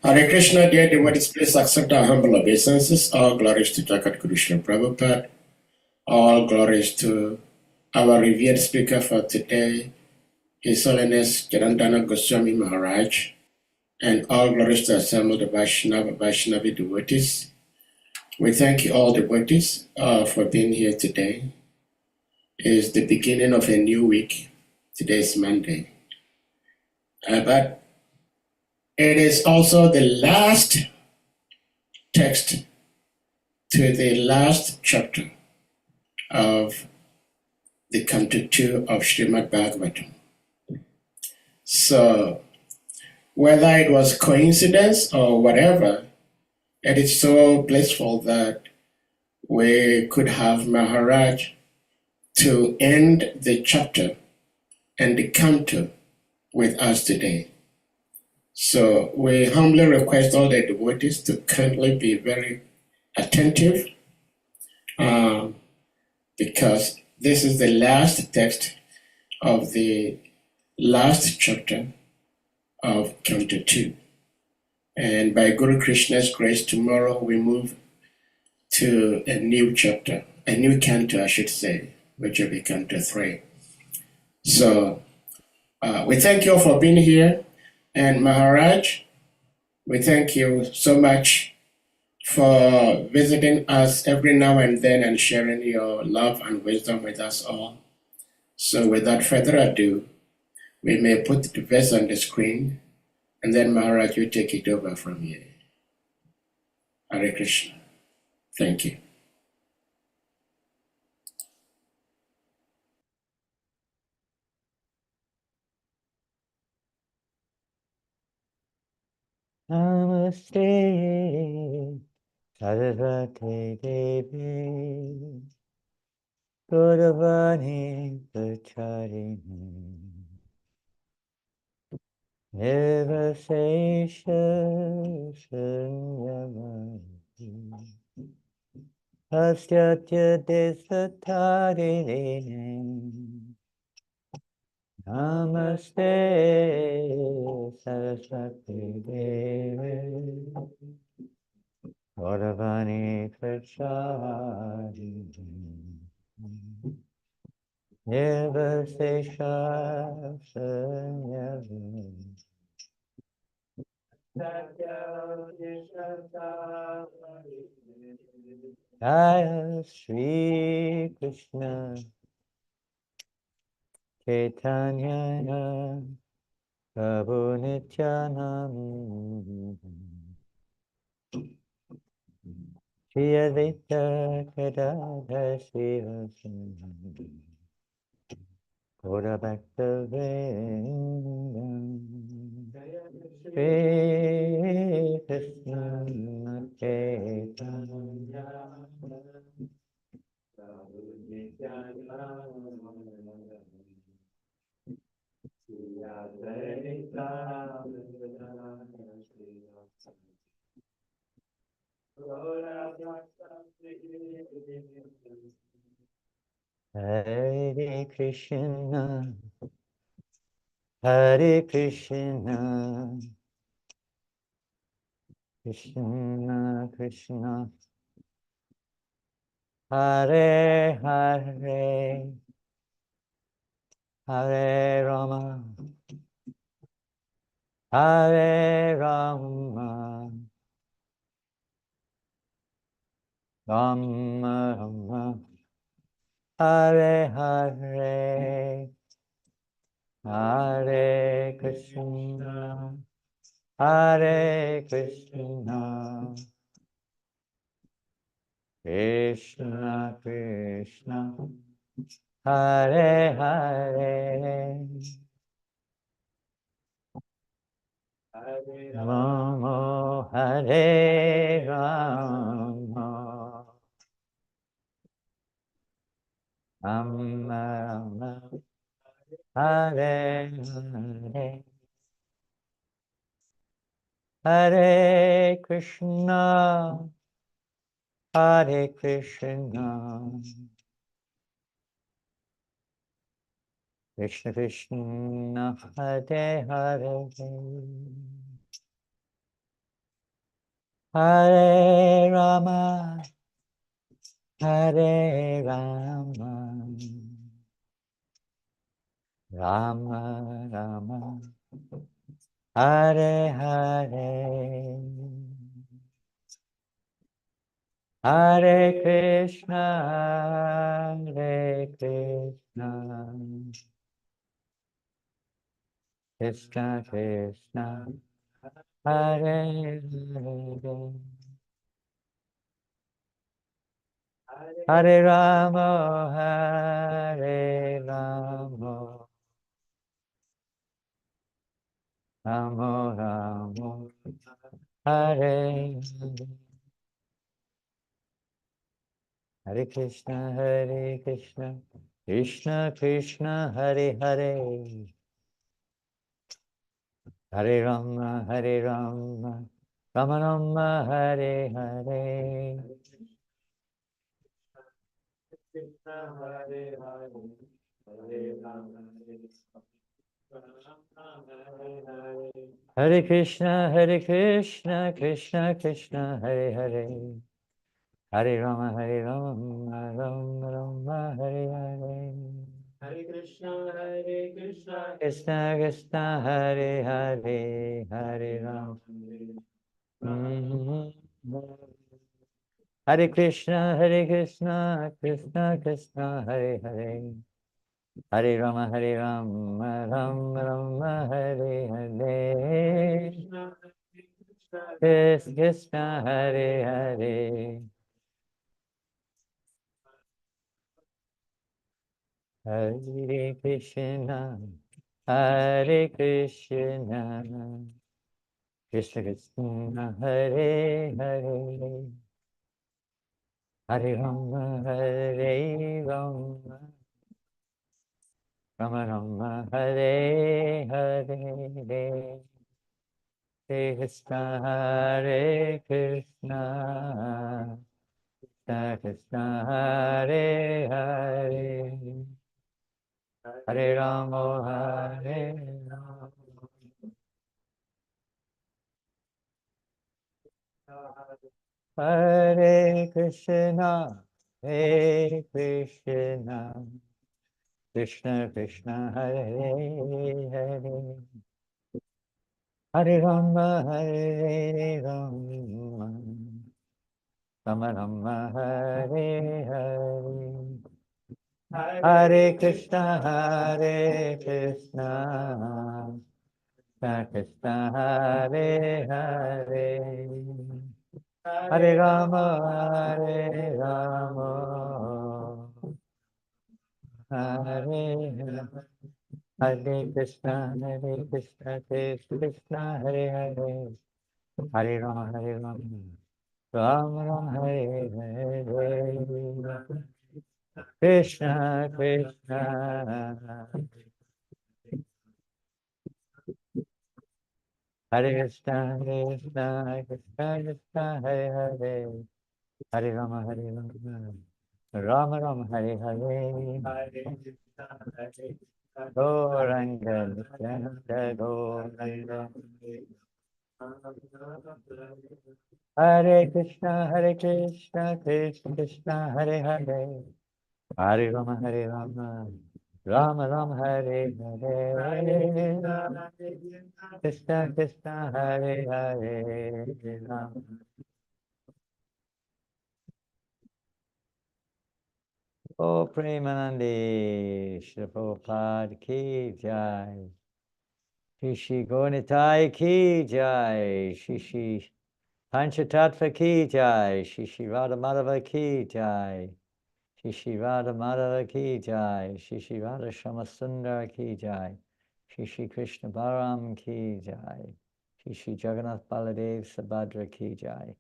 Hare Krishna, dear devotees, please accept our humble obeisances. All glories to Jagat Krishna Prabhupada. All glories to our revered speaker for today, His Holiness JANANANDA Goswami Maharaj. And all glories to assembled Vaishnavi devotees. We thank you all devotees for being here today. It is the beginning of a new week. Today is Monday. But it is also the last text to the last chapter of the Canto 2 of Srimad Bhagavatam. So, whether it was coincidence or whatever, it is so blissful that we could have Maharaj to end the chapter and the canto with us today. So we humbly request all the devotees to kindly be very attentive because this is the last text of the last chapter of Canto 2. And by Guru Krishna's grace, tomorrow we move to a new chapter, a new canto, I should say, which will be Canto 3. So we thank you all for being here. And Maharaj, we thank you so much for visiting us every now and then and sharing your love and wisdom with us all. So without further ado, we may put the verse on the screen, and then Maharaj, you take it over from here. Hare Krishna. Thank you. Namaste, Saraswati Devi, Gauravani Pracharini, Nirvasesha Sanyamati, Astyatya Desatarini, Namaste, Saraswati Devi, Gauravani Pracharini, Nirvasesha Sanyamati, Jaya Shri Krishna Chaitanya Prabhu Nityananda Shri Advaita Gadadhar Srivasana Gaura Bhakta Vrinda Shri Krishna Chaitanya Prabhu Nityananda Shri Advaita Gadadhar Srivasana Hare Krishna, Hare Krishna, Krishna Krishna, Hare Hare, Hare Rama, Hare Rama, Rama Rama, Hare Hare, Hare Krishna, Hare Krishna, Krishna Krishna, Hare Hare, Rama Hare Rama, Rama Rama, Hare Hare, Hare Krishna, Hare Krishna, Krishna Krishna Hare Hare Hare Rama Hare Rama Rama Rama Hare Hare Hare Krishna Hare Krishna Krishna Krishna Hare Hare Hare Rama Hare Rama Rama Rama Hare Hare Hare Krishna Krishna Krishna Hare Hare Hare Rama Rama Rama Hare Hare Hare Krishna Krishna Krishna Hare Hare Hare Rama Rama Hare Hare Hare Krishna Krishna Hare Hare Hare Rama Hare Krishna Krishna Krishna Hare Hare Hare Rama Rama Rama Hare Hare Krishna Hare Hare Hare Krishna Hare Krishna Krishna Krishna Hare Hare Hare Rama Rama Rama Hare Hare Krishna Hare Krishna Krishna Krishna Hare Hare Hare Rama Hare Rama Hare Krishna Krishna Krishna Hare Hare Hare Rama Rama Rama Hare Hare Hare Krishna Krishna Hare Hare Hare Rama Hare Hare Krishna Krishna Krishna Hare Hare Hare Rama Ram Ram Hare Hare Krishna Krishna Hare Krishna Krishna Krishna Hare Hare Hare Rama Rama Rama Hare Hare Gauranga Nityananda Gauranga Hare Krishna Krishna Hare Hare Hare Rama Rama Rama Hare Hare Krishna Krishna Hare Hare Rama. Oh Premanandi Shri Prabhupada Ki Jai Shri Shri Gauranitai Ki Jai Shri Shri Panchatattva Ki Jai Shri Shri Radha Madhava Ki Jai Shri Shri Radha Madhava Ki Jai Shri Shri Radha Shamasundar Ki Jai Shri Shri Krishna Balaram Ki Jai Shri Shri Jagannath Baladev Subhadra Ki Jai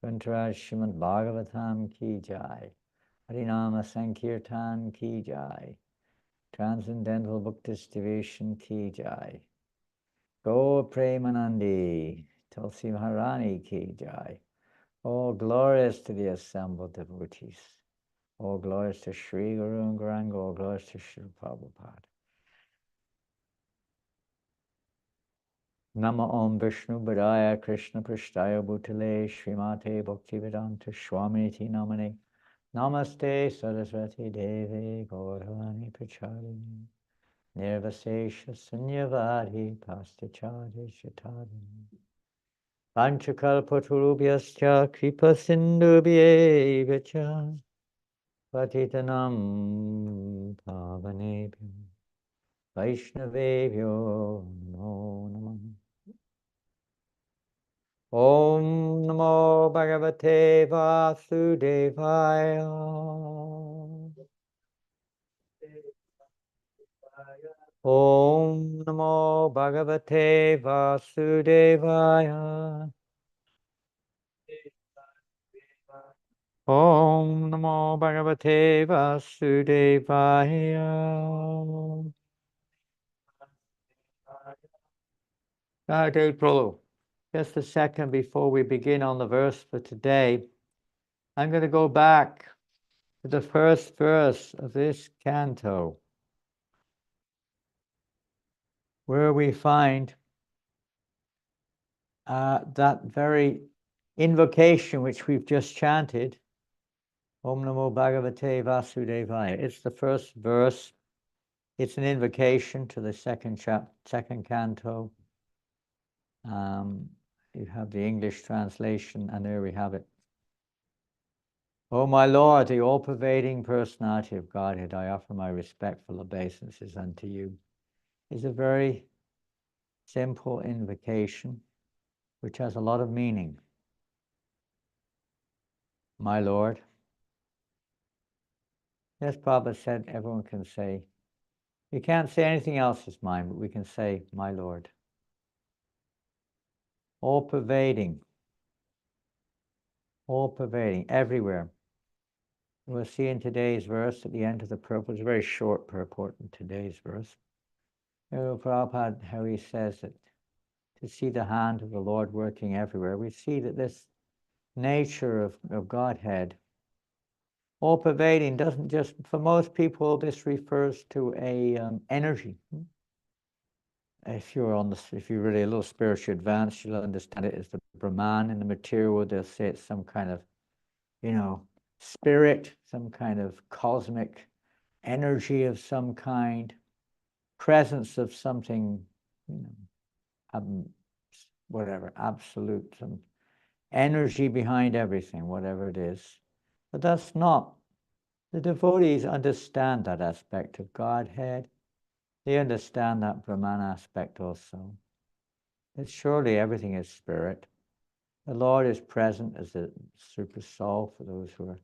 Kuntaraj Srimad Bhagavatam Ki Jai Harinama Sankirtan Ki Jai Transcendental Book Distribution Ki Jai Go Premanandi Tulsi Maharani Ki Jai. All glorious to the assembled devotees. All glories to Sri Guru and Gauranga, all glories to Sri Prabhupada. Nama Om Vishnu Padaya Krishna Prashtaya Bhutale Srimate Bhaktivedanta Swami Ti Namane Namaste Saraswati Devi Gauravani Pracharini Nirvasesha Sunyavadi Pastachari Shatari Panchakalpaturubhyascha Kripa Sindhubhyevacha Patitanam Pavanebhyo Vaishnavebhyo Namo Namah. Om Namo Bhagavate Vasudevaya. Om Namo Bhagavate Vasudevaya. Om Namo Bhagavate Vasudevaya. Day Prolo. Just a second before we begin on the verse for today, I'm going to go back to the first verse of this canto, where we find that very invocation which we've just chanted, Om Namo Bhagavate Vasudevaya. It's the first verse. It's an invocation to the second canto. You have the English translation, and there we have it. O my Lord, the all-pervading personality of Godhead, I offer my respectful obeisances unto you. It's a very simple invocation, which has a lot of meaning. My Lord. As Prabhupada said, everyone can say, you can't say anything else is mine, but we can say, my Lord. All-pervading, everywhere. We'll see in today's verse, at the end of the purport, it's a very short purport in today's verse. Prabhupada, how he says that to see the hand of the Lord working everywhere, we see that this nature of Godhead, all-pervading, doesn't just, for most people, this refers to a energy. If you're really a little spiritually advanced, you'll understand it as the Brahman. In the material world, they'll say it's some kind of, spirit, some kind of cosmic energy of some kind, presence of something, whatever, absolute, some energy behind everything, whatever it is. But that's not. The devotees understand that aspect of Godhead. They understand that Brahman aspect also. That surely everything is spirit. The Lord is present as a super soul for those who are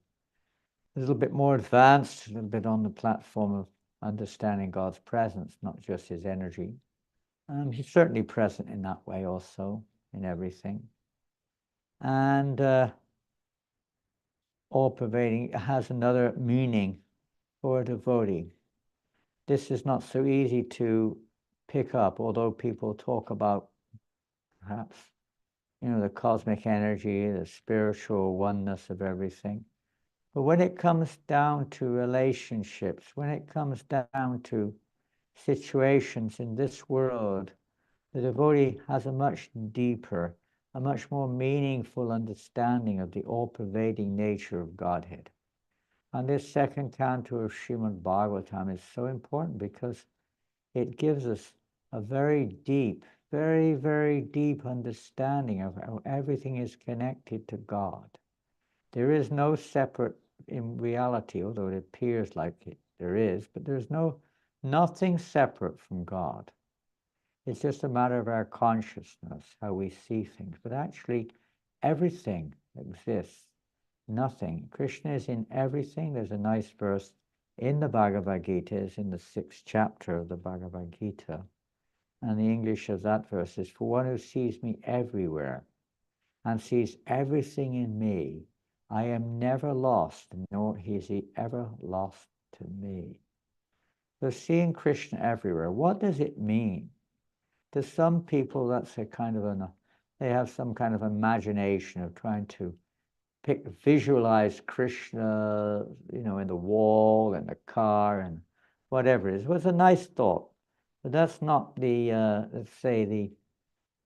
a little bit more advanced, a little bit on the platform of understanding God's presence, not just his energy. He's certainly present in that way also, in everything. And all-pervading has another meaning for a devotee. This is not so easy to pick up, although people talk about perhaps, the cosmic energy, the spiritual oneness of everything. But when it comes down to relationships, when it comes down to situations in this world, the devotee has a much deeper, a much more meaningful understanding of the all-pervading nature of Godhead. And this second canto of Srimad Bhagavatam is so important because it gives us a very deep, very, very deep understanding of how everything is connected to God. There is no separate, in reality, although it appears like there is, but there's nothing separate from God. It's just a matter of our consciousness, how we see things. But actually, everything exists. Nothing. Krishna is in everything. There's a nice verse in the Bhagavad Gita, it's in the 6th chapter of the Bhagavad Gita. And the English of that verse is, for one who sees me everywhere and sees everything in me, I am never lost, nor is he ever lost to me. So seeing Krishna everywhere, what does it mean? To some people, that's a kind of they have some kind of imagination of trying to visualize Krishna, in the wall, in the car, and whatever it is. It was a nice thought, but that's not the, let's say,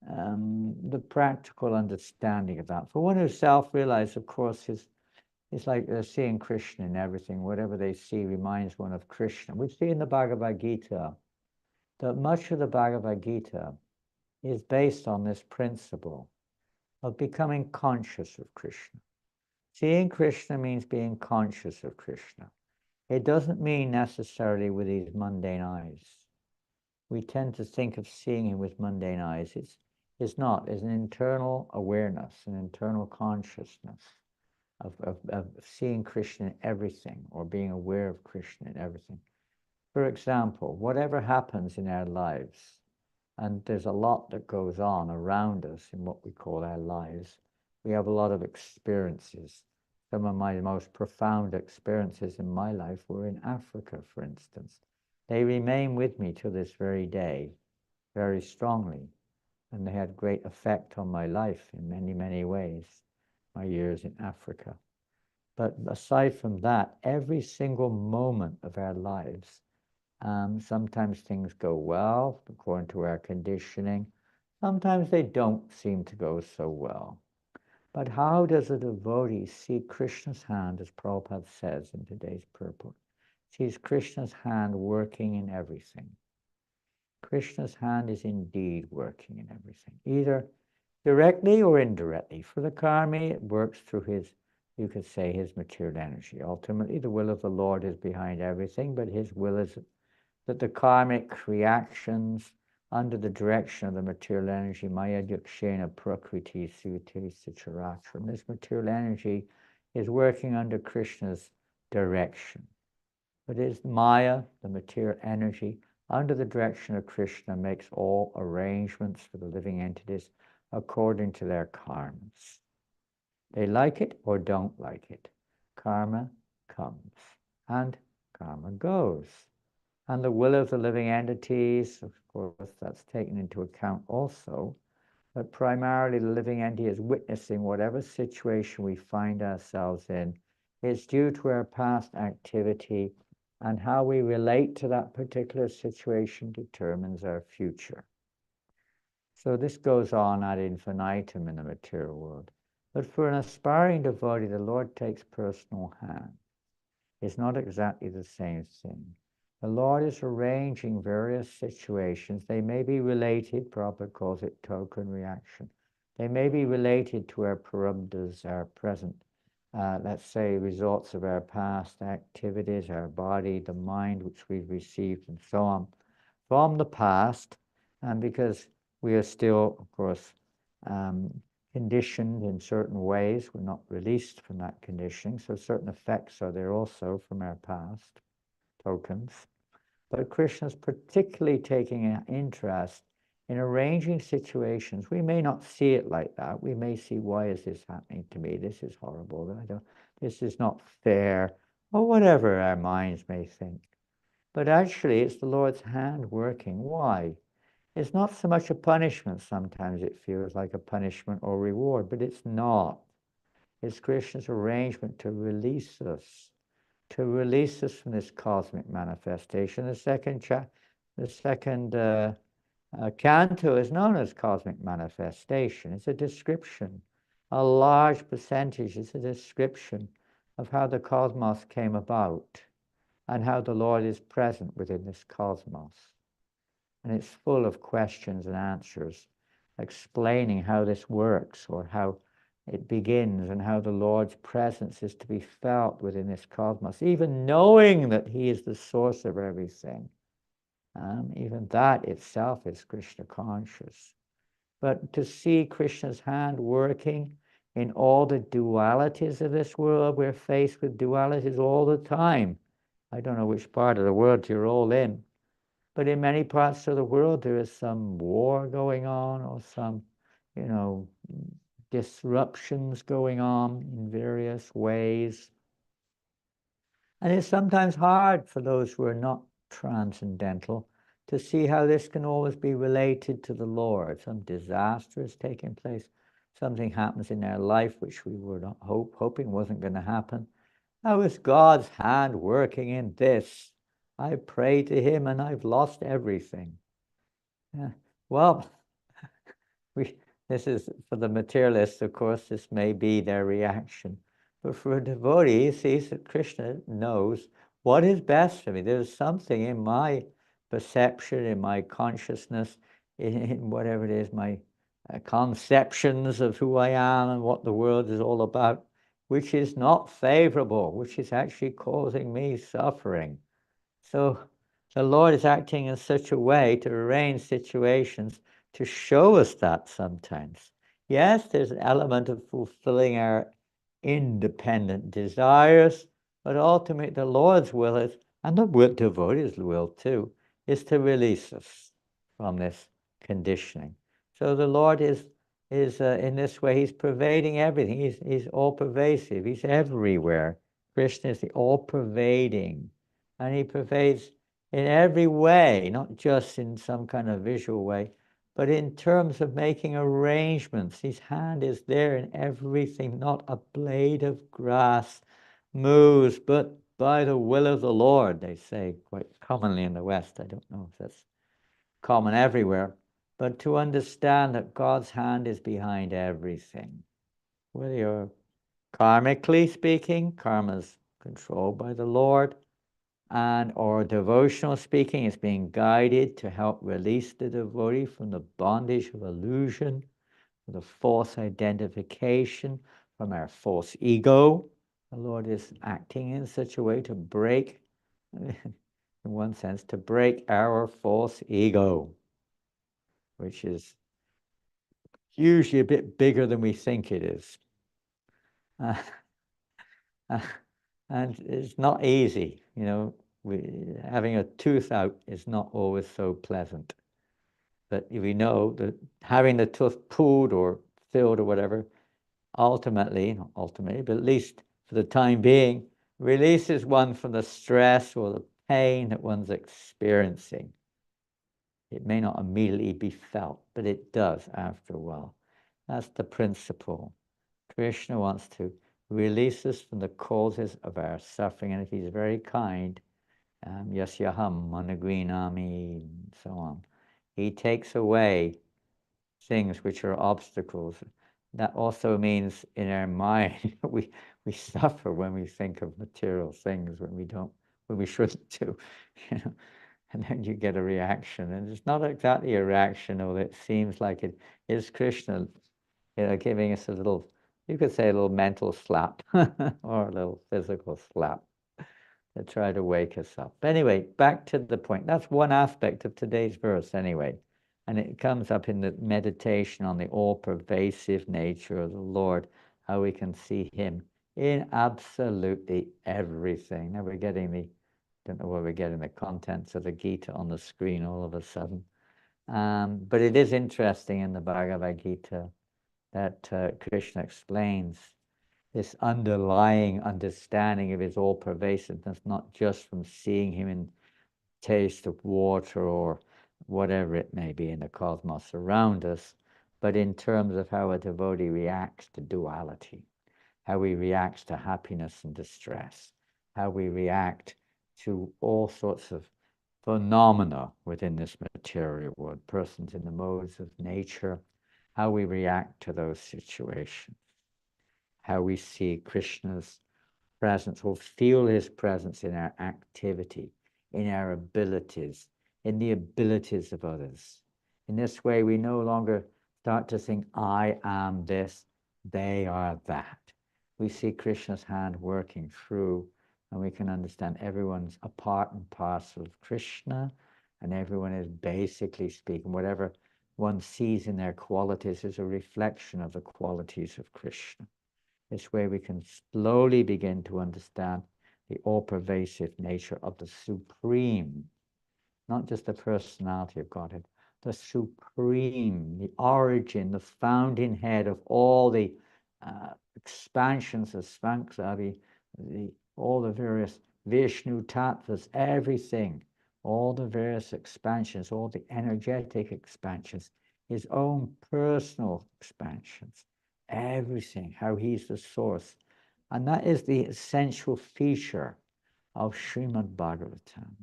the practical understanding of that. For one who's self-realized, of course, it's like they're seeing Krishna in everything. Whatever they see reminds one of Krishna. We see in the Bhagavad Gita that much of the Bhagavad Gita is based on this principle of becoming conscious of Krishna. Seeing Krishna means being conscious of Krishna. It doesn't mean necessarily with these mundane eyes. We tend to think of seeing him with mundane eyes. It's not. It's an internal awareness, an internal consciousness of seeing Krishna in everything, or being aware of Krishna in everything. For example, whatever happens in our lives, and there's a lot that goes on around us in what we call our lives, we have a lot of experiences. Some of my most profound experiences in my life were in Africa, for instance. They remain with me to this very day, very strongly, and they had great effect on my life in many, many ways, my years in Africa. But aside from that, every single moment of our lives, sometimes things go well according to our conditioning. Sometimes they don't seem to go so well. But how does a devotee see Krishna's hand, as Prabhupada says in today's purport? Sees Krishna's hand working in everything. Krishna's hand is indeed working in everything, either directly or indirectly. For the karmi, it works through his, you could say, his material energy. Ultimately, the will of the Lord is behind everything, but his will is that the karmic reactions under the direction of the material energy, Maya Yakshena Prakriti Sute Sicharatram. This material energy is working under Krishna's direction. But it is Maya, the material energy, under the direction of Krishna, makes all arrangements for the living entities according to their karmas. They like it or don't like it. Karma comes and karma goes. And the will of the living entities, of course, that's taken into account also, but primarily the living entity is witnessing whatever situation we find ourselves in. It's due to our past activity, and how we relate to that particular situation determines our future. So this goes on ad infinitum in the material world. But for an aspiring devotee, the Lord takes personal hand. It's not exactly the same thing. The Lord is arranging various situations. They may be related, Prabhupada calls it token reaction. They may be related to our prarabdhas, our present, let's say, results of our past activities, our body, the mind which we've received, and so on, from the past, and because we are still, of course, conditioned in certain ways, we're not released from that conditioning, so certain effects are there also from our past tokens. But Krishna's particularly taking an interest in arranging situations. We may not see it like that. We may see, why is this happening to me? This is horrible. This is not fair, or whatever our minds may think. But actually, it's the Lord's hand working. Why? It's not so much a punishment. Sometimes it feels like a punishment or reward, but it's not. It's Krishna's arrangement to release us from this cosmic manifestation. The second canto is known as cosmic manifestation. It's a description. A large percentage is a description of how the cosmos came about and how the Lord is present within this cosmos. And it's full of questions and answers, explaining how this works, or how it begins, and how the Lord's presence is to be felt within this cosmos, even knowing that he is the source of everything. Even that itself is Krishna conscious. But to see Krishna's hand working in all the dualities of this world, we're faced with dualities all the time. I don't know which part of the world you're all in, but in many parts of the world there is some war going on, or some, disruptions going on in various ways. And it's sometimes hard for those who are not transcendental to see how this can always be related to the Lord. Some disaster is taking place. Something happens in their life which we were not hoping wasn't going to happen. How is God's hand working in this? I pray to him and I've lost everything. Yeah. Well, This is, for the materialists, of course, this may be their reaction. But for a devotee, he sees that Krishna knows what is best for me. There's something in my perception, in my consciousness, in whatever it is, my conceptions of who I am and what the world is all about, which is not favorable, which is actually causing me suffering. So the Lord is acting in such a way to arrange situations to show us that sometimes. Yes, there's an element of fulfilling our independent desires, but ultimately the Lord's will is, and the devotee's will too, is to release us from this conditioning. So the Lord is in this way, he's pervading everything. He's all pervasive. He's everywhere. Krishna is the all-pervading, and he pervades in every way, not just in some kind of visual way, but in terms of making arrangements. His hand is there in everything. Not a blade of grass moves, but by the will of the Lord, they say quite commonly in the West. I don't know if that's common everywhere, but to understand that God's hand is behind everything. Whether you're karmically speaking, karma's controlled by the Lord, and or devotional speaking, is being guided to help release the devotee from the bondage of illusion, the false identification, from our false ego. The Lord is acting in such a way to break, in one sense, to break our false ego, which is usually a bit bigger than we think it is. And it's not easy, having a tooth out is not always so pleasant. But we know that having the tooth pulled or filled or whatever, ultimately, but at least for the time being, releases one from the stress or the pain that one's experiencing. It may not immediately be felt, but it does after a while. That's the principle. Krishna wants to release us from the causes of our suffering, and if he's very kind, yasyaham managrinami, and so on, he takes away things which are obstacles. That also means in our mind we suffer when we think of material things when we shouldn't do, and then you get a reaction, and it's not exactly a reaction, although it seems like it is Krishna, giving us a little, you could say a little mental slap or a little physical slap to try to wake us up. But anyway, back to the point. That's one aspect of today's verse anyway. And it comes up in the meditation on the all-pervasive nature of the Lord, how we can see him in absolutely everything. Now we're getting don't know where we're getting the contents of the Gita on the screen all of a sudden. But it is interesting in the Bhagavad Gita that Krishna explains this underlying understanding of his all-pervasiveness, not just from seeing him in taste of water or whatever it may be in the cosmos around us, but in terms of how a devotee reacts to duality, how he reacts to happiness and distress, how we react to all sorts of phenomena within this material world, persons in the modes of nature, how we react to those situations, how we see Krishna's presence or feel his presence in our activity, in our abilities, in the abilities of others. In this way, we no longer start to think, I am this, they are that. We see Krishna's hand working through, and we can understand everyone's a part and parcel of Krishna, and everyone is basically speaking, whatever one sees in their qualities is a reflection of the qualities of Krishna. This way we can slowly begin to understand the all-pervasive nature of the Supreme, not just the personality of Godhead, the Supreme, the origin, the fountainhead of all the expansions of Svanksavi, all the various Vishnu tattvas, everything, all the various expansions, all the energetic expansions, his own personal expansions, everything, how he's the source. And that is the essential feature of Srimad Bhagavatam.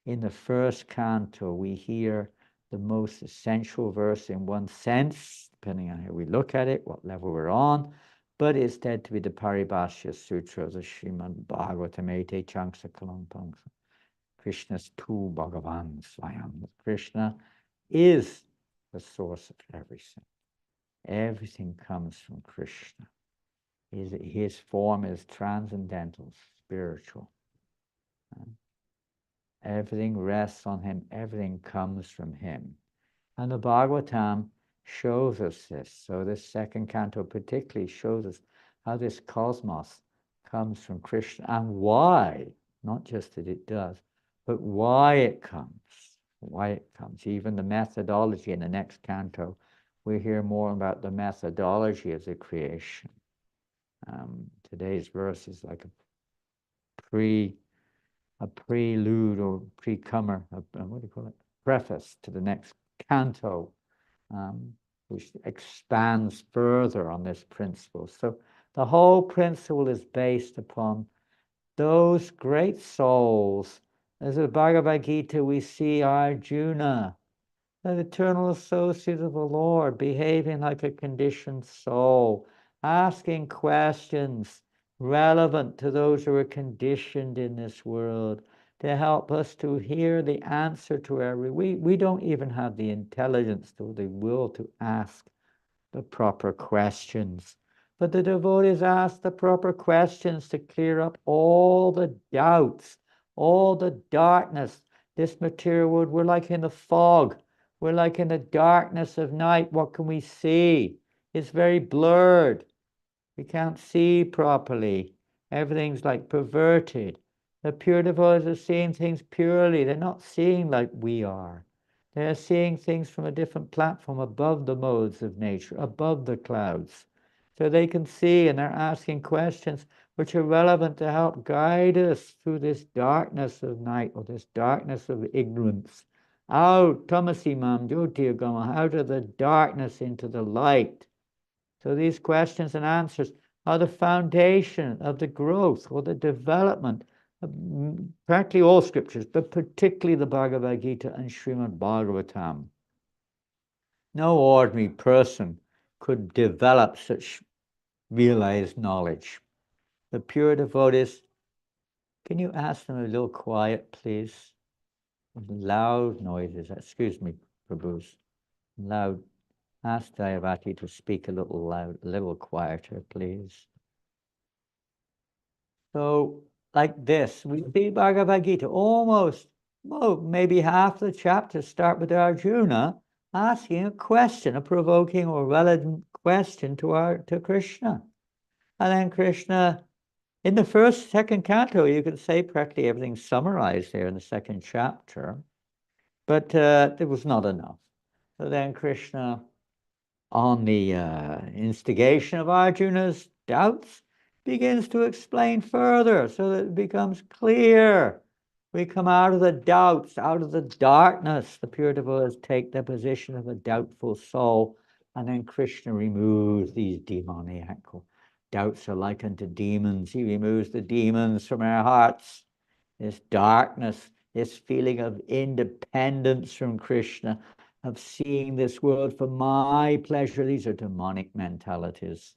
In the first canto, we hear the most essential verse in one sense, depending on how we look at it, what level we're on, but it's said to be the Paribhashya Sutra of the Srimad Bhagavatam, Ete Chanksa Kalampangsa. Krishna's tu Bhagavan Swayam. Krishna is the source of everything. Everything comes from Krishna. His form is transcendental, spiritual. Everything rests on him. Everything comes from him. And the Bhagavatam shows us this. So this second canto particularly shows us how this cosmos comes from Krishna and why, not just that it does, but why it comes. Why it comes. Even the methodology in the next canto, we hear more about the methodology of the creation. Today's verse is like a prelude or precomer, what do you call it? Preface to the next canto, which expands further on this principle. So the whole principle is based upon those great souls. As the Bhagavad Gita, we see Arjuna, an eternal associate of the Lord, behaving like a conditioned soul, asking questions relevant to those who are conditioned in this world, to help us to hear the answer to we don't even have the intelligence or the will to ask the proper questions. But the devotees ask the proper questions to clear up all the doubts, all the darkness. This material world, we're like in the fog. We're like in the darkness of night. What can we see? It's very blurred. We can't see properly. Everything's like perverted. The pure devotees are seeing things purely. They're not seeing like we are. They're seeing things from a different platform, above the modes of nature, above the clouds. So they can see, and they're asking questions which are relevant to help guide us through this darkness of night, or this darkness of ignorance. Out, tamasi mam jyotirgama, out of the darkness into the light. So these questions and answers are the foundation of the growth or the development of practically all scriptures, but particularly the Bhagavad Gita and Srimad Bhagavatam. No ordinary person could develop such realized knowledge. The pure devotees, can you ask them a little quiet, please? Loud noises, excuse me, Prabhus. Loud. Ask Dayavati to speak a little loud, a little quieter, please. So, like this, we see Bhagavad Gita almost, maybe half the chapters start with Arjuna asking a question, a provoking or relevant question to Krishna. And then Krishna, in the second canto, you could say practically everything's summarized there in the second chapter, but it was not enough. So then Krishna, on the instigation of Arjuna's doubts, begins to explain further so that it becomes clear. We come out of the doubts, out of the darkness. The pure devotees take the position of a doubtful soul, and then Krishna removes these demoniacal doubts are likened to demons. He removes the demons from our hearts. This darkness, this feeling of independence from Krishna, of seeing this world for my pleasure. These are demonic mentalities.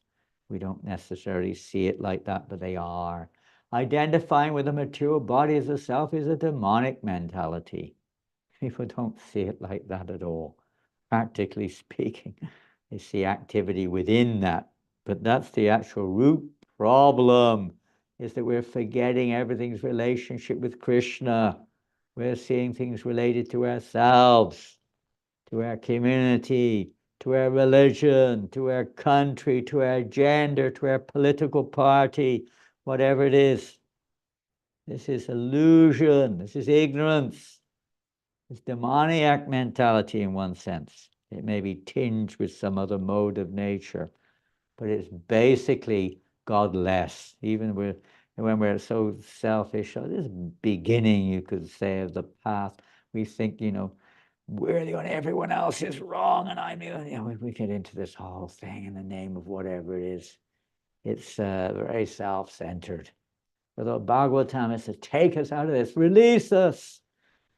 We don't necessarily see it like that, but they are. Identifying with the material body as a self is a demonic mentality. People don't see it like that at all. Practically speaking, they see activity within that. But that's the actual root problem, is that we're forgetting everything's relationship with Krishna. We're seeing things related to ourselves, to our community, to our religion, to our country, to our gender, to our political party, whatever it is. This is illusion. This is ignorance. It's demoniac mentality in one sense. It may be tinged with some other mode of nature, but it's basically godless. Even when we're so selfish, this beginning, you could say, of the path, we think, we're the only, everyone else is wrong, and I'm the only, we get into this whole thing in the name of whatever it is. It's very self-centered. But the Bhagavatam is to take us out of this, release us,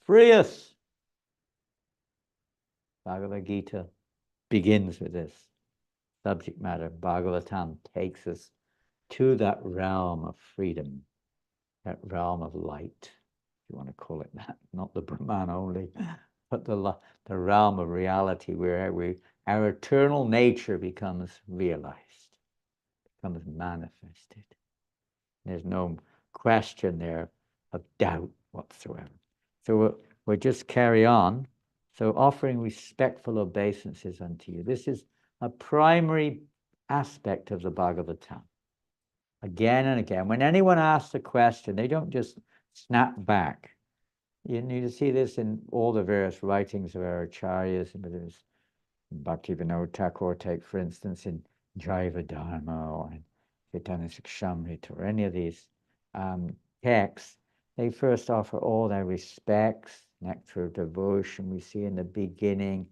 free us. Bhagavad Gita begins with this subject matter. Bhagavatam takes us to that realm of freedom, that realm of light, if you want to call it that, not the Brahman only, but the realm of reality where our eternal nature becomes realized, becomes manifested. There's no question there of doubt whatsoever. So we'll just carry on. So offering respectful obeisances unto you. This is a primary aspect of the Bhagavatam. Again and again, when anyone asks a question, they don't just snap back. You need to see this in all the various writings of our acharyas, whether it's Bhaktivinoda Thakur, take for instance, in Jaiva Dharma or in Chaitanya Charitamrita or any of these texts. They first offer all their respects, nectar of devotion. We see in the beginning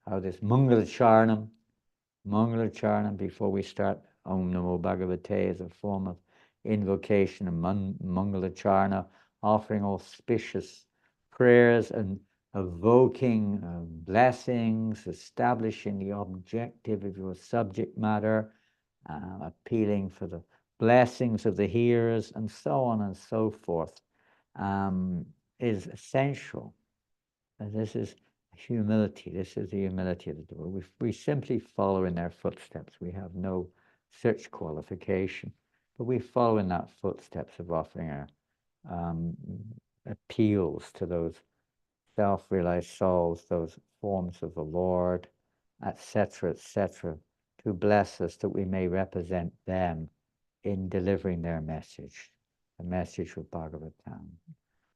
how this Mangalacharanam before we start Om Namo Bhagavate is a form of invocation and Mangalacharana, offering auspicious prayers and evoking blessings, establishing the objective of your subject matter, appealing for the blessings of the hearers, and so on and so forth, is essential. And this is humility. This is the humility of the Buddha. We simply follow in their footsteps. We have no such qualification, but we follow in that footsteps of offering our appeals to those self-realized souls, those forms of the Lord, etc., to bless us that we may represent them in delivering their message, the message of Bhagavatam.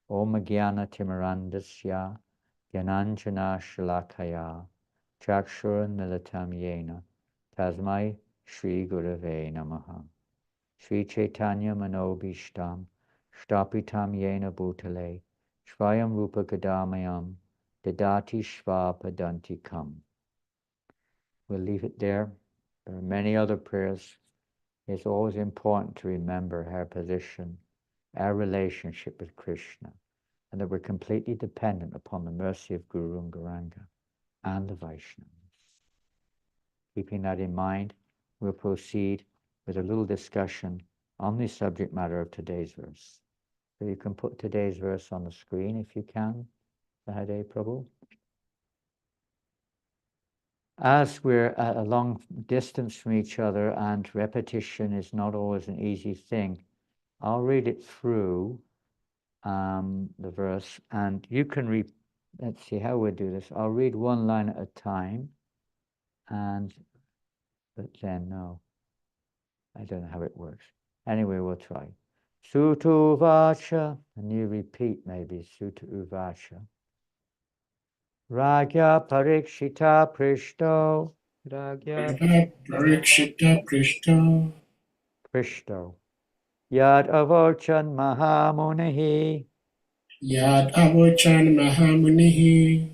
Om Jnana Timirandasya Gyananjana Shalakaya Chakshurunmilitam Yena Tasmai Shri Gurave Namaha Shri Chaitanya Manobishtam Shtapitam Yena Bhutale Svayam Rupa Gadamayam Dadati Shva Padantikam. We'll leave it there. There are many other prayers. It's always important to remember our position, our relationship with Krishna, and that we're completely dependent upon the mercy of Guru and Gauranga and the Vaishnavas. Keeping that in mind, we'll proceed with a little discussion on the subject matter of today's verse. So you can put today's verse on the screen if you can, Sahade Prabhu. As we're at a long distance from each other and repetition is not always an easy thing, I'll read it through the verse, and you can read. Let's see how we'll do this. I'll read one line at a time, but then no, I don't know how it works. Anyway, we'll try. Sutu Vacha, and you repeat maybe, Sutu Vacha. Ragya Parikshita Prishto, Ragya Parikshita Prishto, Prishto, Yad Avochan Mahamunihi, Yad Avochan Mahamunihi,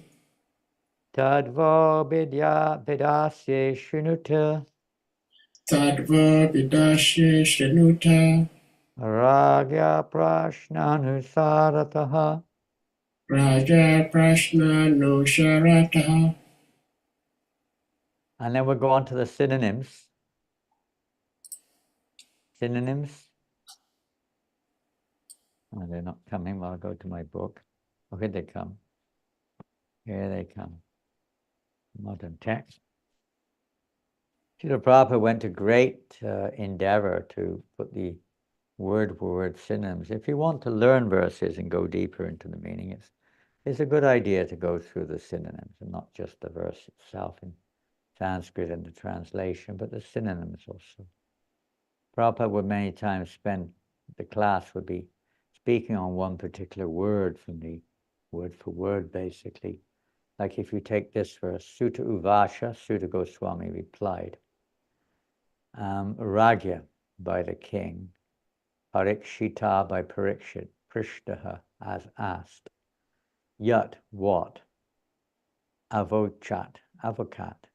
Tadvo Bidya Bidasye Shrinuta, Tadva Vidashe Shrenuta, Ragya Prashnanusarataha, Raja Prashna No Sharataha. and then we'll go on to the synonyms. Synonyms. Oh, they're not coming. Well, I'll go to my book. Oh, here they come. Here they come. Modern text. Srila Prabhupada went to great endeavor to put the word-for-word synonyms. If you want to learn verses and go deeper into the meaning, it's a good idea to go through the synonyms and not just the verse itself in Sanskrit and the translation, but the synonyms also. Prabhupada would many times spend, the class would be speaking on one particular word from the word for word, basically. Like if you take this verse, Sutta Uvasha, Sutta Goswami replied, Ragya, by the king, Parikshita, by Parikshit, Prishtaha, as asked, Yat, what, Avochat, advocate,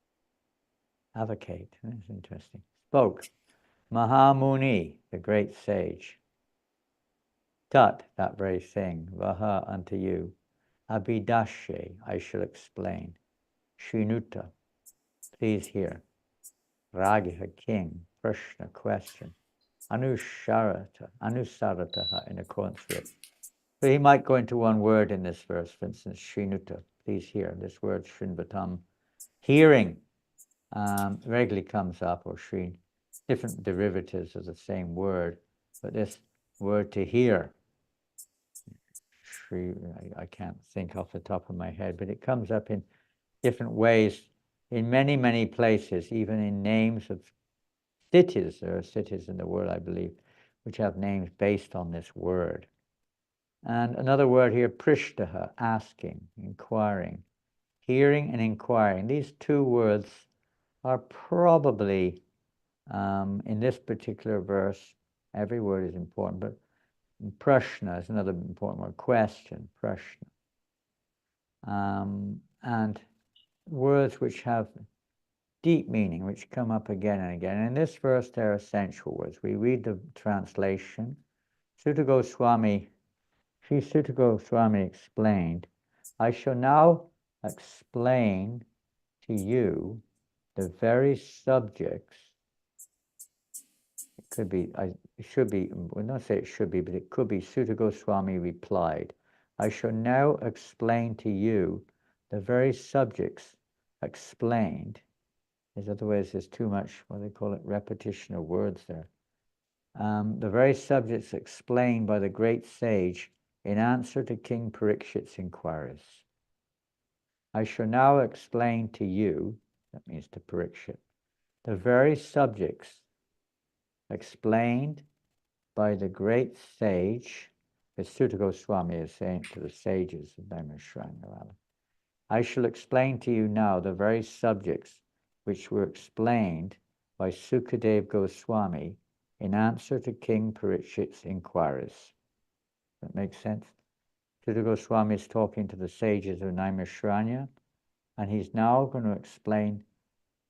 that's interesting, spoke, Mahamuni, the great sage, Tat, that very thing, Vaha, unto you, Abhidashe, I shall explain, Shrinuta, please hear. Ragha, king. Prashna, question. Anusarataha, in accordance with. So he might go into one word in this verse, for instance, Shrinuta, please hear. This word Shrinvatam, hearing, regularly comes up, or Shrin, different derivatives of the same word, but this word to hear, Shri, I can't think off the top of my head, but it comes up in different ways in many, many places, even in names of cities. There are cities in the world, I believe, which have names based on this word. And another word here, prishtaha, asking, inquiring, hearing and inquiring. These two words are probably, in this particular verse, every word is important, but prashna is another important word, question, prashna. And words which have deep meaning, which come up again and again. In this verse, they're essential words. We read the translation. Sutta Goswami, Sri Sutta Goswami explained, I shall now explain to you the very subjects. It could be, it should be, we'll not say it should be, but it could be, Sutta Goswami replied, I shall now explain to you the very subjects explained. In other words, there's too much, what they call it, repetition of words there. The very subjects explained by the great sage in answer to King Parikshit's inquiries. I shall now explain to you, that means to Parikshit, the very subjects explained by the great sage, as Sutta Goswami is saying to the sages of Naimisharanya. I shall explain to you now the very subjects which were explained by Sukadev Goswami in answer to King Parikshit's inquiries. That makes sense? Sutta Goswami is talking to the sages of Naimisharanya, and he's now going to explain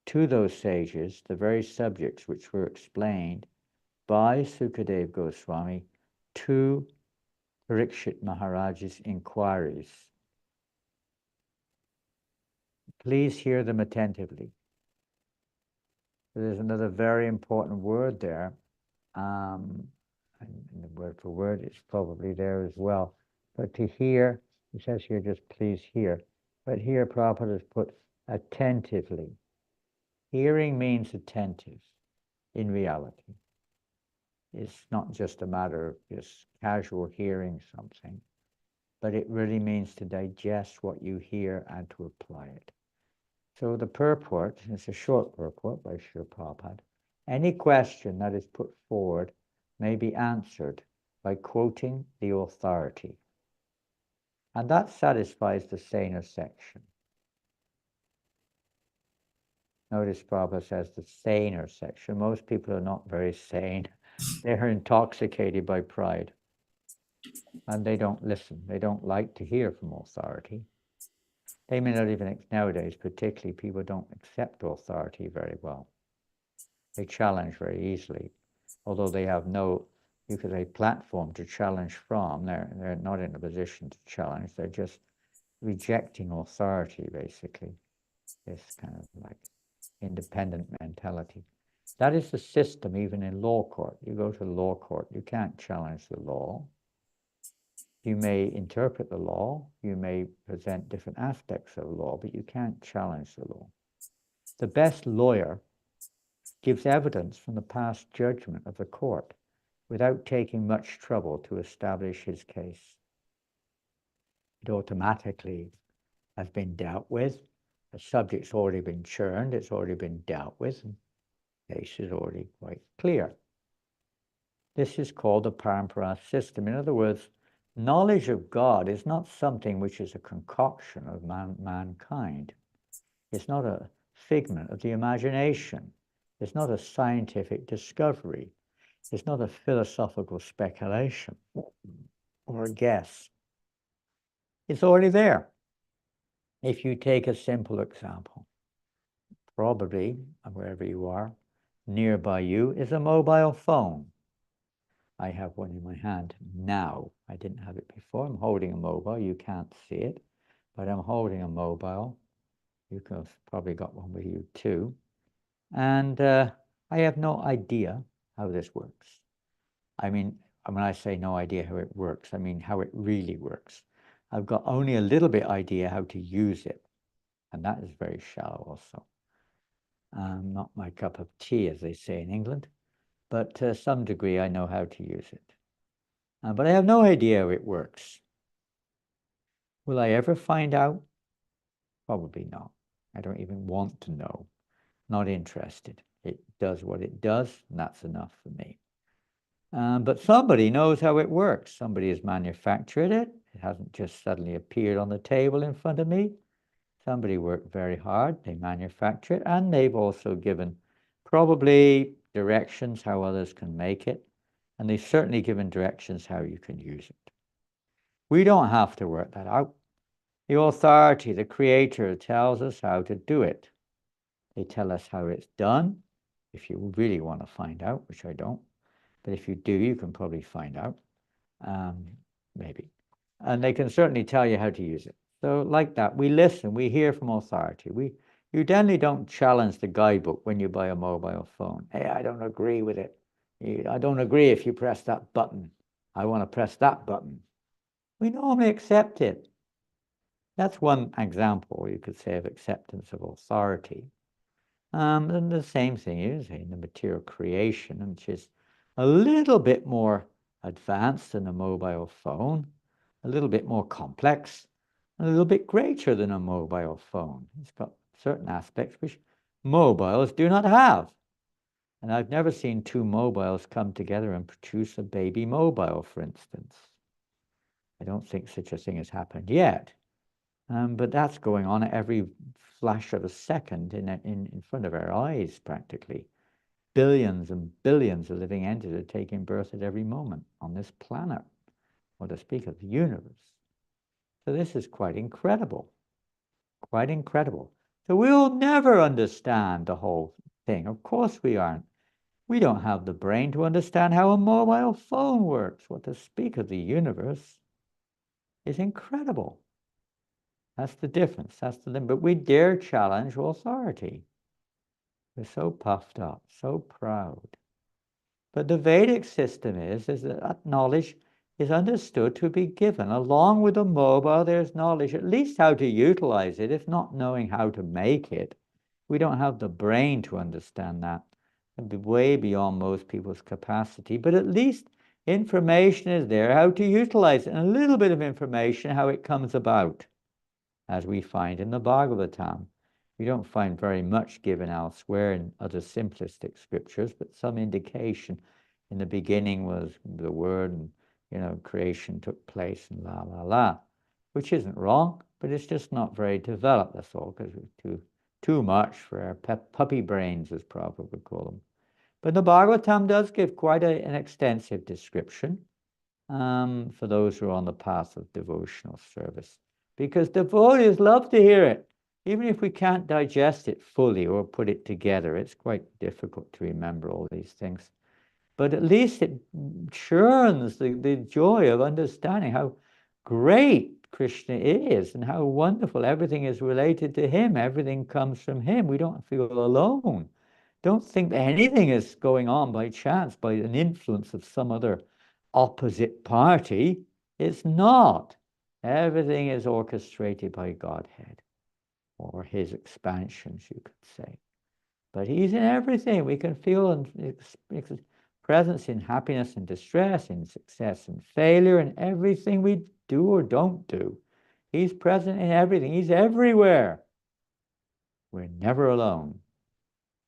to those sages the very subjects which were explained by Sukadev Goswami to Parikshit Maharaj's inquiries. Please hear them attentively. There's another very important word there. And the word for word is probably there as well. But to hear, it says here just please hear. But here Prabhupada has put attentively. Hearing means attentive in reality. It's not just a matter of just casual hearing something, but it really means to digest what you hear and to apply it. So the purport, it's a short purport by Srila Prabhupada. Any question that is put forward may be answered by quoting the authority. And that satisfies the saner section. Notice Prabhupada says the saner section. Most people are not very sane. They're intoxicated by pride. And they don't listen. They don't like to hear from authority. They may not even, nowadays particularly, people don't accept authority very well. They challenge very easily, although they have no, you could say, platform to challenge from. They're not in a position to challenge. They're just rejecting authority, basically. This kind of like independent mentality. That is the system even in law court. You go to law court, you can't challenge the law. You may interpret the law, you may present different aspects of the law, but you can't challenge the law. The best lawyer gives evidence from the past judgment of the court without taking much trouble to establish his case. It automatically has been dealt with. The subject's already been churned, it's already been dealt with, and the case is already quite clear. This is called the parampara system. In other words, knowledge of God is not something which is a concoction of mankind. It's not a figment of the imagination. It's not a scientific discovery. It's not a philosophical speculation or a guess. It's already there. If you take a simple example, probably, wherever you are, nearby you is a mobile phone. I have one in my hand now. I didn't have it before. I'm holding a mobile. You can't see it, but I'm holding a mobile. You could have probably got one with you too. And I have no idea how this works. I mean, when I say no idea how it works, I mean how it really works. I've got only a little bit idea how to use it. And that is very shallow also. Not my cup of tea, as they say in England, but to some degree I know how to use it. But I have no idea how it works. Will I ever find out? Probably not. I don't even want to know. Not interested. It does what it does, and that's enough for me. But somebody knows how it works. Somebody has manufactured it. It hasn't just suddenly appeared on the table in front of me. Somebody worked very hard. They manufacture it, and they've also given probably directions how others can make it. And they've certainly given directions how you can use it. We don't have to work that out. The authority, the creator, tells us how to do it. They tell us how it's done, if you really want to find out, which I don't. But if you do, you can probably find out, maybe. And they can certainly tell you how to use it. So like that, we listen, we hear from authority. You generally don't challenge the guidebook when you buy a mobile phone. Hey, I don't agree with it. I don't agree if you press that button. I want to press that button. We normally accept it. That's one example, you could say, of acceptance of authority. And the same thing is in the material creation, which is a little bit more advanced than a mobile phone, a little bit more complex, a little bit greater than a mobile phone. It's got certain aspects which mobiles do not have. And I've never seen two mobiles come together and produce a baby mobile, for instance. I don't think such a thing has happened yet. But that's going on at every flash of a second in front of our eyes, practically. Billions and billions of living entities are taking birth at every moment on this planet, or to speak of the universe. So this is quite incredible, quite incredible. So we'll never understand the whole thing. Of course we aren't. We don't have the brain to understand how a mobile phone works. What to speak of the universe is incredible. That's the difference. That's the limit. But we dare challenge authority. We're so puffed up, so proud. But the Vedic system is that knowledge is understood to be given. Along with the mobile, there's knowledge, at least how to utilize it, if not knowing how to make it. We don't have the brain to understand that. It'd be way beyond most people's capacity. But at least information is there, how to utilize it, and a little bit of information, how it comes about, as we find in the Bhagavatam. We don't find very much given elsewhere in other simplistic scriptures, but some indication. In the beginning was the Word, and creation took place, and la la la, which isn't wrong, but it's just not very developed. That's all, because it's too much for our puppy brains, as Prabhupada would call them. But the Bhagavatam does give quite an extensive description for those who are on the path of devotional service, because devotees love to hear it. Even if we can't digest it fully or put it together, it's quite difficult to remember all these things. But at least it churns the joy of understanding how great Krishna is and how wonderful everything is related to him. Everything comes from him. We don't feel alone. Don't think that anything is going on by chance, by an influence of some other opposite party. It's not. Everything is orchestrated by Godhead, or his expansions, you could say. But he's in everything. We can feel his presence in happiness and distress, in success and failure, in everything we do or don't do. He's present in everything. He's everywhere. We're never alone.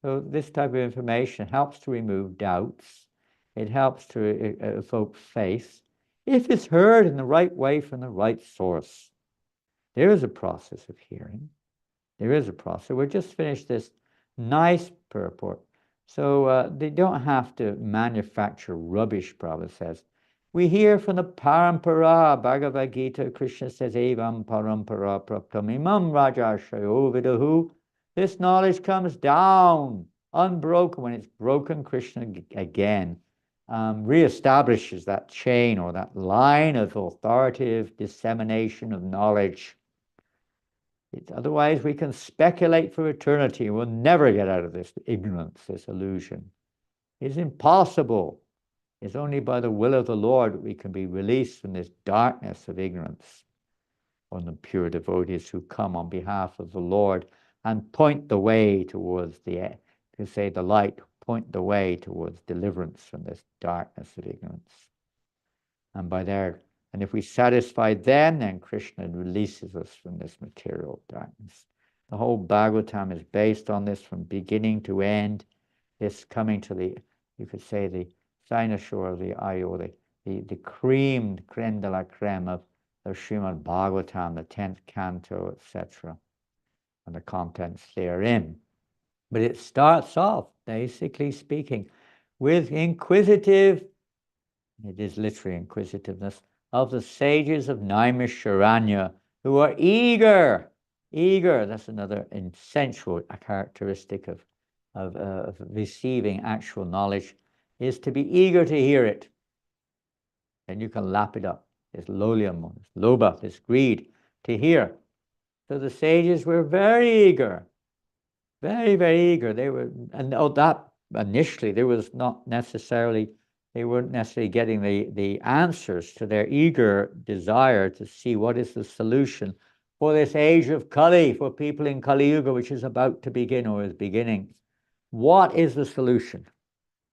So this type of information helps to remove doubts. It helps to evoke faith if it's heard in the right way from the right source. There is a process of hearing. There is a process. We've just finished this nice purport. So they don't have to manufacture rubbish, Prabhupada says. We hear from the parampara, Bhagavad Gita, Krishna says, Evam parampara praptam imam rajashayo vidahu. This knowledge comes down, unbroken. When it's broken, Krishna again reestablishes that chain or that line of authoritative dissemination of knowledge. Otherwise, we can speculate for eternity. We'll never get out of this ignorance, this illusion. It's impossible. It's only by the will of the Lord that we can be released from this darkness of ignorance, from the pure devotees who come on behalf of the Lord and point the way towards the light, point the way towards deliverance from this darkness of ignorance. And if we satisfy them, then Krishna releases us from this material darkness. The whole Bhagavatam is based on this from beginning to end. This coming to the, you could say, the cynosure of the ayo, the creme de la creme of Srimad Bhagavatam, the 10th canto, etc., and the contents therein. But it starts off, basically speaking, with inquisitive, it is literally inquisitiveness, of the sages of Naimisharanya, who are eager. That's another essential characteristic of receiving actual knowledge, is to be eager to hear it. And you can lap it up. This lolium, this lobha, this greed, to hear. So the sages were very eager, very, very eager. They were, and that initially there was not necessarily, they weren't necessarily getting the answers to their eager desire to see what is the solution for this age of Kali, for people in Kali Yuga, which is about to begin or is beginning. What is the solution?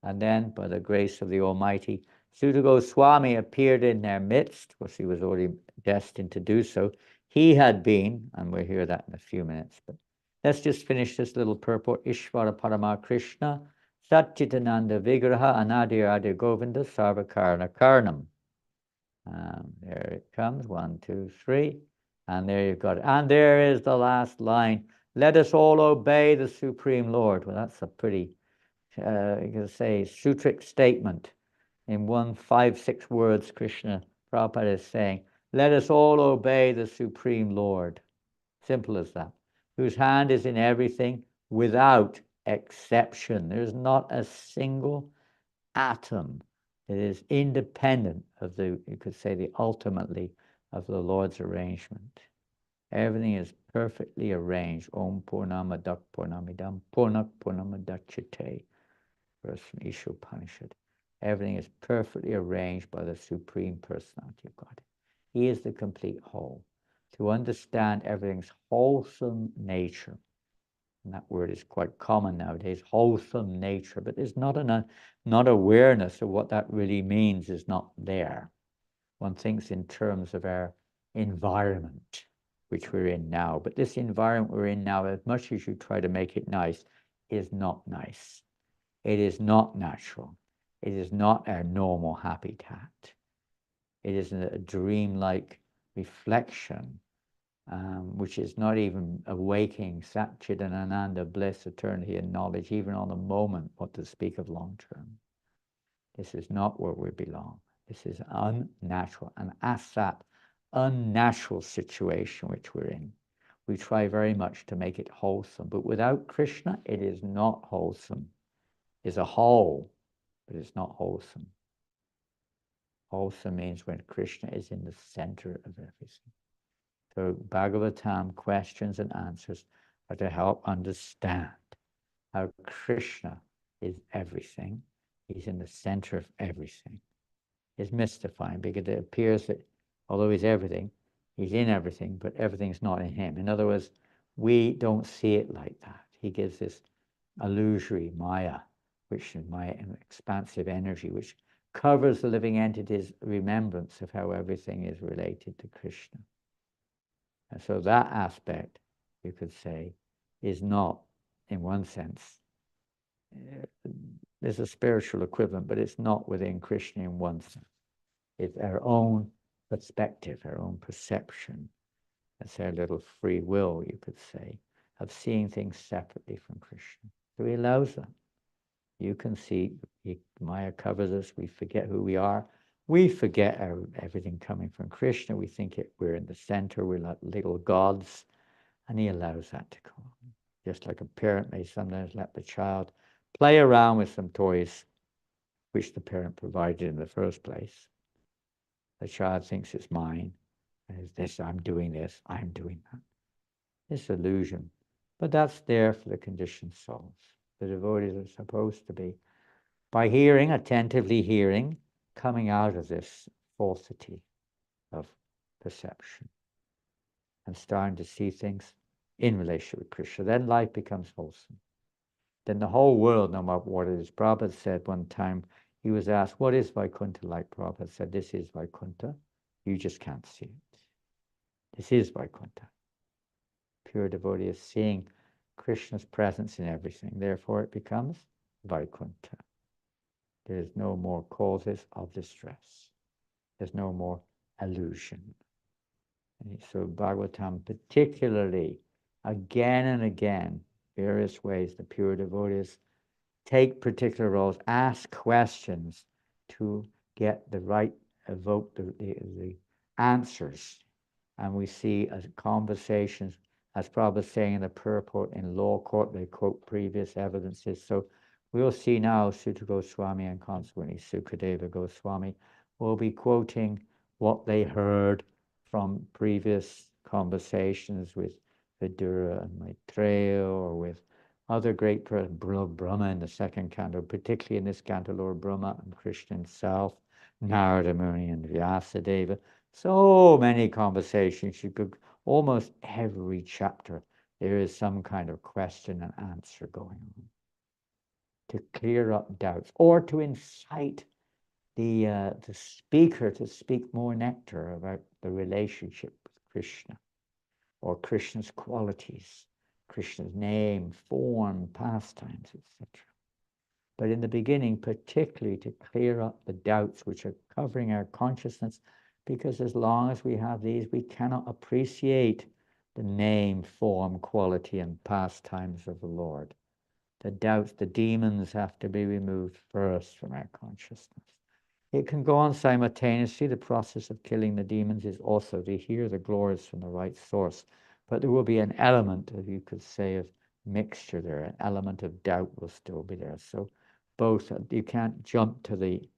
And then, by the grace of the Almighty, Sutta Goswami appeared in their midst. Of course, he was already destined to do so. He had been, and we'll hear that in a few minutes, but let's just finish this little purport. Ishvara Parama Krishna, Satchitananda Vigraha, Anadir Adir Govinda, Sarvakarna Karnam. There it comes, 1, 2, 3. And there you've got it. And there is the last line. Let us all obey the Supreme Lord. Well, that's a pretty, you can say, sutric statement. In 1, 5, 6 words, Krishna Prabhupada is saying, let us all obey the Supreme Lord. Simple as that. Whose hand is in everything without exception. There's not a single atom that is independent of the, you could say, the ultimately of the Lord's arrangement. Everything is perfectly arranged. Om Purnamadak Purnamidam Purnak Purnamadachite. Verse from Ishopanishad. Everything is perfectly arranged by the Supreme Personality of God. He is the complete whole. To understand everything's wholesome nature, and that word is quite common nowadays, wholesome nature, but there's not awareness of what that really means is not there. One thinks in terms of our environment, which we're in now, but this environment we're in now, as much as you try to make it nice, is not nice. It is not natural. It is not our normal habitat. It is a dreamlike reflection, which is not even awaking Satchidananda, bliss, eternity, and knowledge, even on the moment, what to speak of long term. This is not where we belong. This is unnatural, an asat, unnatural situation which we're in. We try very much to make it wholesome, but without Krishna, it is not wholesome. It's a whole, but it's not wholesome. Wholesome means when Krishna is in the center of everything. So Bhagavatam questions and answers are to help understand how Krishna is everything. He's in the center of everything. It's mystifying because it appears that although he's everything, he's in everything, but everything's not in him. In other words, we don't see it like that. He gives this illusory Maya, which is Maya, an expansive energy, which covers the living entity's remembrance of how everything is related to Krishna. And so that aspect, you could say, is not, in one sense, there's a spiritual equivalent, but it's not within Krishna in one sense. It's our own perspective, our own perception. That's our little free will, you could say, of seeing things separately from Krishna. So he allows that. You can see, Maya covers us, we forget who we are. We forget everything coming from Krishna. We think we're in the center, we're like little gods, and he allows that to go on. Just like a parent may sometimes let the child play around with some toys which the parent provided in the first place. The child thinks it's mine, and it's this, I'm doing this, I'm doing that. this illusion. But that's there for the conditioned souls. The devotees are supposed to be, by hearing, attentively hearing, coming out of this falsity of perception and starting to see things in relation with Krishna. Then life becomes wholesome. Then the whole world, no matter what it is. Prabhupada said one time, he was asked, what is Vaikuntha like? Prabhupada said, this is Vaikuntha. You just can't see it. This is Vaikuntha. Pure devotee is seeing Krishna's presence in everything. Therefore, it becomes Vaikuntha. There is no more causes of distress. There's no more illusion. And so Bhagavatam, particularly, again and again, various ways, the pure devotees take particular roles, ask questions to get the right, evoke the answers. And we see as conversations, as Prabhupada saying in the purport in law court, they quote previous evidences. So we'll see now Sutta Goswami and consequently Sukadeva Goswami will be quoting what they heard from previous conversations with Vidura and Maitreya, or with other great persons, Brahma in the second canto, particularly in this canto, Lord Brahma and Krishna himself, Narada Muni and Vyasadeva. So many conversations. You could almost every chapter there is some kind of question and answer going on to clear up doubts or to incite the speaker to speak more nectar about the relationship with Krishna or Krishna's qualities, Krishna's name, form, pastimes, etc. But in the beginning, particularly to clear up the doubts which are covering our consciousness, because as long as we have these, we cannot appreciate the name, form, quality, and pastimes of the Lord. The doubts, the demons have to be removed first from our consciousness. It can go on simultaneously. The process of killing the demons is also to hear the glories from the right source. But there will be an element, if you could say, of mixture there. An element of doubt will still be there. So both, you can't jump to the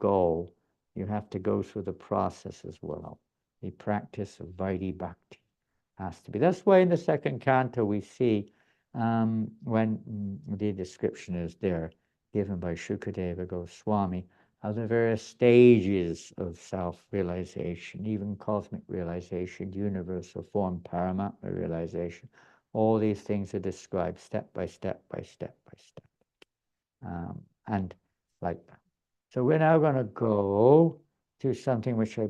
goal. You have to go through the process as well. The practice of Vaidhi Bhakti has to be. That's why in the second canto we see when the description is there, given by Shukadeva Goswami, of the various stages of self-realization, even cosmic realization, universal form, Paramatma realization. All these things are described step by step by step by step. And like that. So we're now going to go to something which I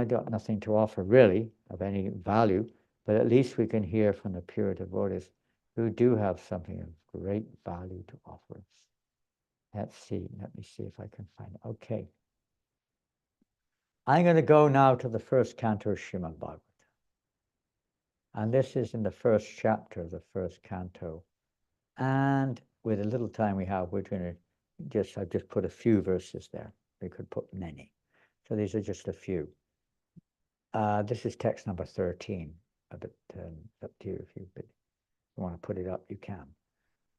got nothing to offer really of any value, but at least we can hear from the pure devotees who do have something of great value to offer us. Let me see if I can find it. Okay. I'm going to go now to the first canto of Srimad Bhagavatam. And this is in the first chapter of the first canto. And with a little time we have, we're going to I've just put a few verses there. We could put many. So these are just a few. This is text number 13. But up to you if you want to put it up, you can.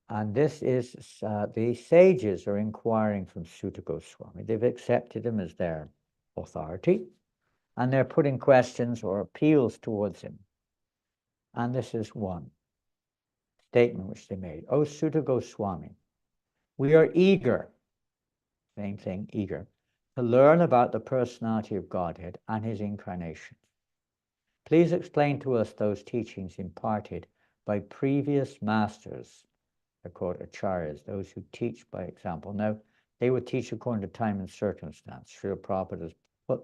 And this is, the sages are inquiring from Sutta Goswami. They've accepted him as their authority, and they're putting questions or appeals towards him. And this is one statement which they made. O Sutta Goswami, we are eager, same thing, eager, to learn about the personality of Godhead and his incarnation. Please explain to us those teachings imparted by previous masters. They're called acharyas, those who teach by example. Now, they would teach according to time and circumstance. Srila Prabhupada has put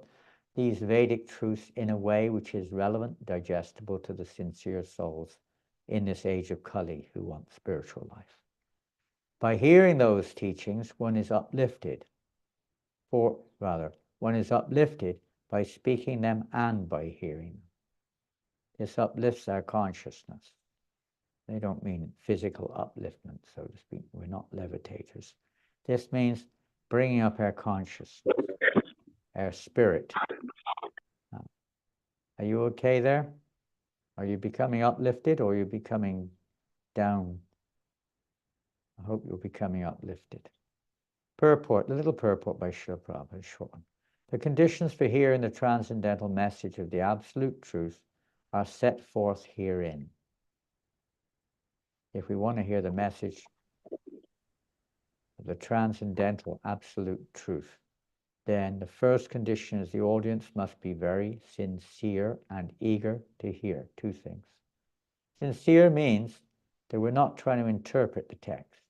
these Vedic truths in a way which is relevant, digestible to the sincere souls in this age of Kali who want spiritual life. By hearing those teachings, one is uplifted. One is uplifted by speaking them and by hearing them. This uplifts our consciousness. They don't mean physical upliftment, so to speak. We're not levitators. This means bringing up our consciousness, our spirit. Are you okay there? Are you becoming uplifted or are you becoming down? I hope you're becoming uplifted. Purport, the little purport by Srila Prabhupada, short one. The conditions for hearing the transcendental message of the absolute truth are set forth herein. If we want to hear the message of the transcendental absolute truth, then the first condition is the audience must be very sincere and eager to hear. Two things. Sincere means that we're not trying to interpret the text.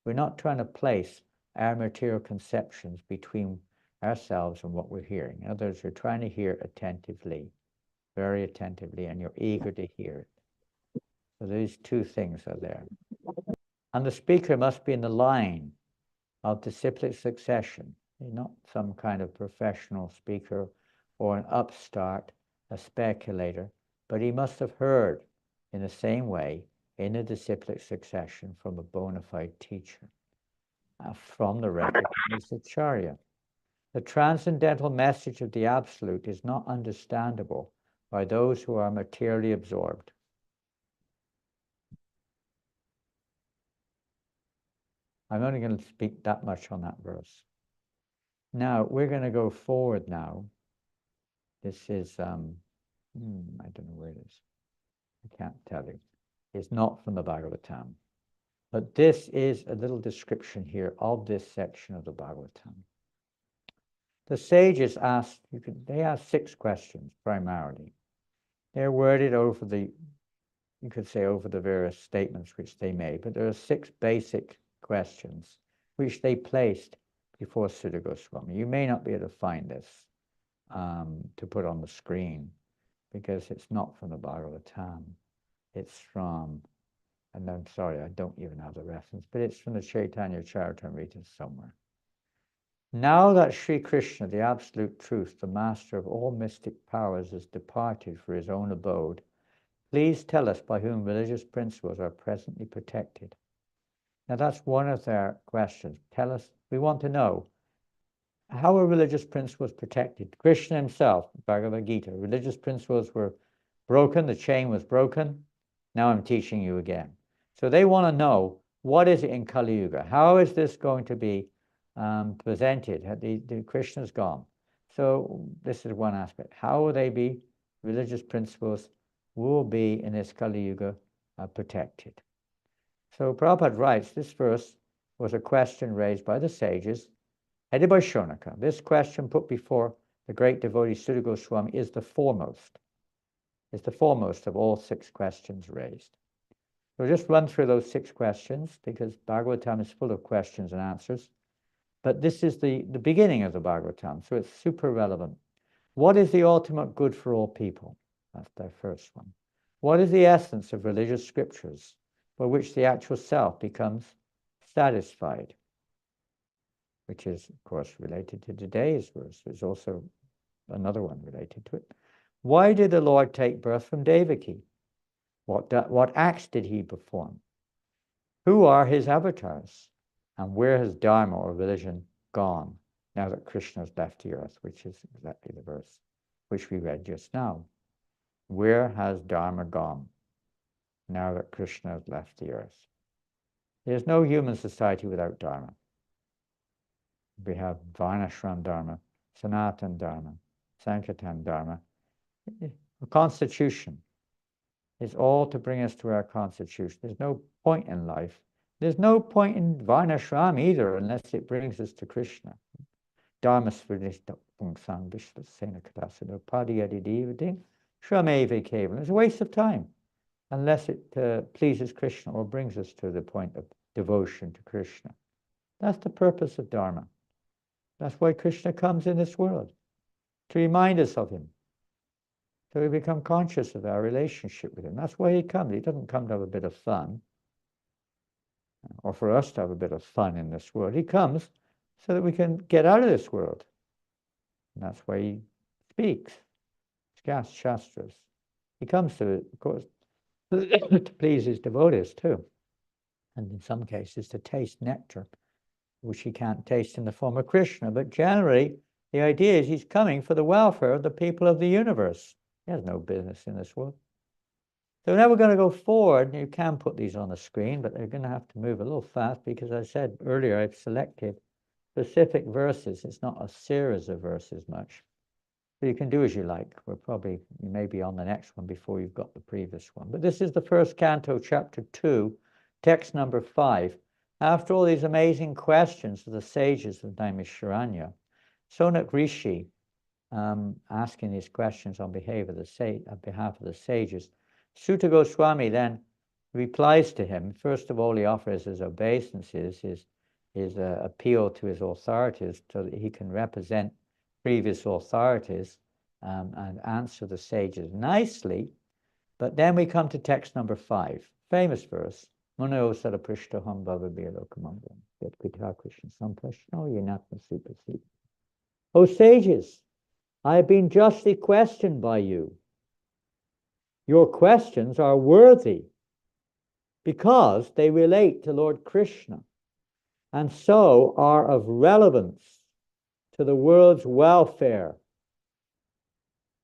We're not trying to place our material conceptions between ourselves and what we're hearing. In other words, you're trying to hear attentively, very attentively, and you're eager to hear it. So these two things are there. And the speaker must be in the line of disciplic succession. He's not some kind of professional speaker or an upstart, a speculator, but he must have heard in the same way in a disciplic succession from a bona fide teacher, from the recognized acharya. The transcendental message of the Absolute is not understandable by those who are materially absorbed. I'm only going to speak that much on that verse. Now, we're going to go forward now. This is, I don't know where it is. I can't tell you. It's not from the Bhagavatam. But this is a little description here of this section of the Bhagavatam. The sages asked, they asked 6 questions primarily. They're worded over the, you could say over the various statements which they made, but there are 6 basic questions which they placed before Sutta Goswami. You may not be able to find this to put on the screen because it's not from the Bhagavatam. It's from, and I'm sorry, I don't even have the reference, but it's from the Chaitanya Charitamrita somewhere. Now that Sri Krishna, the Absolute Truth, the Master of all mystic powers, has departed for his own abode, please tell us by whom religious principles are presently protected. Now that's one of their questions. Tell us, we want to know, how are religious principles protected? Krishna himself, Bhagavad Gita, religious principles were broken, the chain was broken, now I'm teaching you again. So they want to know, what is it in Kali Yuga? How is this going to be presented? The Krishna's gone. So this is one aspect. How will they be, religious principles will be in this Kali Yuga protected? So Prabhupada writes, this verse was a question raised by the sages, headed by Shonaka. This question put before the great devotee Sutta Goswami is the foremost. It's the foremost of all 6 questions raised. We'll just run through those 6 questions because Bhagavatam is full of questions and answers. But this is the beginning of the Bhagavatam, so it's super relevant. What is the ultimate good for all people? That's their first one. What is the essence of religious scriptures by which the actual self becomes satisfied? Which is, of course, related to today's verse. There's also another one related to it. Why did the Lord take birth from Devaki? What acts did he perform? Who are his avatars? And where has Dharma or religion gone now that Krishna has left the earth, which is exactly the verse which we read just now. Where has Dharma gone now that Krishna has left the earth? There's no human society without Dharma. We have Varnashram Dharma, Sanatan Dharma, Sankirtan Dharma. The constitution is all to bring us to our constitution. There's no point in life. There's no point in Varnashram either unless it brings us to Krishna. Dharma Svedishta Pungsang Vishvasena Katasana Padiyadidivading Shrameve Kevalam. It's a waste of time unless it pleases Krishna or brings us to the point of devotion to Krishna. That's the purpose of Dharma. That's why Krishna comes in this world, to remind us of him. So we become conscious of our relationship with him. That's why he comes. He doesn't come to have a bit of fun, or for us to have a bit of fun in this world. He comes so that we can get out of this world. And that's why he speaks. Shastras. He comes to it, of course, to please his devotees too. And in some cases to taste nectar, which he can't taste in the form of Krishna. But generally, the idea is he's coming for the welfare of the people of the universe. He has no business in this world. So now we're going to go forward. You can put these on the screen, but they're going to have to move a little fast because I said earlier I've selected specific verses. It's not a series of verses much. So you can do as you like. You may be on the next one before you've got the previous one. But this is the first canto, chapter 2, text number 5. After all these amazing questions of the sages of Naimisharanya, Sonak Rishi, asking these questions on behalf of the sages, Sutta Goswami then replies to him. First of all, he offers his obeisances, his appeal to his authorities so that he can represent previous authorities and answer the sages nicely. But then we come to text number 5, famous verse. Muno Saraprishthaham Bhavabilokamangam Yat Krita Krishna Samprashno Yanatma Supasi. O sages, I have been justly questioned by you. Your questions are worthy because they relate to Lord Krishna and so are of relevance to the world's welfare.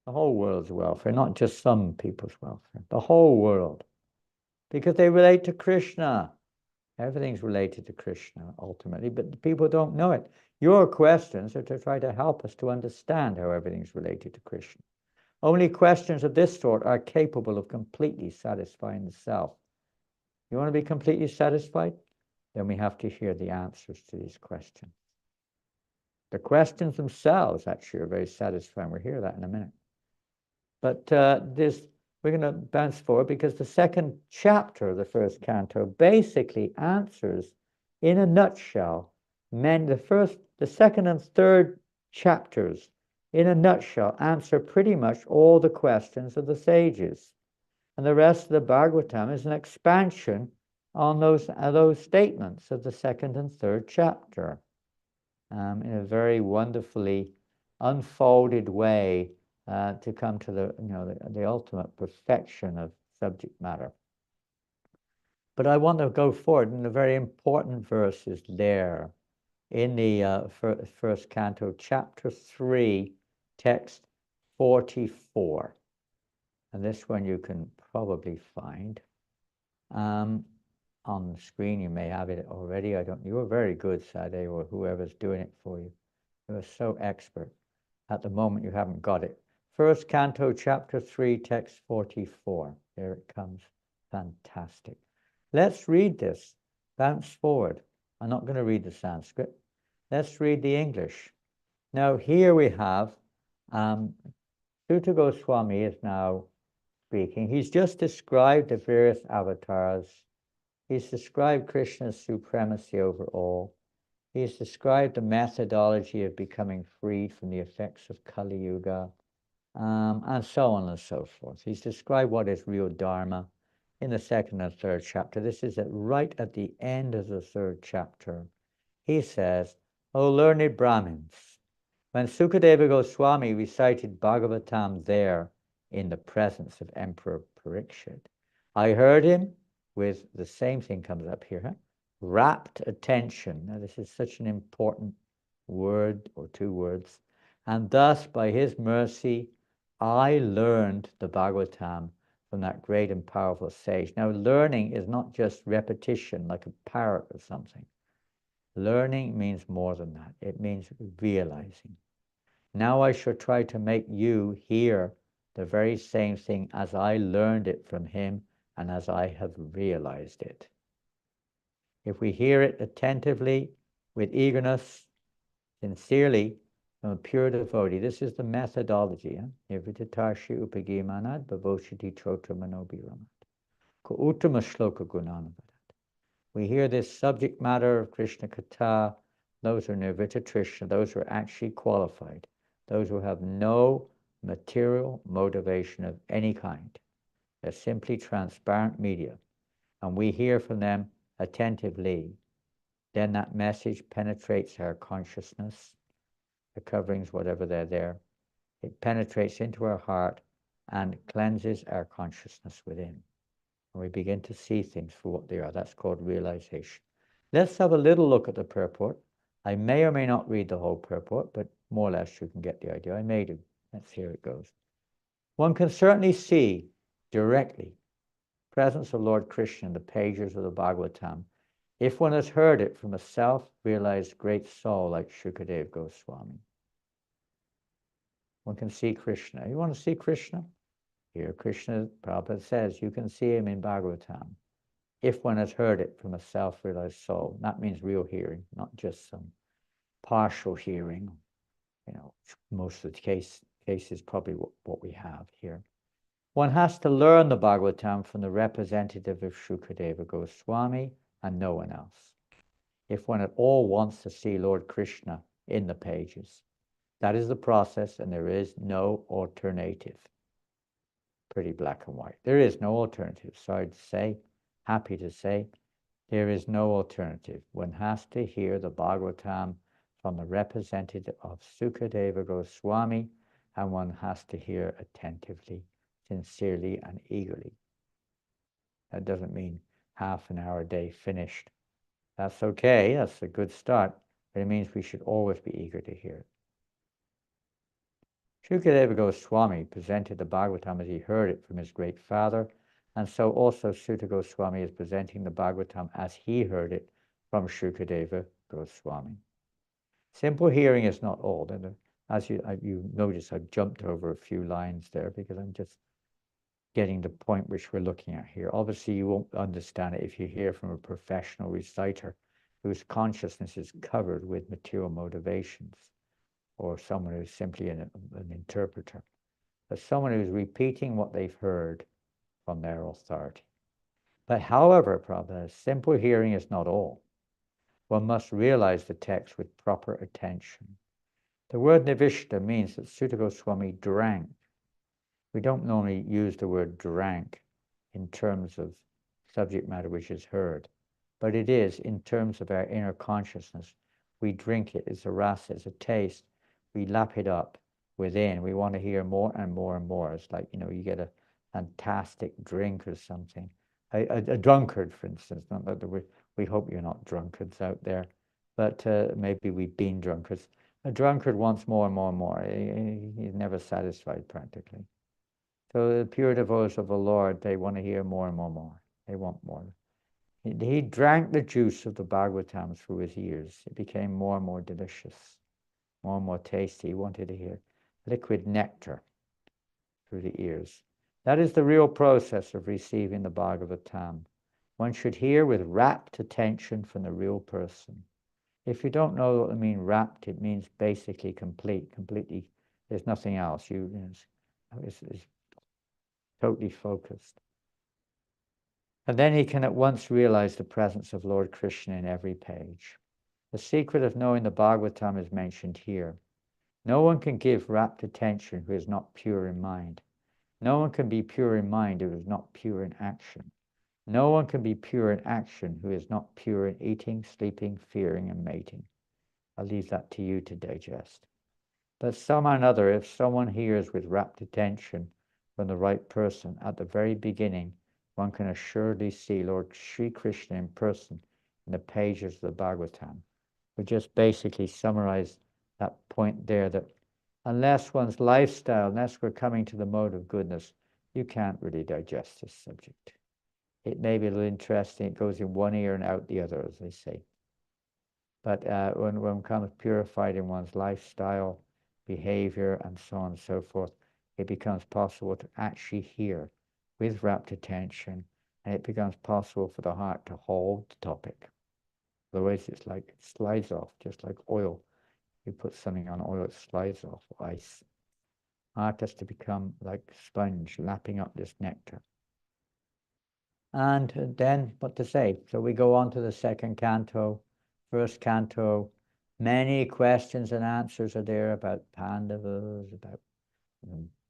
The whole world's welfare, not just some people's welfare, the whole world. Because they relate to Krishna. Everything's related to Krishna, ultimately, but people don't know it. Your questions are to try to help us to understand how everything's related to Krishna. Only questions of this sort are capable of completely satisfying the self. You want to be completely satisfied? Then we have to hear the answers to these questions. The questions themselves actually are very satisfying. We'll hear that in a minute. But we're going to bounce forward because the second chapter of the first canto basically answers, in a nutshell, the second and third chapters, in a nutshell, answer pretty much all the questions of the sages. And the rest of the Bhagavatam is an expansion on those statements of the second and third chapter in a very wonderfully unfolded way to come to the ultimate perfection of subject matter. But I want to go forward, and a very important verse is there in the first canto, chapter 3, text 44. And this one you can probably find on the screen. You may have it already. You were very good, Sade, or whoever's doing it for you. You were so expert. At the moment, you haven't got it. First canto, chapter 3, text 44. There it comes. Fantastic. Let's read this. Bounce forward. I'm not going to read the Sanskrit. Let's read the English. Now, here we have Sutta Goswami is now speaking. He's just described the various avatars. He's described Krishna's supremacy over all. He's described the methodology of becoming freed from the effects of Kali Yuga, and so on and so forth. He's described what is real Dharma in the second and third chapter. This is right at the end of the third chapter. He says, O learned Brahmins, when Sukadeva Goswami recited Bhagavatam there in the presence of Emperor Parikshit, I heard him with the same thing comes up here, rapt attention. Now this is such an important word or two words. And thus, by his mercy, I learned the Bhagavatam from that great and powerful sage. Now, learning is not just repetition like a parrot or something. Learning means more than that. It means realizing. Now I shall try to make you hear the very same thing as I learned it from him and as I have realized it. If we hear it attentively, with eagerness, sincerely, from a pure devotee, this is the methodology. Nirvitatarshi upagimanad bhavoshiti trotra manobiramat. Ko uttama shloka gunanavadat. We hear this subject matter of Krishna Katha. Those are nirvita-trishna, those who are actually qualified, those who have no material motivation of any kind. They're simply transparent media. And we hear from them attentively. Then that message penetrates our consciousness, the coverings, whatever they're there. It penetrates into our heart and cleanses our consciousness within. And we begin to see things for what they are. That's called realization. Let's have a little look at the purport. I may or may not read the whole purport, but more or less you can get the idea. I may do. Let's see how it goes. One can certainly see directly the presence of Lord Krishna in the pages of the Bhagavatam if one has heard it from a self-realized great soul like Shukadeva Goswami. One can see Krishna. You want to see Krishna? Here Krishna, Prabhupada says, you can see him in Bhagavatam, if one has heard it from a self-realized soul. That means real hearing, not just some partial hearing. Most of the cases probably what we have here. One has to learn the Bhagavatam from the representative of Shukadeva Goswami and no one else, if one at all wants to see Lord Krishna in the pages. That is the process, and there is no alternative. Pretty black and white. There is no alternative. Sorry to say, happy to say, there is no alternative. One has to hear the Bhagavatam from the representative of Sukadeva Goswami, and one has to hear attentively, sincerely, and eagerly. That doesn't mean half an hour a day finished. That's okay, that's a good start, but it means we should always be eager to hear it. Shukadeva Goswami presented the Bhagavatam as he heard it from his great father, and so also Sutta Goswami is presenting the Bhagavatam as he heard it from Shukadeva Goswami. Simple hearing is not all. And as you notice, I've jumped over a few lines there because I'm just getting the point which we're looking at here. Obviously, you won't understand it if you hear from a professional reciter whose consciousness is covered with material motivations, or someone who's simply an interpreter, but someone who's repeating what they've heard from their authority. But however, Prabhupada, simple hearing is not all. One must realize the text with proper attention. The word nivishta means that Sutta Goswami drank. We don't normally use the word drank in terms of subject matter which is heard, but it is in terms of our inner consciousness. We drink it, it's a rasa, it's a taste. We lap it up within. We want to hear more and more and more. It's like, you get a fantastic drink or something. A drunkard, for instance, not that we hope you're not drunkards out there, but maybe we've been drunkards. A drunkard wants more and more and more. He's never satisfied practically. So the pure devotees of the Lord, they want to hear more and more and more. They want more. He drank the juice of the Bhagavatam through his ears. It became more and more delicious, more and more tasty. He wanted to hear liquid nectar through the ears. That is the real process of receiving the Bhagavatam. One should hear with rapt attention from the real person. If you don't know what I mean rapt, it means basically completely, there's nothing else. It's totally focused. And then he can at once realize the presence of Lord Krishna in every page. The secret of knowing the Bhagavatam is mentioned here. No one can give rapt attention who is not pure in mind. No one can be pure in mind who is not pure in action. No one can be pure in action who is not pure in eating, sleeping, fearing, and mating. I'll leave that to you to digest. But somehow or another, if someone hears with rapt attention from the right person at the very beginning, one can assuredly see Lord Sri Krishna in person in the pages of the Bhagavatam. We just basically summarize that point there, that unless one's lifestyle, unless we're coming to the mode of goodness, you can't really digest this subject. It may be a little interesting. It goes in one ear and out the other, as they say. But when one becomes purified in one's lifestyle, behavior, and so on and so forth, it becomes possible to actually hear with rapt attention, and it becomes possible for the heart to hold the topic. Otherwise, it's like it slides off, just like oil. You put something on oil, it slides off, ice. Heart has to become like sponge, lapping up this nectar. And then, what to say? So we go on to the second canto, first canto. Many questions and answers are there about Pandavas, about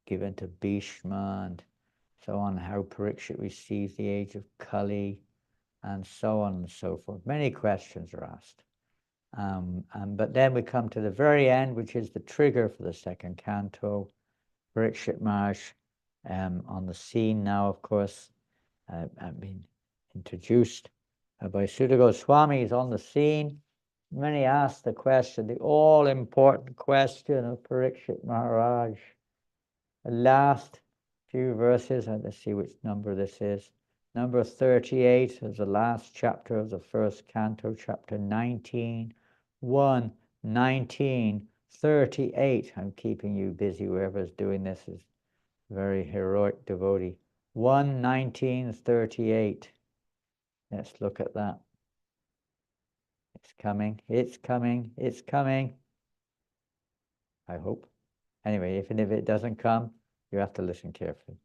given to Bhishma, and so on, how Parikshit received the age of Kali, and so on and so forth. Many questions are asked. But then we come to the very end, which is the trigger for the second canto. Parikshit Maharaj on the scene now, of course, been introduced by Sutta Goswami. He's on the scene. Many ask the question, the all-important question of Parikshit Maharaj. The last few verses, let's see which number this is. Number 38 is the last chapter of the first canto, chapter 19. 1, 19 38. I'm keeping you busy. Whoever's doing this is very heroic devotee. 1:19:38. Let's look at that. It's coming, it's coming, it's coming. I hope. Anyway, if it doesn't come, you have to listen carefully.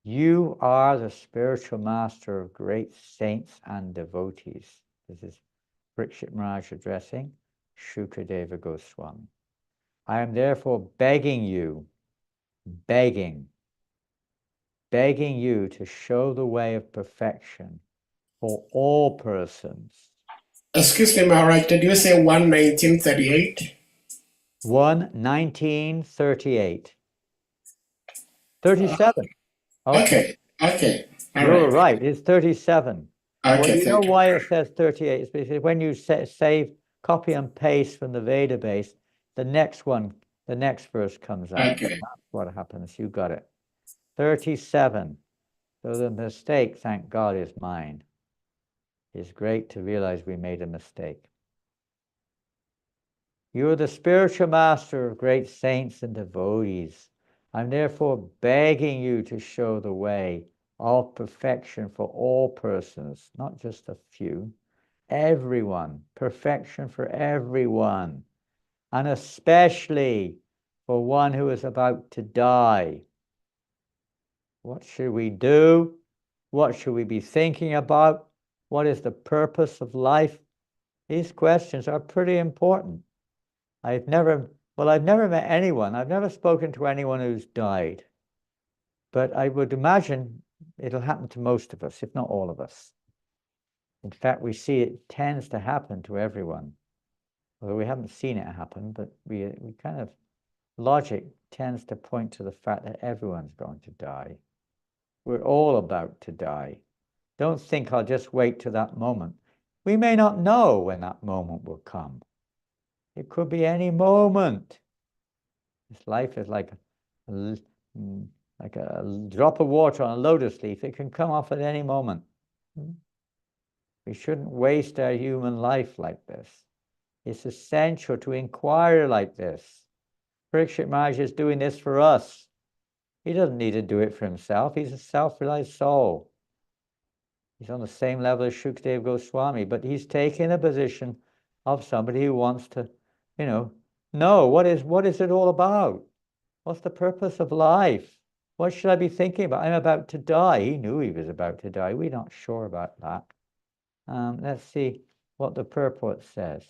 You are the spiritual master of great saints and devotees. This is Parikshit Maharaj addressing Shukadeva Goswami. I am therefore begging you to show the way of perfection for all persons. Excuse me, Maharaj, did you say 1:19:38? 1:19:38. 37. Okay. All You're right. right. It's 37. Okay, Well, you know thank you. why it says 38? It's because when you save, copy and paste from the Veda base, the next verse comes out. Okay. That's what happens. You got it. 37. So the mistake, thank God, is mine. It's great to realize we made a mistake. You are the spiritual master of great saints and devotees. I'm therefore begging you to show the way of perfection for all persons, not just a few, everyone, perfection for everyone, and especially for one who is about to die. What should we do? What should we be thinking about? What is the purpose of life? These questions are pretty important. I've never met anyone, I've never spoken to anyone who's died. But I would imagine it'll happen to most of us, if not all of us. In fact, we see it tends to happen to everyone. Although we haven't seen it happen, but we kind of, logic tends to point to the fact that everyone's going to die. We're all about to die. Don't think I'll just wait to that moment. We may not know when that moment will come. It could be any moment. This life is like a drop of water on a lotus leaf. It can come off at any moment. We shouldn't waste our human life like this. It's essential to inquire like this. Parikshit Maharaj is doing this for us. He doesn't need to do it for himself. He's a self-realized soul. He's on the same level as Shukadeva Goswami, but he's taking a position of somebody who wants to, know what is it all about? What's the purpose of life? What should I be thinking about? I'm about to die. He knew he was about to die. We're not sure about that. Let's see what the purport says.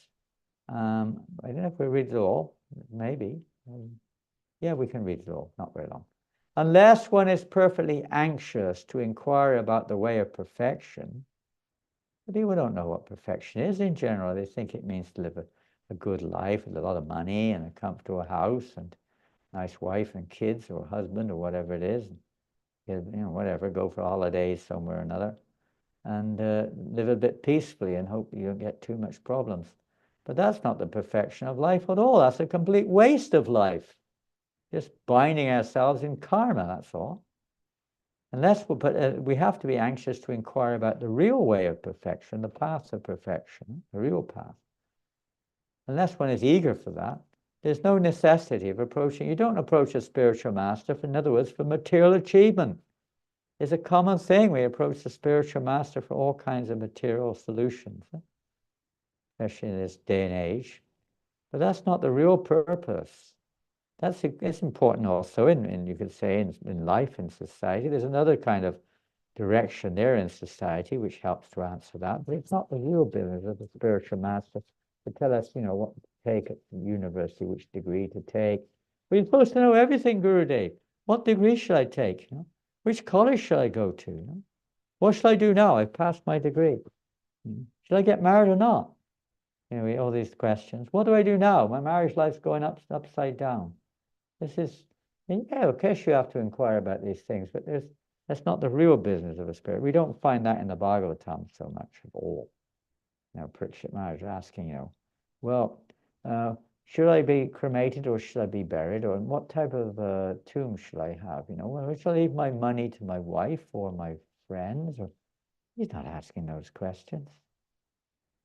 I don't know if we read it all. Maybe. Yeah, we can read it all. Not very long. Unless one is perfectly anxious to inquire about the way of perfection, people don't know what perfection is in general. They think it means to live a good life with a lot of money and a comfortable house and nice wife and kids or husband or whatever it is. Whatever, go for holidays somewhere or another and live a bit peacefully and hope you don't get too much problems. But that's not the perfection of life at all. That's a complete waste of life. Just binding ourselves in karma, that's all. We have to be anxious to inquire about the real way of perfection, the path of perfection, the real path. Unless one is eager for that, there's no necessity of approaching. You don't approach a spiritual master, in other words, for material achievement. It's a common thing. We approach the spiritual master for all kinds of material solutions, especially in this day and age. But that's not the real purpose. It's important also you could say, in life, in society. There's another kind of direction there in society which helps to answer that. But it's not the real business of the spiritual master to tell us, what to take at university, which degree to take. We're supposed to know everything, Gurudev. What degree should I take? Which college should I go to? What should I do now? I've passed my degree. Should I get married or not? All these questions. What do I do now? My marriage life's going upside down. Of course you have to inquire about these things, but that's not the real business of a spirit. We don't find that in the Bhagavatam so much at all. Parikshit Maharaj asking, should I be cremated or should I be buried? Or what type of tomb should I have? Should I leave my money to my wife or my friends? He's not asking those questions.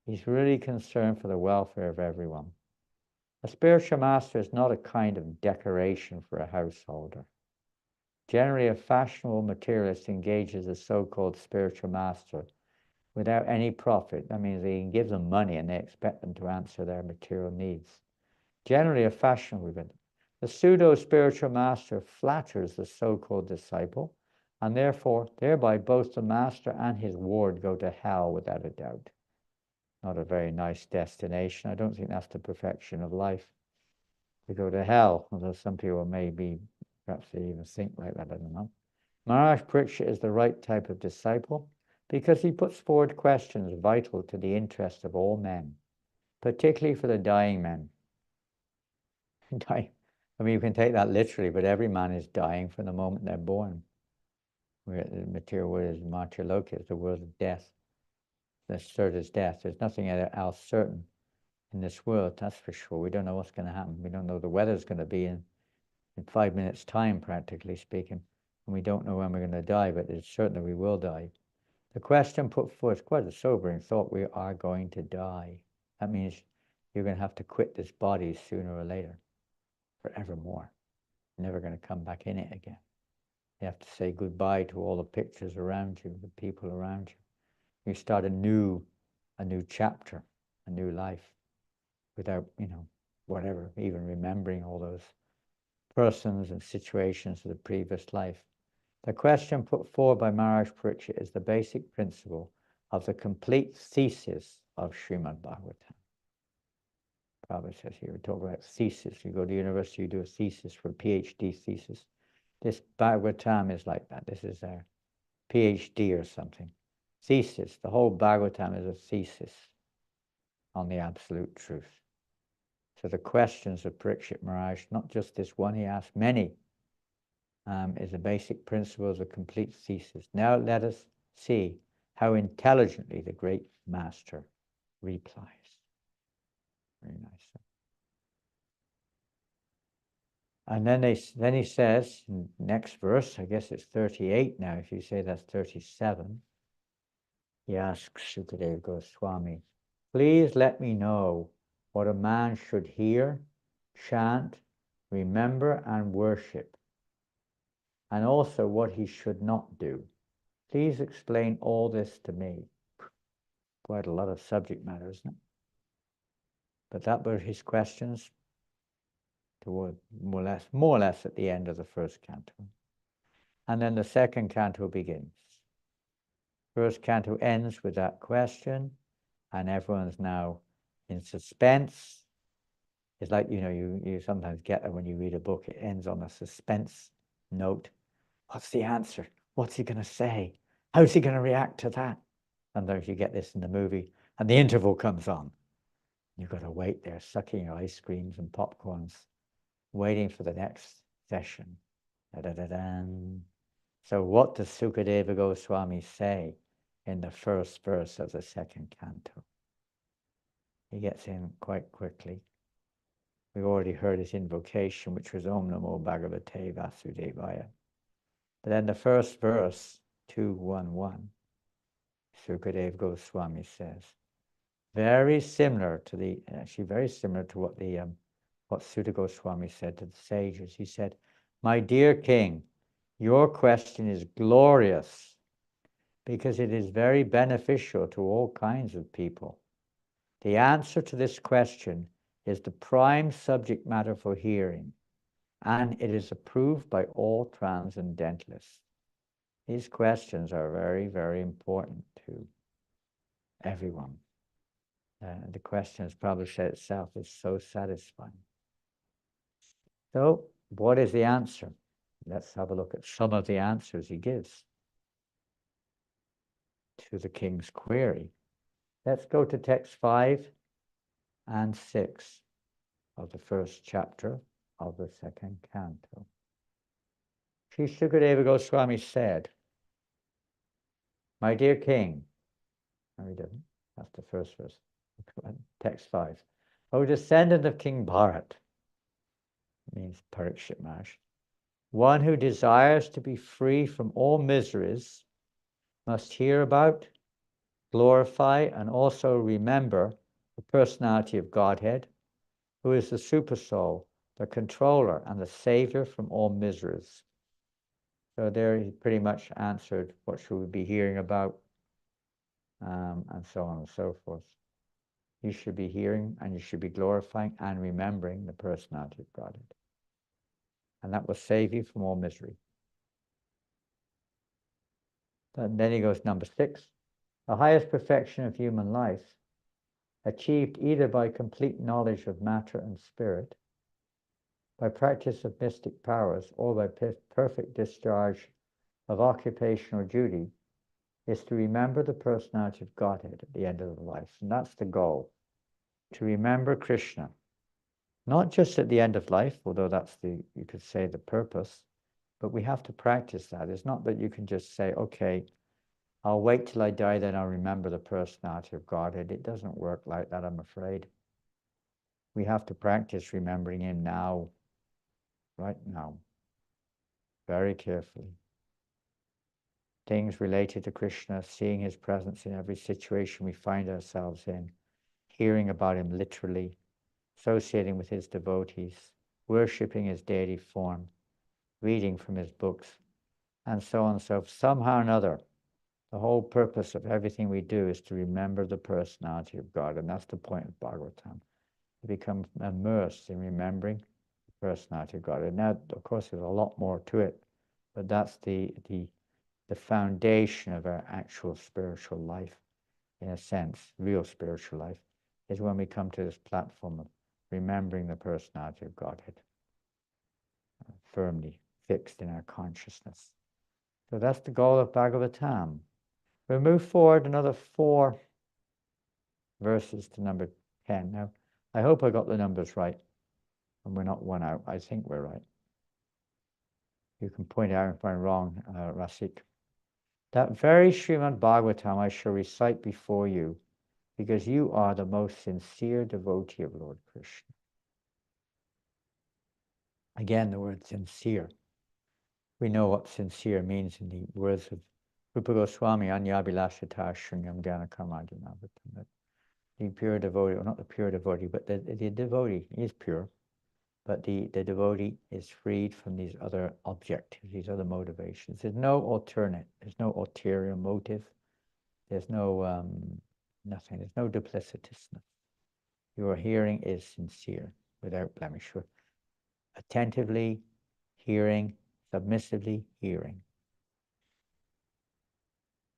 He's really concerned for the welfare of everyone. A spiritual master is not a kind of decoration for a householder. Generally, a fashionable materialist engages a so-called spiritual master without any profit. That means they can give them money and they expect them to answer their material needs. Generally, a fashionable event. The pseudo-spiritual master flatters the so-called disciple, and therefore, thereby both the master and his ward go to hell without a doubt. Not a very nice destination. I don't think that's the perfection of life, to go to hell, although some people maybe, perhaps they even think like that, I don't know. Maharaj Parikshit is the right type of disciple because he puts forward questions vital to the interest of all men, particularly for the dying men. Dying. I mean, you can take that literally, but every man is dying from the moment they're born. Where the material world is Martyr the world of death. The third is death. There's nothing else certain in this world, that's for sure. We don't know what's going to happen. We don't know the weather's going to be in 5 minutes' time, practically speaking. And we don't know when we're going to die, but it's certain that we will die. The question put forth is quite a sobering thought. We are going to die. That means you're going to have to quit this body sooner or later, forevermore. You're never going to come back in it again. You have to say goodbye to all the pictures around you, the people around you. You start a new chapter, a new life, without, whatever, even remembering all those persons and situations of the previous life. The question put forward by Maharaj Parikshit is the basic principle of the complete thesis of Srimad Bhagavatam. Prabhupada says here, we talk about thesis. You go to university, you do a thesis for a PhD thesis. This Bhagavatam is like that. This is a PhD or something. Thesis. The whole Bhagavatam is a thesis on the absolute truth. So the questions of Parikshit Maharaj, not just this one, he asked many, is the basic principle of the complete thesis. Now let us see how intelligently the great master replies. Very nice. And then he says, next verse, I guess it's 38 now, if you say that's 37, he asks Sukadeva Goswami, please let me know what a man should hear, chant, remember, and worship, and also what he should not do. Please explain all this to me. Quite a lot of subject matter, isn't it? But that were his questions toward more or less at the end of the first canto. And then the second canto begins. First canto ends with that question, and everyone's now in suspense. It's like, you sometimes get that when you read a book, it ends on a suspense note. What's the answer? What's he going to say? How's he going to react to that? Sometimes you get this in the movie, and the interval comes on. You've got to wait there, sucking your ice creams and popcorns, waiting for the next session. Da-da-da-dan. So what does Sukadeva Goswami say in the first verse of the second canto? He gets in quite quickly. We've already heard his invocation, which was Om Namo Bhagavate Vasudevaya. But then the first verse, 2:1:1, Sukadeva Goswami says, very similar to what Sutta Goswami said to the sages. He said, my dear king, your question is glorious because it is very beneficial to all kinds of people. The answer to this question is the prime subject matter for hearing, and it is approved by all transcendentalists. These questions are very, very important to everyone. The question, as Prabhupada said itself, is so satisfying. So, what is the answer? Let's have a look at some of the answers he gives to the king's query. Let's go to text 5 and 6 of the first chapter of the second canto. Sri Sukadeva Goswami said, my dear king, no he didn't, that's the first verse, text 5. O descendant of King Bharat, means Parikshit Maharaj, one who desires to be free from all miseries must hear about, glorify, and also remember the personality of Godhead, who is the super soul, the controller, and the savior from all miseries. So there he pretty much answered what should we be hearing about, and so on and so forth. You should be hearing and you should be glorifying and remembering the personality of Godhead. And that will save you from all misery. And then he goes, number 6, the highest perfection of human life, achieved either by complete knowledge of matter and spirit, by practice of mystic powers, or by perfect discharge of occupation or duty, is to remember the personality of Godhead at the end of the life. And that's the goal, to remember Krishna. Not just at the end of life, although that's you could say, the purpose, but we have to practice that. It's not that you can just say, okay, I'll wait till I die, then I'll remember the personality of Godhead. It doesn't work like that, I'm afraid. We have to practice remembering him now, right now, very carefully. Things related to Krishna, seeing his presence in every situation we find ourselves in, hearing about him literally, associating with his devotees, worshipping his deity form, reading from his books, and so on. So somehow or another, the whole purpose of everything we do is to remember the personality of God, and that's the point of Bhagavatam, to become immersed in remembering the personality of God. And now, of course, there's a lot more to it, but that's the foundation of our actual spiritual life, in a sense, real spiritual life, is when we come to this platform of remembering the personality of Godhead, firmly fixed in our consciousness. So that's the goal of Bhagavatam. We'll move forward another 4 verses to number 10. Now, I hope I got the numbers right, and we're not one out. I think we're right. You can point out if I'm wrong, Rasik. That very Srimad Bhagavatam I shall recite before you, because you are the most sincere devotee of Lord Krishna. Again, the word sincere. We know what sincere means in the words of Rupa Goswami, Anyabhilashatah Shunyam Jnana Karmadhyamavatam. The pure devotee, or not the pure devotee, but the devotee is pure, but the devotee is freed from these other objectives, these other motivations. There's no alternate, there's no ulterior motive, there's no nothing, there's no duplicitousness. Your hearing is sincere, without blemish. Attentively hearing, submissively hearing.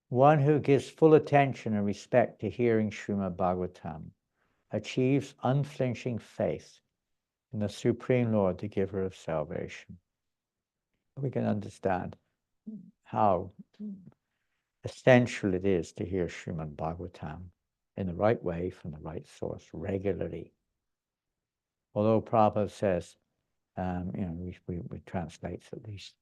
One who gives full attention and respect to hearing Srimad Bhagavatam achieves unflinching faith in the Supreme Lord, the giver of salvation. We can understand how essential it is to hear Srimad Bhagavatam in the right way, from the right source, regularly. Although Prabhupada says, we translates at least,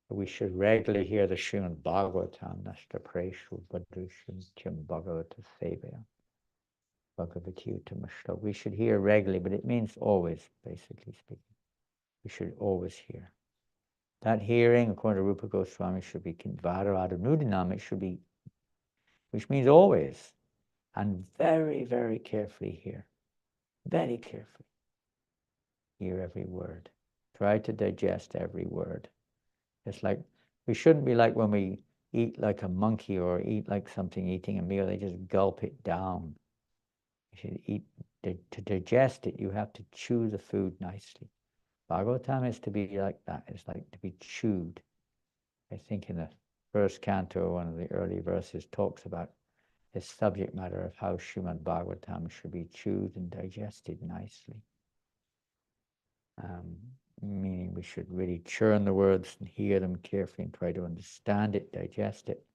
that we should regularly hear the Srimad Bhagavatam, Nashta Preshu Badrushim Tim Bhagavata Sevaya. We should hear regularly, but it means always, basically speaking. We should always hear. That hearing, according to Rupa Goswami, should be Kinvara Nudinam, it should be, which means always, and very, very carefully hear. Very carefully. Hear every word. Try to digest every word. It's like, we shouldn't be like when we eat like a monkey or eat like something eating a meal, they just gulp it down. You should eat, to digest it, you have to chew the food nicely. Bhagavatam is to be like that. It's like to be chewed. I think in the first canto, one of the early verses talks about this subject matter of how Srimad Bhagavatam should be chewed and digested nicely. Meaning we should really churn the words and hear them carefully and try to understand it, digest it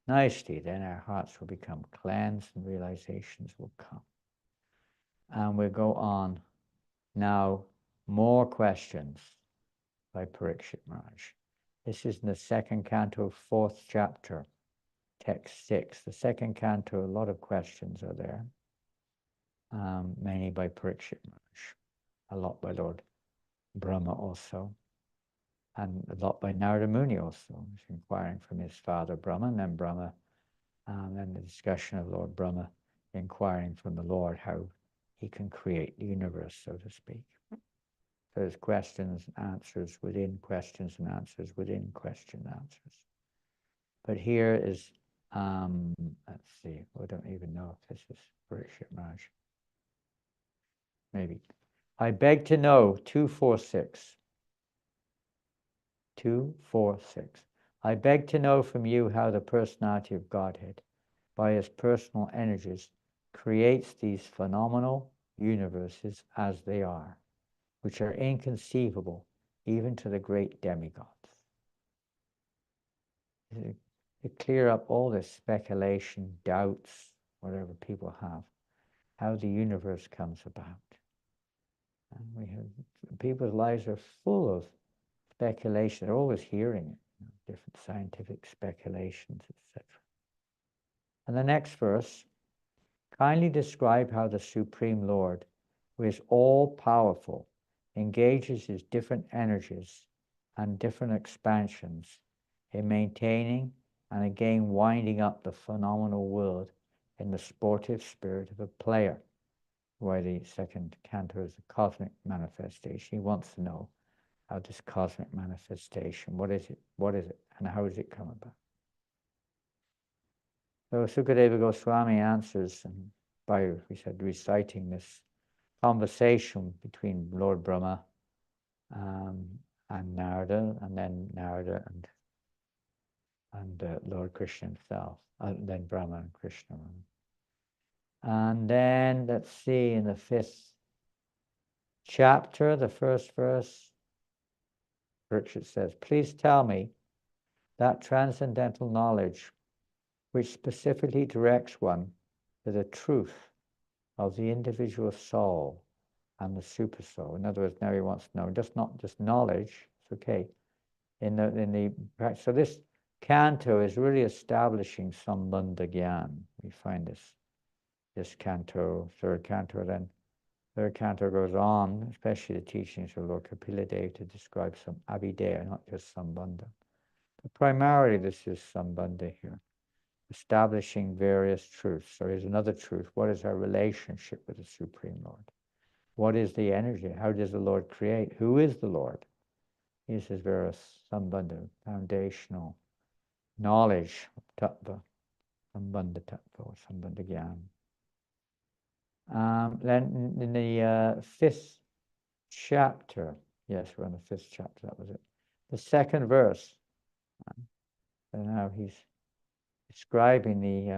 nicely. Then our hearts will become cleansed and realizations will come. And we'll go on now. More questions by Parikshit Maharaj. This is in the second canto, 4th chapter, text 6. The second canto, a lot of questions are there, many by Parikshit Maharaj, a lot by Lord Brahma also, and a lot by Narada Muni also. He's inquiring from his father Brahma, and then Brahma, and the discussion of Lord Brahma inquiring from the Lord how he can create the universe, so to speak. So there's questions and answers within questions and answers within question and answers. But here is, let's see, I don't even know if this is Parikshit Maharaj. Maybe. I beg to know, 246. 246. I beg to know from you how the personality of Godhead, by his personal energies, creates these phenomenal universes as they are, which are inconceivable even to the great demigods. To clear up all this speculation, doubts, whatever people have, how the universe comes about. And we have, people's lives are full of speculation. They're always hearing it, different scientific speculations, etc. And the next verse, kindly describe how the Supreme Lord, who is all-powerful, engages his different energies and different expansions in maintaining and again winding up the phenomenal world in the sportive spirit of a player. Why the second canto is a cosmic manifestation. He wants to know how this cosmic manifestation, what is it, and how does it come about? So Sukadeva Goswami answers by, we said, reciting this conversation between Lord Brahma and Narada, and then Narada and Lord Krishna himself, then Brahma and Krishna. And then, let's see, in the 5th chapter, the first verse, Parikshit says, please tell me that transcendental knowledge which specifically directs one to the truth of the individual soul and the super soul. In other words, now he wants to know, just not just knowledge, it's okay. In the practice, so this canto is really establishing Sambandha Gyan. We find this canto, third canto, then third canto goes on, especially the teachings of Lord Kapila Dev, to describe some Abhideya, not just Sambandha. But primarily this is Sambandha here, establishing various truths. So here's another truth. What is our relationship with the Supreme Lord? What is the energy? How does the Lord create? Who is the Lord? He says various Sambandha, foundational knowledge of Tattva, Sambandha Tattva, or Sambandha Gyan. Then in the 5th chapter, yes, we're on the 5th chapter, that was it. The 2nd verse, and now he's describing the,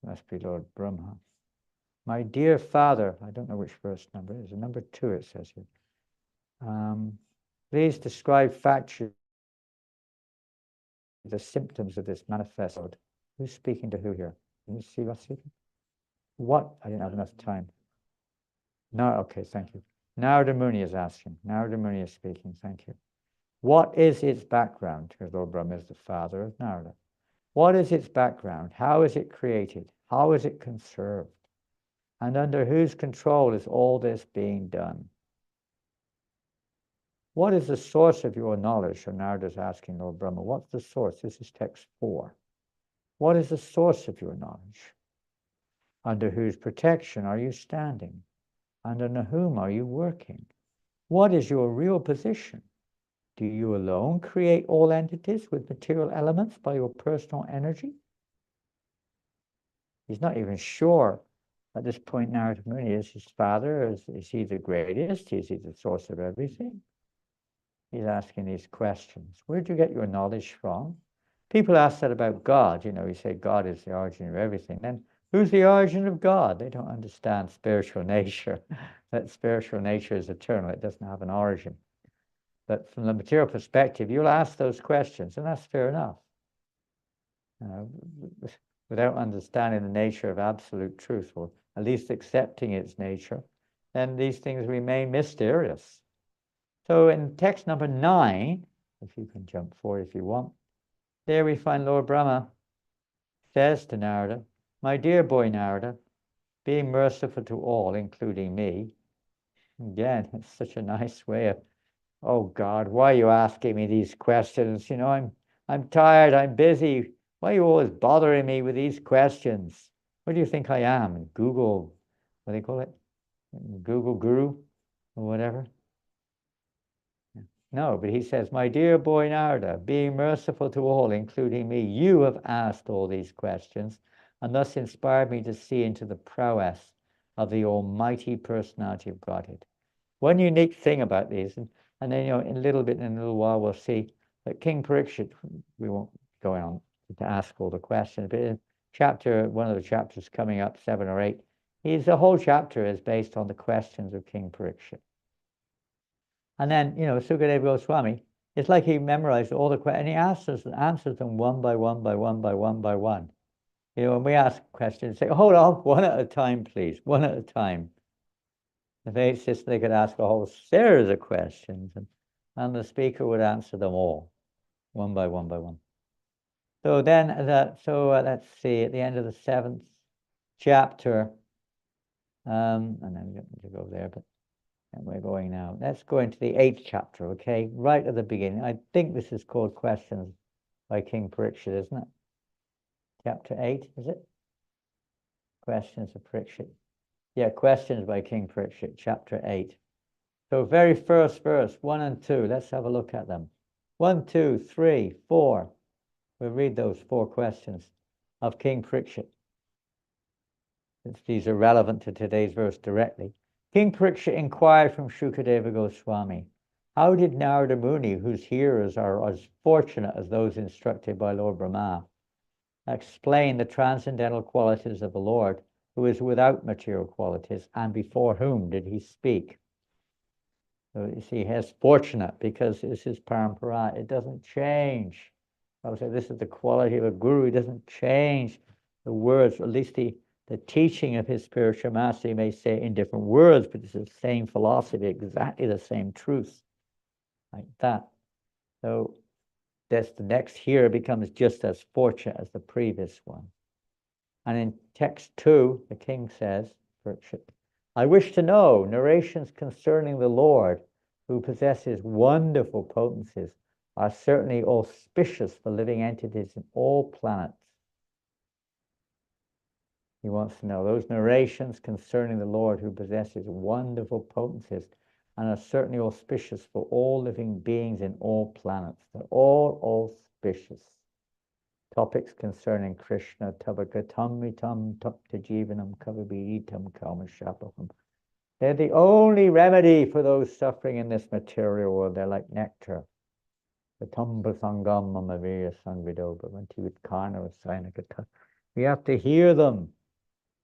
must be Lord Brahma. My dear Father, I don't know which verse number it is, number 2 it says here. Please describe factually the symptoms of this manifest. Who's speaking to who here? Can you see what's speaking? What? I didn't have enough time. No, okay, thank you. Narada Muni is asking. Narada Muni is speaking, thank you. What is its background? Because Lord Brahma is the father of Narada. What is its background? How is it created? How is it conserved? And under whose control is all this being done? What is the source of your knowledge? So Narada is asking Lord Brahma, what's the source? This is text 4. What is the source of your knowledge? Under whose protection are you standing? Under whom are you working? What is your real position? Do you alone create all entities with material elements by your personal energy? He's not even sure at this point. Narada Muni is his father. Is he the greatest? Is he the source of everything? He's asking these questions. Where do you get your knowledge from? People ask that about God. You know, we say God is the origin of everything. Then who's the origin of God? They don't understand spiritual nature. That spiritual nature is eternal. It doesn't have an origin. But from the material perspective, you'll ask those questions, and that's fair enough. Without understanding the nature of absolute truth, or at least accepting its nature, then these things remain mysterious. So in text number 9, if you can jump forward if you want, there we find Lord Brahma says to Narada, my dear boy Narada, being merciful to all, including me. Again, it's such a nice way of, oh God, why are you asking me these questions? You know, I'm tired, I'm busy. Why are you always bothering me with these questions? What do you think I am? Google, what do they call it? Google guru or whatever? No, but he says, my dear boy Narada, being merciful to all, including me, you have asked all these questions and thus inspired me to see into the prowess of the almighty personality of Godhead. One unique thing about these, and then, in a little while, we'll see that King Parikshit, we won't go on to ask all the questions, but in one of the chapters coming up, 7 or 8, the whole chapter is based on the questions of King Parikshit. And then, Sukadeva Goswami, it's like he memorized all the questions, and he answers them one by one by one by one by one. When we ask questions, say, hold on, one at a time, please, one at a time. If it's just they could ask a whole series of questions, and the speaker would answer them all, one by one by one. So then, let's see, at the end of the 7th chapter, and then we get to go there, but and we're going now. Let's go into the 8th chapter, okay? Right at the beginning. I think this is called Questions by King Parikshit, isn't it? Chapter 8, is it? Questions of Parikshit. Yeah, Questions by King Parikshit, chapter 8. So very first verse, 1 and 2. Let's have a look at them. 1, 2, 3, 4. We'll read those 4 questions of King Parikshit. Since these are relevant to today's verse directly. King Parikshit inquired from Shukadeva Goswami, how did Narada Muni, whose hearers are as fortunate as those instructed by Lord Brahma, explain the transcendental qualities of the Lord, who is without material qualities, and before whom did he speak? So you see, he's fortunate because this is parampara. It doesn't change. I would say this is the quality of a guru. He doesn't change the words, or at least the teaching of his spiritual master. He may say in different words, but it's the same philosophy, exactly the same truth, like that. So that's the next here becomes just as fortunate as the previous one. And in text 2, the king says, I wish to know narrations concerning the Lord, who possesses wonderful potencies, are certainly auspicious for living entities in all planets. He wants to know those narrations concerning the Lord, who possesses wonderful potencies and are certainly auspicious for all living beings in all planets. They're all auspicious. Topics concerning Krishna, Tabakatamritam, Taptajivanam, Kavabiritam, Kalmashapaham. They're the only remedy for those suffering in this material world. They're like nectar. The Tambasangam Mamavira Sangvidoba, Vantivitkana Sainakata. We have to hear them.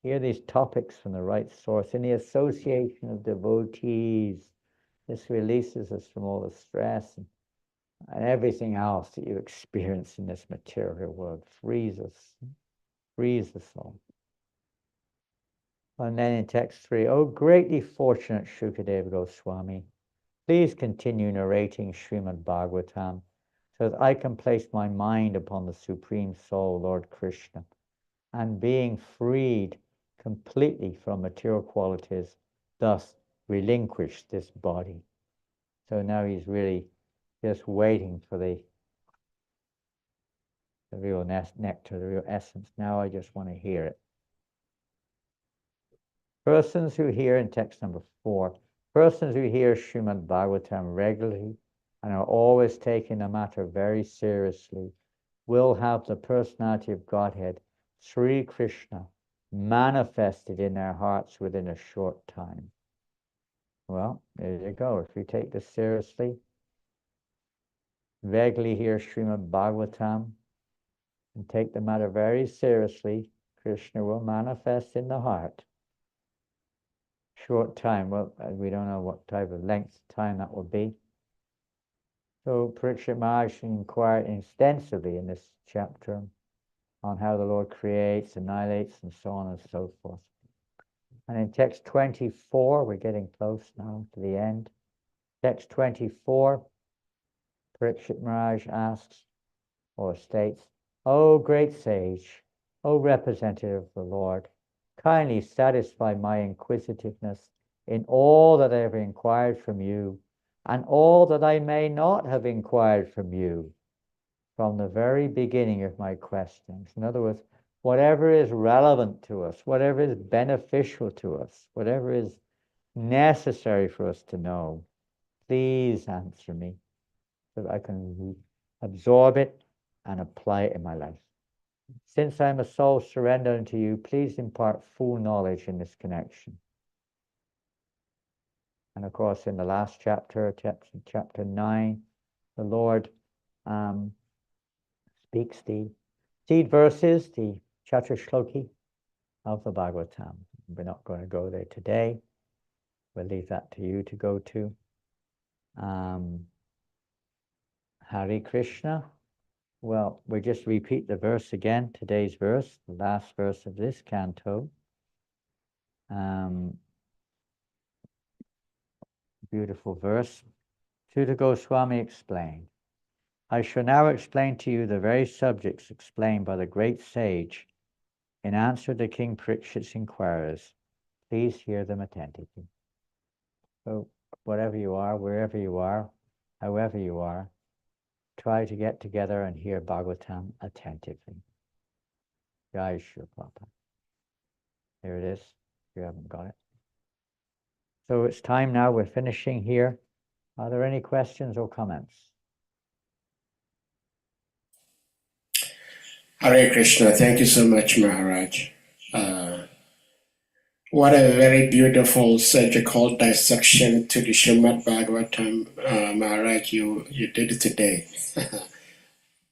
Hear these topics from the right source. In the association of devotees, this releases us from all the stress and everything else that you experience in this material world. Frees us all. And then in text 3, oh, greatly fortunate Shukadeva Goswami, please continue narrating Srimad Bhagavatam so that I can place my mind upon the Supreme Soul, Lord Krishna, and being freed completely from material qualities, thus relinquish this body. So now he's really just waiting for the real nectar, the real essence. Now I just want to hear it. Persons who hear, in text number 4, persons who hear Srimad Bhagavatam regularly and are always taking the matter very seriously will have the personality of Godhead, Sri Krishna, manifested in their hearts within a short time. Well, there you go. If you take this seriously, regularly hear Srimad Bhagavatam, and take the matter very seriously, Krishna will manifest in the heart. Short time, well, we don't know what type of length of time that will be. So Parikshit Maharaj inquired extensively in this chapter on how the Lord creates, annihilates, and so on and so forth. And in text 24, we're getting close now to the end. Text 24, Parikshit Maharaj asks, or states, O great sage, O representative of the Lord, kindly satisfy my inquisitiveness in all that I have inquired from you, and all that I may not have inquired from you. from the very beginning of my questions. In other words, whatever is relevant to us, whatever is beneficial to us, whatever is necessary for us to know, please answer me so that I can absorb it and apply it in my life. Since I'm a soul surrendered unto you, please impart full knowledge in this connection. And of course, in the last chapter, chapter 9, the Lord speaks the seed verses, the Chaturshloki of the Bhagavatam. We're not going to go there today. We'll leave that to you to go to. Hare Krishna. Well, we just repeat the verse again, today's verse, the last verse of this canto. Beautiful verse. Sutta Goswami explained, I shall now explain to you the very subjects explained by the great sage in answer to King Parikshit's inquirers. Please hear them attentively. So, whatever you are, wherever you are, however you are, try to get together and hear Bhagavatam attentively. Jai Shri Prabhupada. Here it is, if you haven't got it. So it's time now, we're finishing here. Are there any questions or comments? Hare Krishna. Thank you so much, Maharaj. What a very beautiful surgical dissection to the Srimad Bhagavatam, Maharaj, you did today.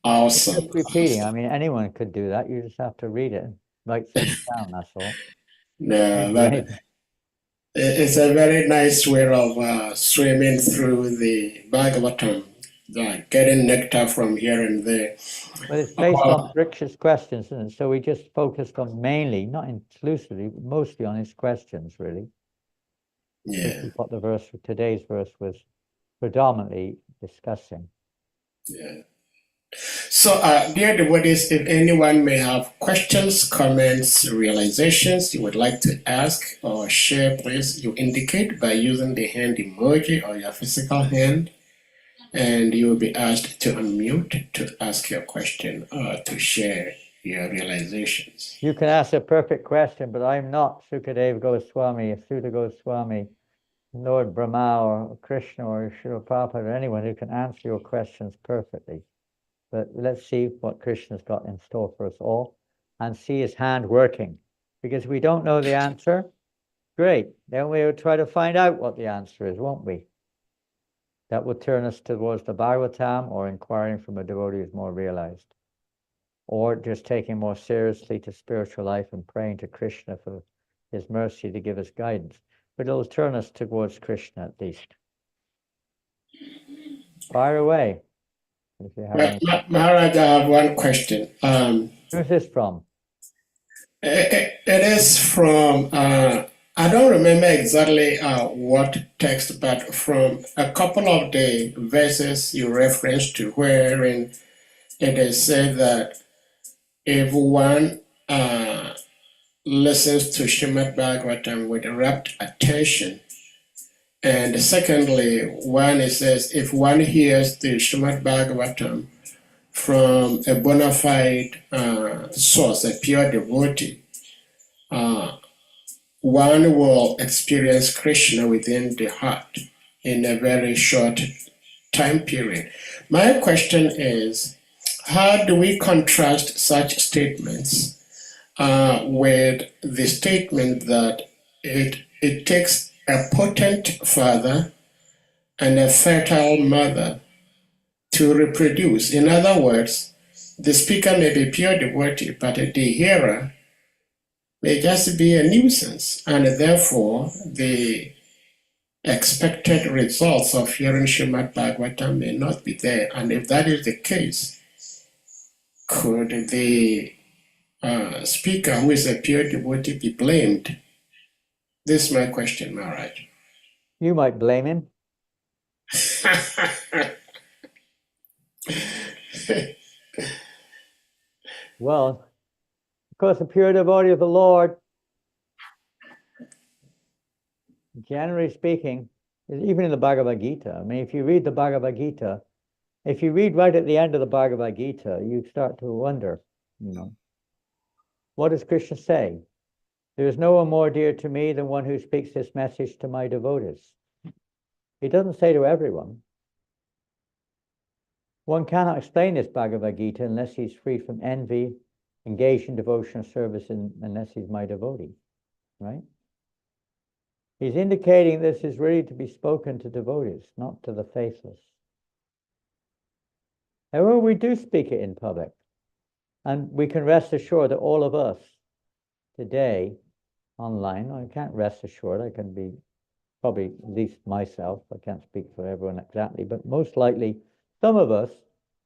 Awesome. Just repeating, I mean, anyone could do that. You just have to read it and write things down, that's all. No, but it's a very nice way of swimming through the Bhagavatam, getting nectar from here and there. But it's based on Parikshit's questions, isn't it? So we just focused on mainly, not exclusively, mostly on his questions, really. Yeah. This is what the verse, today's verse was predominantly discussing. Yeah. So, dear devotees, if anyone may have questions, comments, realizations you would like to ask or share, please you indicate by using the hand emoji or your physical hand, and you will be asked to unmute to ask your question or to share your realizations. You can ask a perfect question, but I'm not Sukadeva Goswami, Sutta Goswami, Lord Brahma or Krishna or Srila Prabhupada or anyone who can answer your questions perfectly. But let's see what Krishna's got in store for us all and see his hand working. Because we don't know the answer, great. Then we'll try to find out what the answer is, won't we? That will turn us towards the Bhagavatam or inquiring from a devotee who's more realized. Or just taking more seriously to spiritual life and praying to Krishna for his mercy to give us guidance. But it'll turn us towards Krishna at least. Fire away. If you have Maharaj, I have one question. Who's this from? It is from, I don't remember exactly what text, but from a couple of the verses you referenced to, wherein it is said that if one listens to Srimad Bhagavatam with rapt attention, and secondly, one says if one hears the Srimad Bhagavatam from a bona fide source, a pure devotee, one will experience Krishna within the heart in a very short time period. My question is, how do we contrast such statements with the statement that it takes a potent father and a fertile mother to reproduce? In other words, the speaker may be pure devotee, but the hearer may just be a nuisance, and therefore the expected results of hearing Srimad Bhagavatam may not be there. And if that is the case, could the speaker who is a pure devotee be blamed? This is my question, Maharaj. You might blame him. Well, because the pure devotee of the Lord, generally speaking, even in the Bhagavad Gita, I mean, if you read the Bhagavad Gita, if you read right at the end of the Bhagavad Gita, you start to wonder, what does Krishna say? There is no one more dear to me than one who speaks this message to my devotees. He doesn't say to everyone. One cannot explain this Bhagavad Gita unless he's free from envy, engaged in devotional service, unless he's my devotee, right? He's indicating this is really to be spoken to devotees, not to the faithless. However, we do speak it in public, and we can rest assured that all of us today, online, I can't rest assured, I can be probably at least myself, I can't speak for everyone exactly, but most likely some of us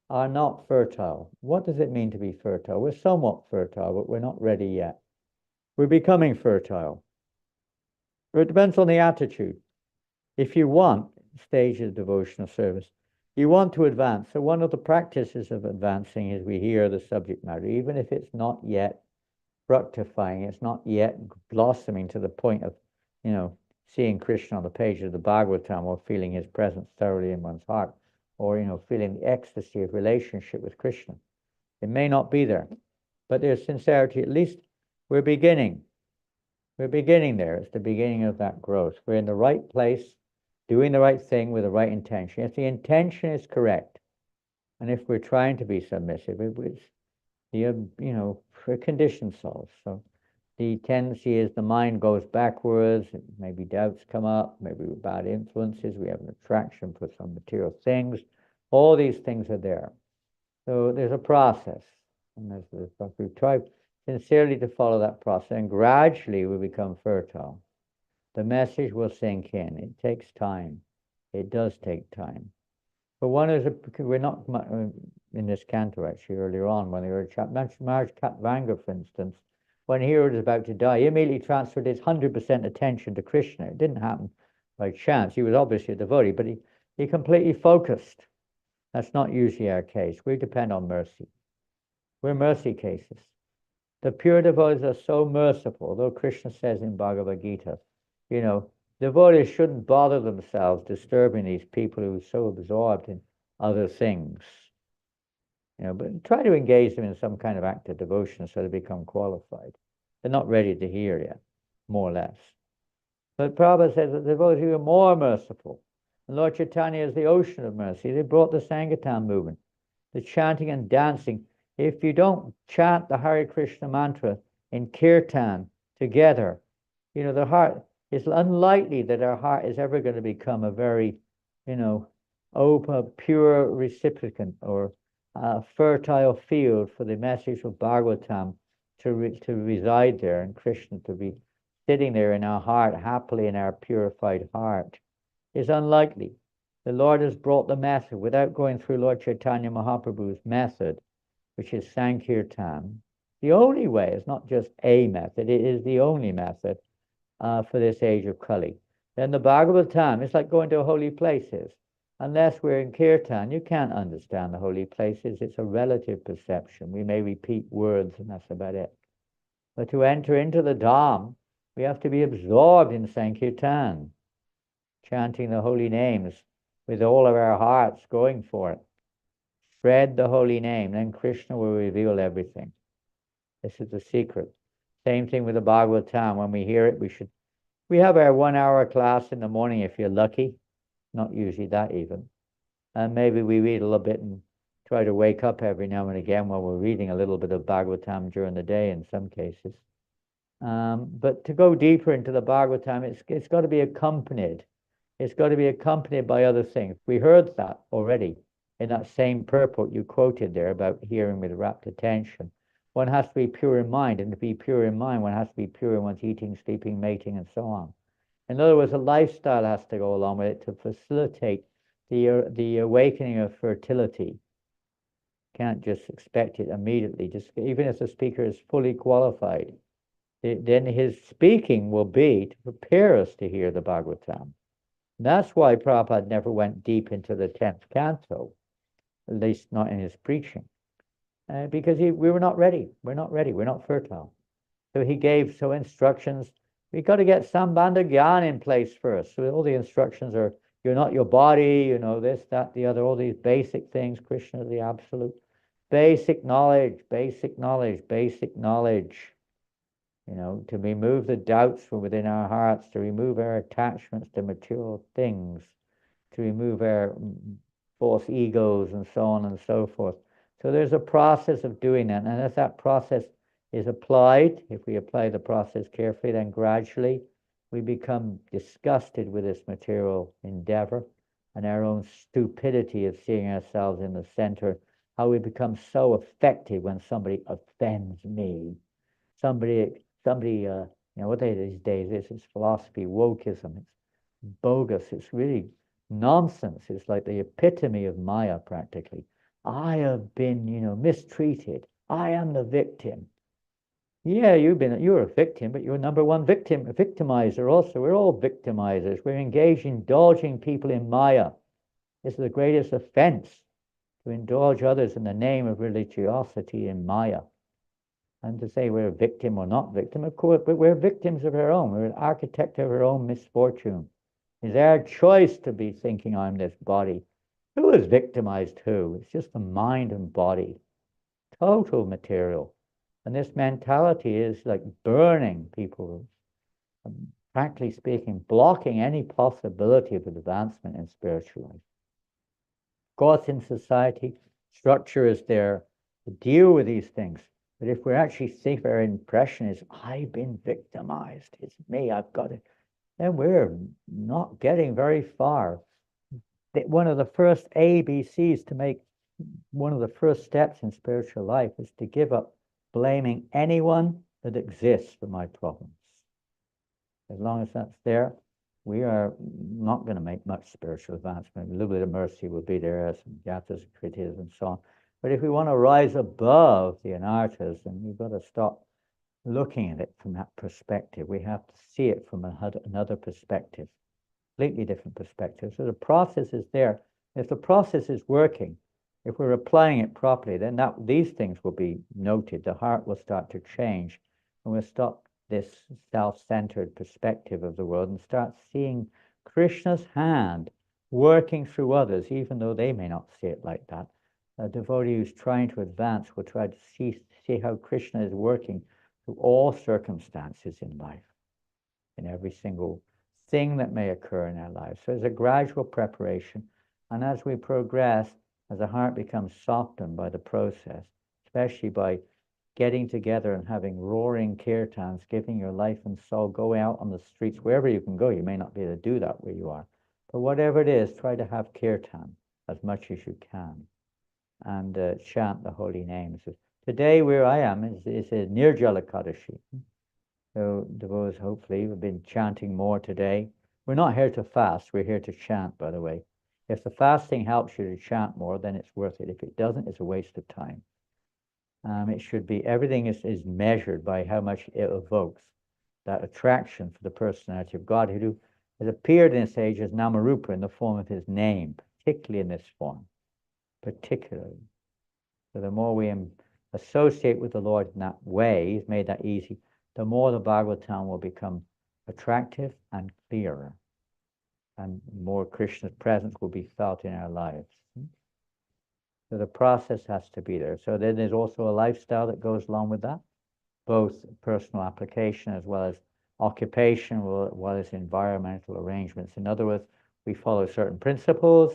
are not fertile. What does it mean to be fertile? We're somewhat fertile, but we're not ready yet. We're becoming fertile. It depends on the attitude. If you want stage of devotional service, you want to advance. So one of the practices of advancing is we hear the subject matter, even if it's not yet fructifying, it's not yet blossoming to the point of, seeing Krishna on the page of the Bhagavatam, or feeling his presence thoroughly in one's heart, or, feeling the ecstasy of relationship with Krishna. It may not be there, but there's sincerity. At least we're beginning. We're beginning there. It's the beginning of that growth. We're in the right place, doing the right thing with the right intention. If the intention is correct, and if we're trying to be submissive, it's the condition solves. So the tendency is the mind goes backwards, maybe doubts come up, maybe bad influences, we have an attraction for some material things. All these things are there. So there's a process, and we try sincerely to follow that process, and gradually we become fertile. The message will sink in. It takes time. It does take time. But we're not in this canto actually earlier on when they were Maharaj Katvanga, for instance, when he was about to die, he immediately transferred his 100% attention to Krishna. It didn't happen by chance. He was obviously a devotee, but he completely focused. That's not usually our case. We depend on mercy. We're mercy cases. The pure devotees are so merciful, though Krishna says in Bhagavad Gita, devotees shouldn't bother themselves disturbing these people who are so absorbed in other things. But try to engage them in some kind of act of devotion so they become qualified. They're not ready to hear yet, more or less. But Prabhupada says that the devotees are more merciful. And Lord Chaitanya is the ocean of mercy. They brought the Sankirtan movement, the chanting and dancing. If you don't chant the Hare Krishna mantra in kirtan together, the heart, it's unlikely that our heart is ever going to become a very, open, pure recipient or fertile field for the message of Bhagavatam to reside there, and Krishna to be sitting there in our heart, happily in our purified heart, is unlikely. The Lord has brought the method without going through Lord Chaitanya Mahaprabhu's method, which is Sankirtan. The only way, it's not just a method, it is the only method for this age of Kali. Then the Bhagavatam, it's like going to holy places. Unless we're in Kirtan, you can't understand the holy places. It's a relative perception. We may repeat words, and that's about it. But to enter into the Dham, we have to be absorbed in Sankirtan, chanting the holy names with all of our hearts, going for it. Spread the holy name, then Krishna will reveal everything. This is the secret. Same thing with the Bhagavatam. When we hear it, we have our 1 hour class in the morning if you're lucky. Not usually that even. And maybe we read a little bit and try to wake up every now and again while we're reading a little bit of Bhagavatam during the day in some cases. But to go deeper into the Bhagavatam, it's got to be accompanied. It's got to be accompanied by other things. We heard that already in that same purport you quoted there about hearing with rapt attention. One has to be pure in mind, and to be pure in mind, one has to be pure in one's eating, sleeping, mating, and so on. In other words, a lifestyle has to go along with it to facilitate the awakening of fertility. Can't just expect it immediately. Just even if the speaker is fully qualified, then his speaking will be to prepare us to hear the Bhagavatam. That's why Prabhupada never went deep into the 10th canto, at least not in his preaching, because we were not ready. We're not ready. We're not fertile. So he gave instructions. We got to get Sambandha Gyan in place first. So all the instructions are you're not your body, you know, this, that, the other, all these basic things. Krishna is the absolute. Basic knowledge, basic knowledge, basic knowledge. You know, to remove the doubts from within our hearts, to remove our attachments to material things, to remove our false egos and so on and so forth. So there's a process of doing that. And as that process is applied, if we apply the process carefully, then gradually we become disgusted with this material endeavor and our own stupidity of seeing ourselves in the center, how we become so affected when somebody offends me. Somebody, you know, what these days is philosophy, wokeism. It's bogus. It's really nonsense. It's like the epitome of Maya, practically. I have been, you know, mistreated. I am the victim. Yeah, you're a victim, but you're number one victimizer also. We're all victimizers. We're engaged in indulging people in Maya. This is the greatest offense, to indulge others in the name of religiosity in Maya. And to say we're a victim or not victim, of course, but we're victims of our own. We're an architect of our own misfortune. It's our choice to be thinking I'm this body. Who is victimized who? It's just the mind and body. Total material. And this mentality is like burning people, practically speaking, blocking any possibility of advancement in spiritual life. Of course, in society, structure is there to deal with these things. But if we're actually think our impression is, I've been victimized, it's me, I've got it, then we're not getting very far. One of the first ABCs to make one of the first steps in spiritual life is to give up blaming anyone that exists for my problems. As long as that's there, we are not going to make much spiritual advancement. A little bit of mercy will be there, some yatas, kritis, and so on. But if we want to rise above the anarthas, then we've got to stop looking at it from that perspective. We have to see it from another perspective, completely different perspective. So the process is there. If the process is working, if we're applying it properly, then these things will be noted. The heart will start to change, and we'll stop this self-centered perspective of the world and start seeing Krishna's hand working through others, even though they may not see it like that. A devotee who's trying to advance will try to see how Krishna is working through all circumstances in life, in every single thing that may occur in our lives. So it's a gradual preparation. And as we progress, as the heart becomes softened by the process, especially by getting together and having roaring kirtans, giving your life and soul, go out on the streets, wherever you can go. You may not be able to do that where you are. But whatever it is, try to have kirtan as much as you can and chant the holy names. Today, where I am is a Nirjala Kadashi. So devotees, hopefully, we've been chanting more today. We're not here to fast. We're here to chant, by the way. If the fasting helps you to chant more, then it's worth it. If it doesn't, it's a waste of time. It should be, everything is measured by how much it evokes that attraction for the personality of God, who has appeared in this age as Namarupa in the form of his name, particularly in this form, particularly. So the more we associate with the Lord in that way, he's made that easy, the more the Bhagavatam will become attractive and clearer, and more Krishna's presence will be felt in our lives. So the process has to be there. So then there's also a lifestyle that goes along with that, both personal application as well as occupation, as well as environmental arrangements. In other words, we follow certain principles,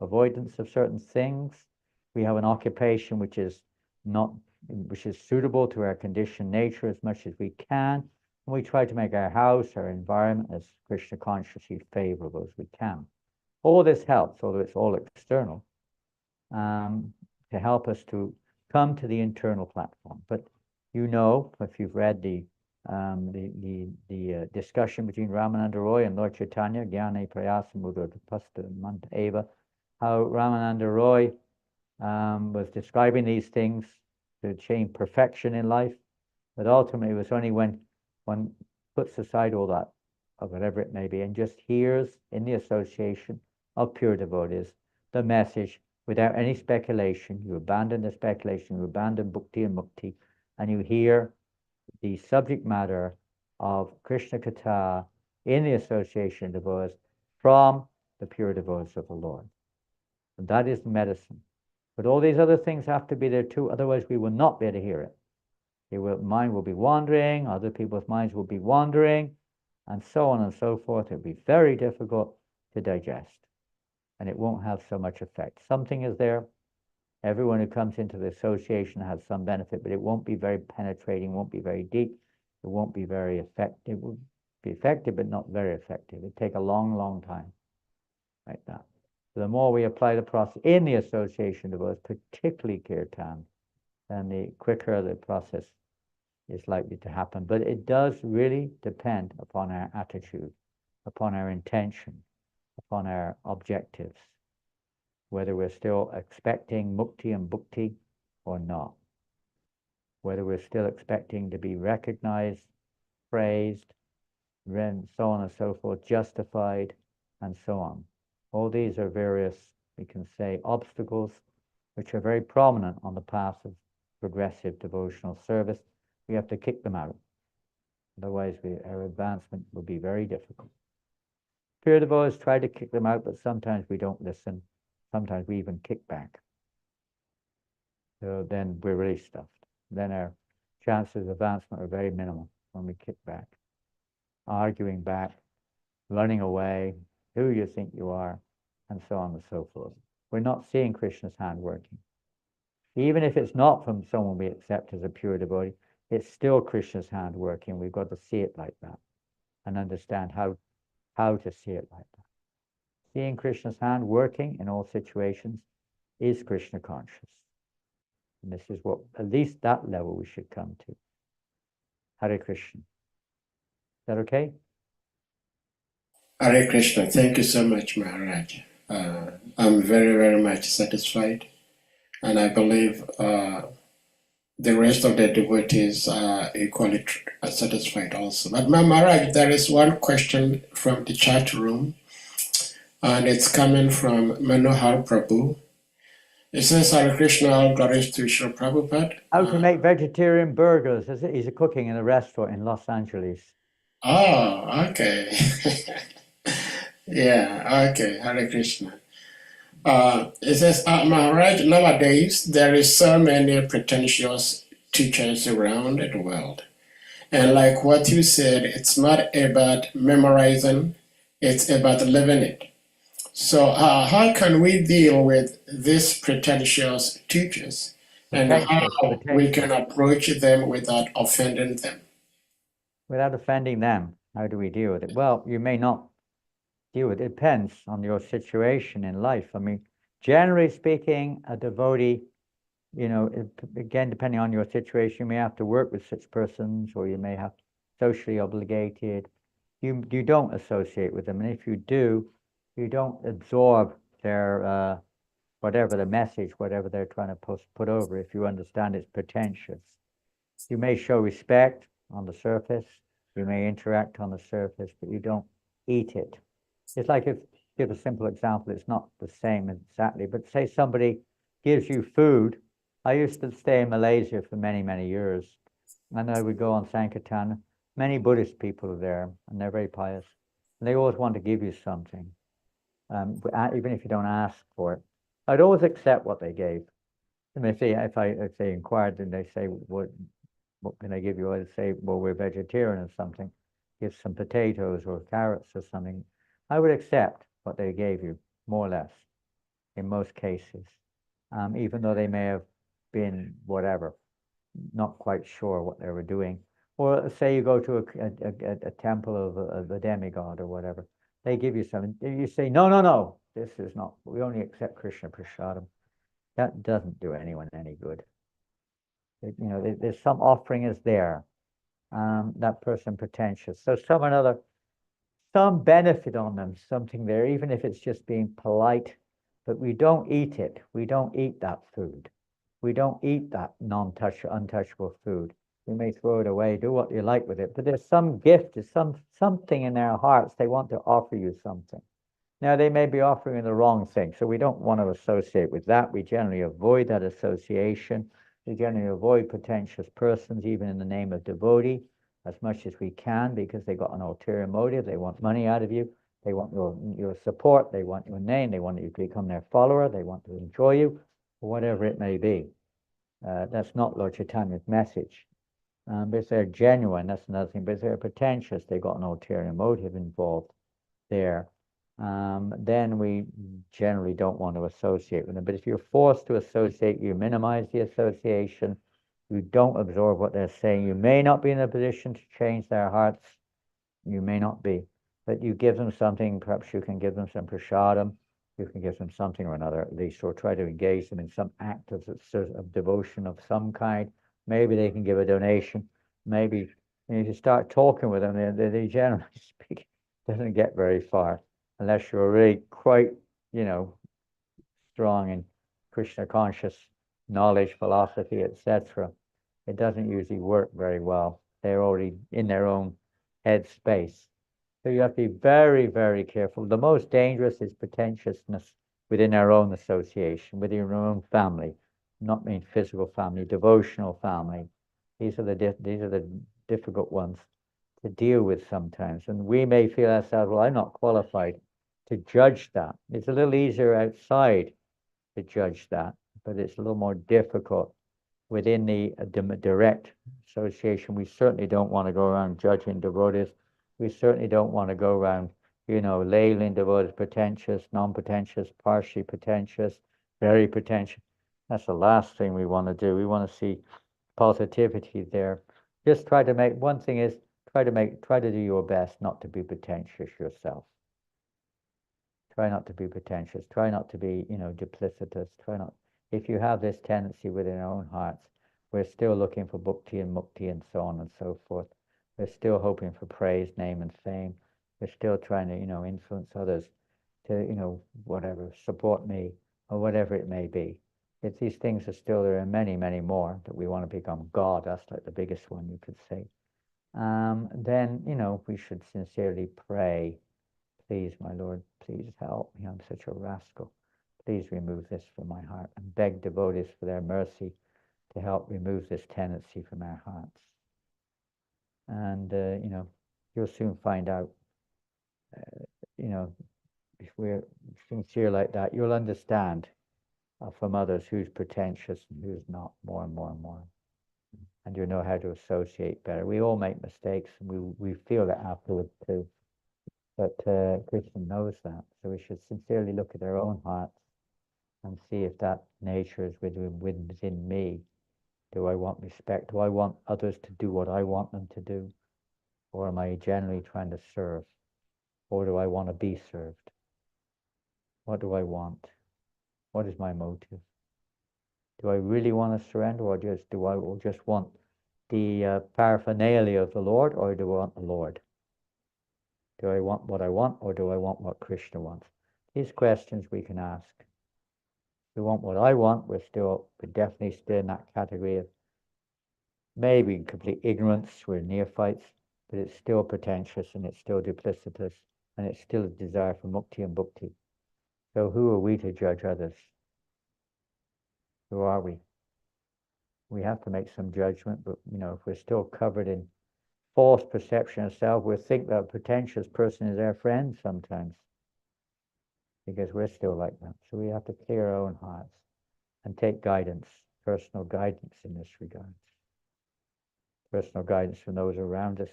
avoidance of certain things. We have an occupation which is suitable to our conditioned nature as much as we can. And we try to make our house, our environment, as Krishna consciously favorable as we can. All this helps, although it's all external, to help us to come to the internal platform. But you know, if you've read the discussion between Ramananda Roy and Lord Chaitanya, Jnane Prayasa Mudapasta Manta Eva, how Ramananda Roy was describing these things to achieve perfection in life, but ultimately it was only when one puts aside all that, or whatever it may be, and just hears in the association of pure devotees the message without any speculation. You abandon the speculation, you abandon bhakti and mukti, and you hear the subject matter of Krishna Katha in the association of devotees from the pure devotees of the Lord. And that is medicine. But all these other things have to be there too, otherwise we will not be able to hear it. Your mind will be wandering, other people's minds will be wandering, and so on and so forth. It'll be very difficult to digest, and it won't have so much effect. Something is there. Everyone who comes into the association has some benefit, but it won't be very penetrating, won't be very deep. It won't be very effective. It will be effective, but not very effective. It'll take a long, long time, like that. So the more we apply the process in the association of us, particularly kirtan, then the quicker the process is likely to happen. But it does really depend upon our attitude, upon our intention, upon our objectives, whether we're still expecting mukti and bhukti or not, whether we're still expecting to be recognized, praised, so on and so forth, justified, and so on. All these are various, we can say, obstacles which are very prominent on the path of progressive devotional service. We have to kick them out. Otherwise, our advancement will be very difficult. Pure devotees try to kick them out, but sometimes we don't listen. Sometimes we even kick back. So then we're really stuffed. Then our chances of advancement are very minimal when we kick back, arguing back, running away, who you think you are, and so on and so forth. We're not seeing Krishna's hand working. Even if it's not from someone we accept as a pure devotee, it's still Krishna's hand working. We've got to see it like that and understand how to see it like that. Seeing Krishna's hand working in all situations is Krishna conscious. And this is what, at least that level we should come to. Hare Krishna. Is that okay? Hare Krishna. Thank you so much, Maharaj. I'm very, very much satisfied. And I believe the rest of the devotees are equally satisfied also. But Maharaj, there is one question from the chat room, and it's coming from Manohar Prabhu. It says, Hare Krishna, all glories to Srila Prabhupada. How to make vegetarian burgers. He's cooking in a restaurant in Los Angeles. Oh, okay. Yeah, okay, Hare Krishna. It says, Maharaj, nowadays there is so many pretentious teachers around the world. And like what you said, it's not about memorizing, it's about living it. So how can we deal with these pretentious teachers and how we can approach them without offending them? Without offending them, how do we deal with it? Well, you may not deal with it. It depends on your situation in life. I mean, generally speaking, a devotee, again, depending on your situation, you may have to work with such persons, or you may have socially obligated. You don't associate with them, and if you do, you don't absorb their whatever the message, whatever they're trying to put over, if you understand it's pretentious. You may show respect on the surface, you may interact on the surface, but you don't eat it. It's like, if give a simple example, it's not the same exactly, but say somebody gives you food. I used to stay in Malaysia for many, many years, and I would go on Sankirtan. Many Buddhist people are there, and they're very pious, and they always want to give you something. Even if you don't ask for it, I'd always accept what they gave. And if they inquired, and they say, "What can I give you?" I'd say, "Well, we're vegetarian or something. Give some potatoes or carrots or something." I would accept what they gave you, more or less, in most cases, even though they may have been whatever, not quite sure what they were doing. Or say you go to a temple of a demigod or whatever. They give you something. You say, no, this is not, we only accept Krishna Prasadam. That doesn't do anyone any good. There's some offering is there. That person pretentious. So some benefit on them, something there, even if it's just being polite, but we don't eat it. We don't eat that food. We don't eat that untouchable food. We may throw it away, do what you like with it, but there's some gift, there's something in their hearts. They want to offer you something. Now, they may be offering the wrong thing, so we don't want to associate with that. We generally avoid that association. We generally avoid pretentious persons, even in the name of devotee, as much as we can, because they got an ulterior motive. They want money out of you. They want your support, they want your name, they want you to become their follower, they want to enjoy you, whatever it may be. That's not Lord Chaitanya's message. But if they're genuine, that's another thing. But if they're pretentious, they've got an ulterior motive involved there, then we generally don't want to associate with them. But if you're forced to associate, you minimize the association, you don't absorb what they're saying. You may not be in a position to change their hearts. You may not be. But you give them something, perhaps you can give them some prasadam, you can give them something or another at least, or try to engage them in some act of devotion of some kind. Maybe they can give a donation. Maybe if you start talking with them, they generally speak, doesn't get very far unless you're really quite, strong in Krishna conscious knowledge, philosophy, etc. It doesn't usually work very well. They're already in their own head space. So you have to be very, very careful. The most dangerous is pretentiousness within our own association, within your own family, not mean physical family, devotional family. These are the difficult ones to deal with sometimes. And we may feel ourselves, well, I'm not qualified to judge that. It's a little easier outside to judge that, but it's a little more difficult within the direct association. We certainly don't want to go around judging devotees. We certainly don't want to go around, labeling devotees pretentious, non-pretentious, partially pretentious, very pretentious. That's the last thing we want to do. We want to see positivity there. Just try to make, one thing is, try to do your best not to be pretentious yourself. Try not to be pretentious. Try not to be, duplicitous. Try not. If you have this tendency within our own hearts, we're still looking for bhakti and mukti and so on and so forth. We're still hoping for praise, name, and fame. We're still trying to, influence others to, whatever, support me or whatever it may be. If these things are still there, are many, many more that we want to become God. That's like the biggest one you could say. Then, we should sincerely pray. Please, my Lord, please help me. I'm such a rascal. Please remove this from my heart, and beg devotees for their mercy to help remove this tendency from our hearts. And, you'll soon find out, if we're sincere like that, you'll understand from others who's pretentious and who's not, more and more and more. And you'll know how to associate better. We all make mistakes, and we feel it afterwards too. But Krishna knows that. So we should sincerely look at our own hearts and see if that nature is within me. Do I want respect? Do I want others to do what I want them to do? Or am I generally trying to serve? Or do I want to be served? What do I want? What is my motive? Do I really want to surrender, or do I just want the paraphernalia of the Lord, or do I want the Lord? Do I want what I want, or do I want what Krishna wants? These questions we can ask. If we want what I want, we're definitely still in that category of maybe complete ignorance. We're neophytes, but it's still pretentious, and it's still duplicitous, and it's still a desire for mukti and bhakti. So who are we to judge others? Who are we? We have to make some judgment, but if we're still covered in false perception of self, we'll think that a pretentious person is our friend sometimes, because we're still like that. So we have to clear our own hearts and take guidance, personal guidance in this regard. Personal guidance from those around us.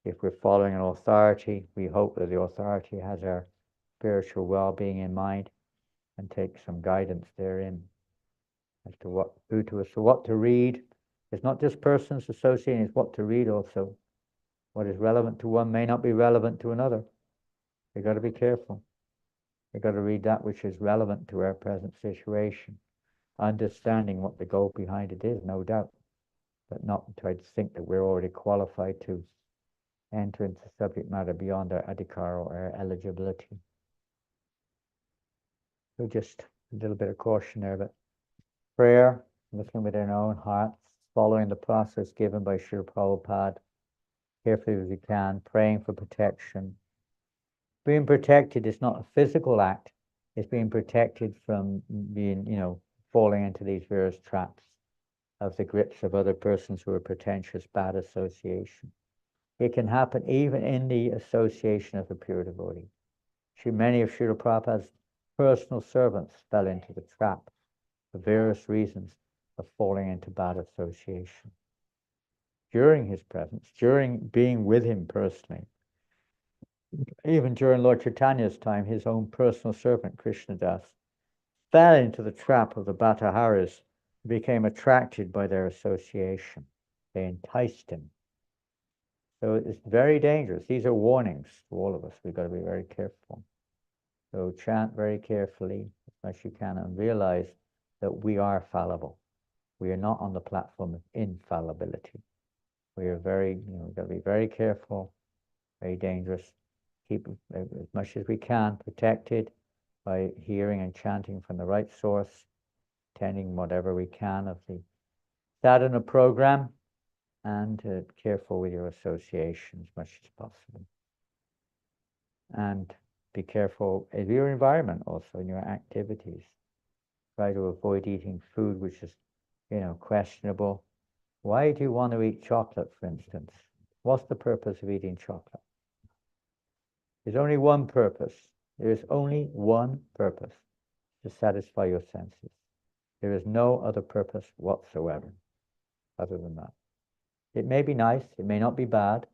If we're following an authority, we hope that the authority has our spiritual well-being in mind, and take some guidance therein as to what to read. It's not just persons associating, it's what to read also. What is relevant to one may not be relevant to another. We've got to be careful. We've got to read that which is relevant to our present situation, understanding what the goal behind it is, no doubt, but not try to think that we're already qualified to enter into subject matter beyond our adhikar or our eligibility. So just a little bit of caution there, but prayer, looking within our own hearts, following the process given by Srila Prabhupada, carefully as we can, praying for protection. Being protected is not a physical act, it's being protected from being, falling into these various traps of the grips of other persons who are pretentious, bad association. It can happen even in the association of a pure devotee. Many of Srila Prabhupada's personal servants fell into the trap for various reasons of falling into bad association. During his presence, during being with him personally, even during Lord Chaitanya's time, his own personal servant, Krishnadas, fell into the trap of the Bhattaharas, who became attracted by their association. They enticed him. So it's very dangerous. These are warnings to all of us. We've got to be very careful. So chant very carefully as much as you can and realize that we are fallible. We are not on the platform of infallibility. We are very, we've got to be very careful, very dangerous. Keep as much as we can protected by hearing and chanting from the right source, attending whatever we can of the sadhana program, and careful with your association as much as possible. And be careful of your environment also, in your activities. Try to avoid eating food which is, questionable. Why do you want to eat chocolate, for instance? What's the purpose of eating chocolate? There's only one purpose. There is only one purpose: to satisfy your senses. There is no other purpose whatsoever other than that. It may be nice, it may not be bad,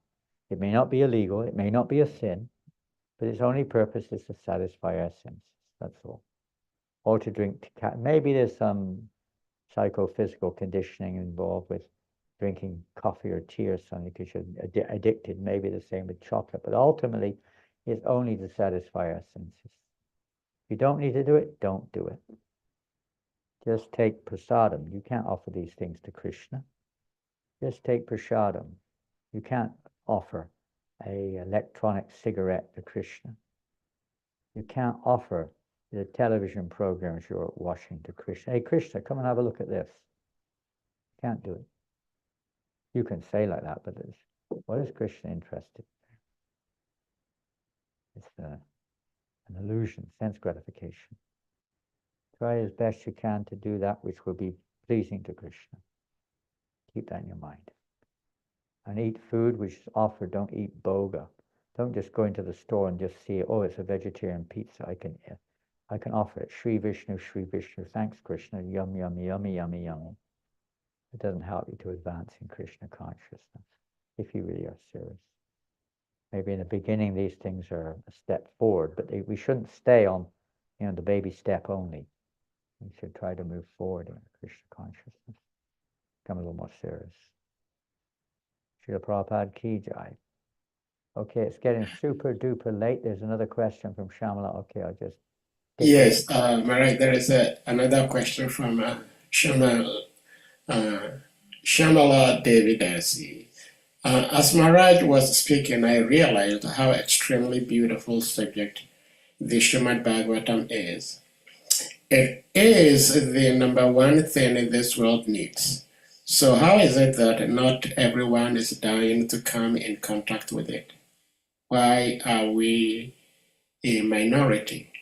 it may not be illegal, it may not be a sin, but its only purpose is to satisfy our senses. That's all. Or to drink. Maybe there's some psychophysical conditioning involved with drinking coffee or tea or something because you're addicted. Maybe the same with chocolate, but ultimately it's only to satisfy our senses. If you don't need to do it, don't do it. Just take prasadam. You can't offer these things to Krishna. Just take prasadam. You can't offer an electronic cigarette to Krishna. You can't offer the television programs you're watching to Krishna. Hey, Krishna, come and have a look at this. You can't do it. You can say like that, but what is Krishna interested in? It's an illusion, sense gratification. Try as best you can to do that which will be pleasing to Krishna. Keep that in your mind. And eat food which is offered. Don't eat boga. Don't just go into the store and just see, oh, it's a vegetarian pizza. I can offer it. Shri Vishnu, thanks Krishna, yum, yummy, yummy, yummy, yummy. It doesn't help you to advance in Krishna consciousness if you really are serious. Maybe in the beginning these things are a step forward, but we shouldn't stay on, the baby step only. We should try to move forward in Krishna consciousness. Become a little more serious. Srila Prabhupada ki jai. Okay, it's getting super duper late. There's another question from Shamala. Okay, I'll just... Yes, Maharaj, there is another question from Shamala Devidasi. As Maharaj was speaking, I realized how extremely beautiful subject the Srimad Bhagavatam is. It is the number one thing this world needs. So how is it that not everyone is dying to come in contact with it? Why are we a minority?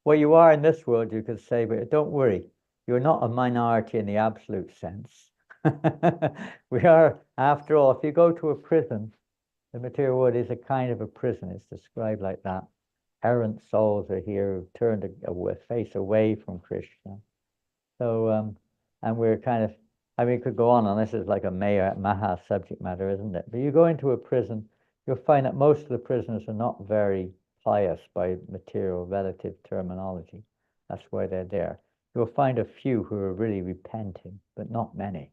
Well, you are in this world, you could say, but don't worry. You're not a minority in the absolute sense. We are, after all, if you go to a prison, the material world is a kind of a prison. It's described like that. Errant souls are here who've turned a face away from Krishna. So, and we're kind of, we could go on, and this is like a Maha subject matter, isn't it? But you go into a prison, you'll find that most of the prisoners are not very pious by material relative terminology. That's why they're there. You'll find a few who are really repenting, but not many.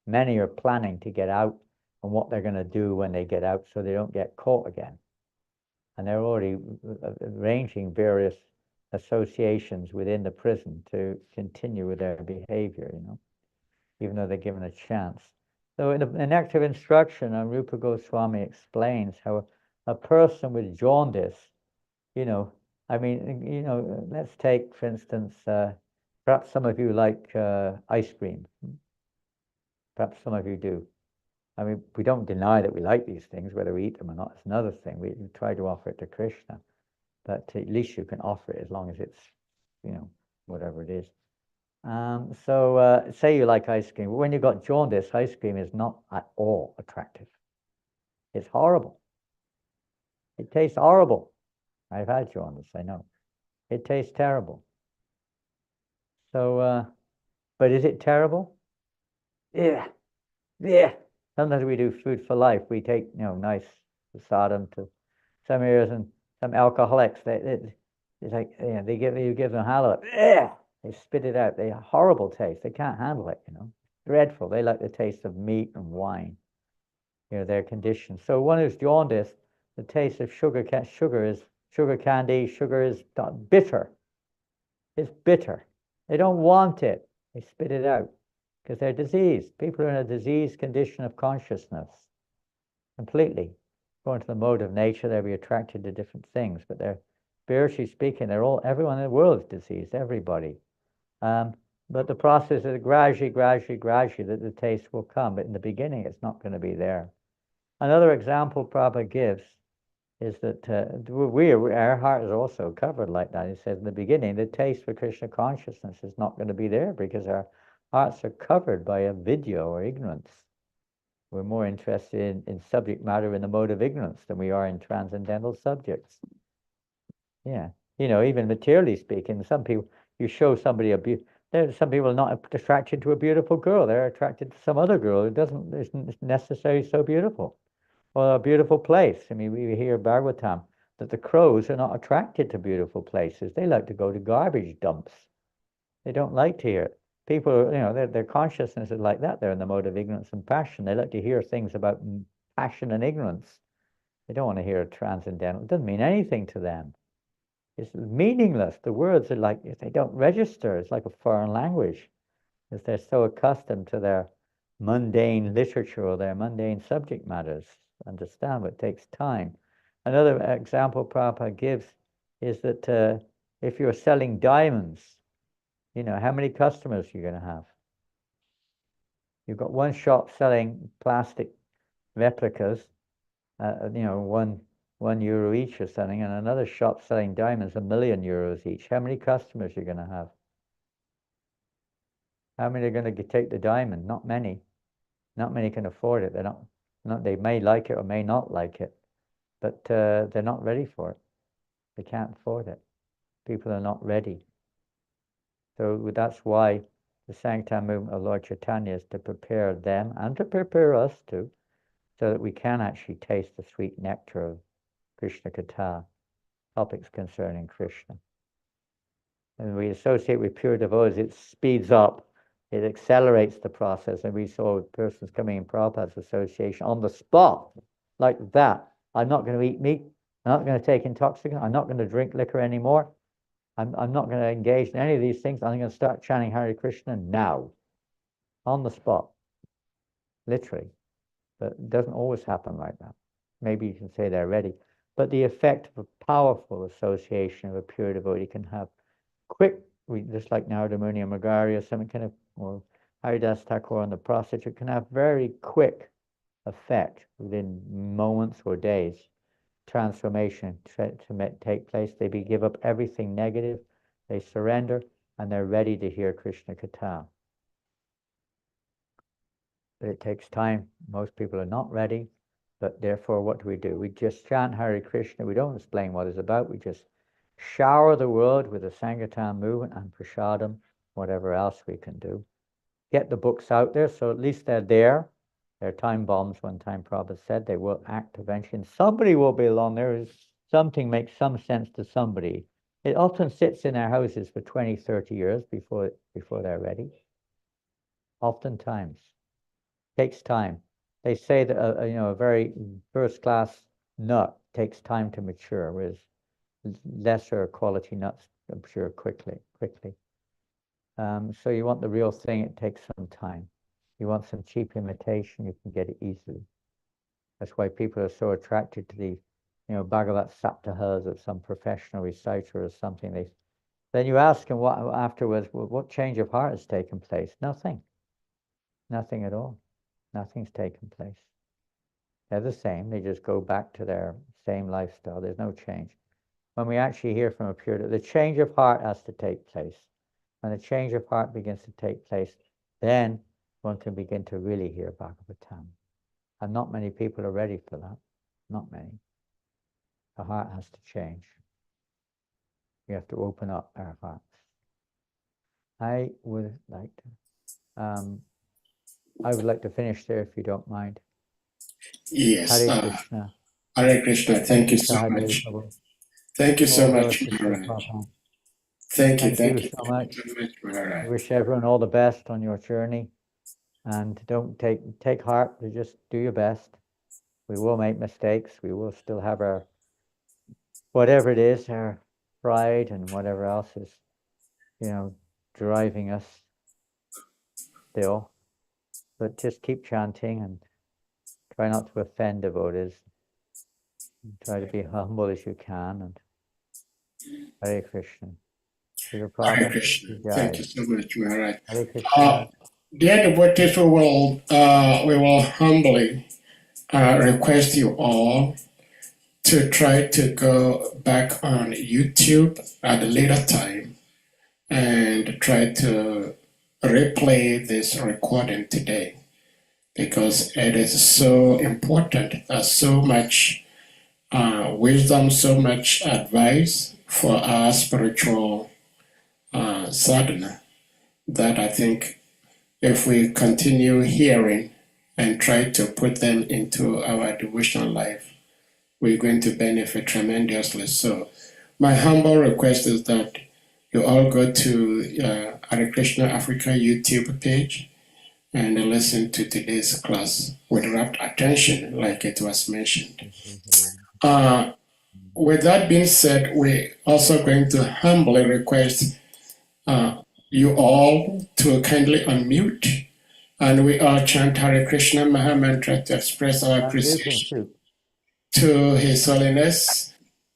Many are planning to get out and what they're going to do when they get out so they don't get caught again. And they're already arranging various associations within the prison to continue with their behavior, even though they're given a chance. So in active instruction, Rupa Goswami explains how a person with jaundice, let's take, for instance, perhaps some of you like ice cream. Perhaps some of you do. We don't deny that we like these things, whether we eat them or not, it's another thing. We try to offer it to Krishna, but at least you can offer it as long as it's, whatever it is. So say you like ice cream. When you've got jaundice, ice cream is not at all attractive. It's horrible. It tastes horrible. I've had jaundice, I know. It tastes terrible. So, but is it terrible? Yeah, yeah. Sometimes we do food for life. We take, nice Sodom to some areas, and some alcoholics, it's like, you give them hallow, they spit it out. They have horrible taste. They can't handle it, dreadful. They like the taste of meat and wine. Their condition. So one who's jaundiced, the taste of sugar is sugar candy. Sugar is bitter. It's bitter. They don't want it. They spit it out because they're diseased. People are in a diseased condition of consciousness completely. Going to the mode of nature, they'll be attracted to different things, but they're, spiritually speaking, everyone in the world is diseased, everybody. But the process is gradually that the taste will come. But in the beginning, it's not going to be there. Another example Prabhupada gives is that our heart is also covered like that. He says in the beginning, the taste for Krishna consciousness is not going to be there because our hearts are covered by avidya or ignorance. We're more interested in subject matter in the mode of ignorance than we are in transcendental subjects. Yeah. Even materially speaking, some people, you show somebody some people are not attracted to a beautiful girl. They're attracted to some other girl who isn't necessarily so beautiful. Or a beautiful place. I mean, we hear Bhagavatam that the crows are not attracted to beautiful places. They like to go to garbage dumps. They don't like to hear it. People, their consciousness is like that. They're in the mode of ignorance and passion. They like to hear things about passion and ignorance. They don't want to hear transcendental. It doesn't mean anything to them. It's meaningless. The words are like, if they don't register, it's like a foreign language, because they're so accustomed to their mundane literature or their mundane subject matters. Understand, but it takes time. Another example Prabhupada gives is that if you're selling diamonds, how many customers you're going to have? You've got one shop selling plastic replicas, €1 each or something, and another shop selling diamonds, €1,000,000 each. How many customers you're going to have? How many are going to take the diamond? Not many. Not many can afford it. They may like it or may not like it, but they're not ready for it. They can't afford it. People are not ready. So that's why the Sankirtan movement of Lord Chaitanya is to prepare them and to prepare us too, so that we can actually taste the sweet nectar of Krishna Katha, topics concerning Krishna. And we associate with pure devotees, it speeds up, it accelerates the process. And we saw persons coming in Prabhupada's association on the spot, like that. I'm not going to eat meat. I'm not going to take intoxicants. I'm not going to drink liquor anymore. I'm not going to engage in any of these things. I'm going to start chanting Hare Krishna now, on the spot, literally. But it doesn't always happen like that. Maybe you can say they're ready. But the effect of a powerful association of a pure devotee can have quick, just like Narada Muni or Magari or something kind of, or Haridas Thakur on the prostitute, can have very quick effect within moments or days. Transformation to take place. They give up everything negative, they surrender, and they're ready to hear Krishna Katha. But it takes time. Most people are not ready, but therefore what do? We just chant Hare Krishna. We don't explain what it's about. We just shower the world with the Sankirtan movement and prasadam, whatever else we can do. Get the books out there, so at least they're there. They're time bombs. One time Prabhupada said they will act eventually, and somebody will be along there. Something makes some sense to somebody. It often sits in our houses for 20, 30 years before they're ready. Oftentimes. Takes time. They say that a very first-class nut takes time to mature, whereas lesser quality nuts mature quickly. So you want the real thing, it takes some time. You want some cheap imitation, you can get it easily. That's why people are so attracted to the, Bhagavat Saptahas of some professional reciter or something. Then you ask them afterwards, what change of heart has taken place? Nothing at all. Nothing's taken place. They're the same. They just go back to their same lifestyle. There's no change. When we actually hear from a pure, the change of heart has to take place. When the change of heart begins to take place, then one can begin to really hear Bhagavatam. And not many people are ready for that. Not many. The heart has to change. We have to open up our hearts. I would like to finish there if you don't mind. Yes. Hare Krishna. Hare Krishna. Thank you so Sahadeva much. Prabhu. Thank you so All much, glory to Maharaj. Prabhupada. Thank you so so much. I Maharaj. wish everyone all the best on your journey, and don't take heart. Just do your best. We will make mistakes. We will still have our whatever it is, our pride and whatever else is, driving us still. But just keep chanting and try not to offend devotees. Try to be humble as you can. And Hare Krishna. Hare Krishna. Thank you so much, Maharaj. Hare Krishna. Dear devotees, we will humbly request you all to try to go back on YouTube at a later time and try to replay this recording today, because it is so important. There's so much wisdom, so much advice for our spiritual sadhana, that I think if we continue hearing and try to put them into our devotional life, we're going to benefit tremendously. So my humble request is that you all go to Hare Krishna Africa YouTube page and listen to today's class with rapt attention, like it was mentioned. With that being said, we're also going to humbly request you all to kindly unmute, and we all chant Hare Krishna Maha Mantra to express our appreciation to His Holiness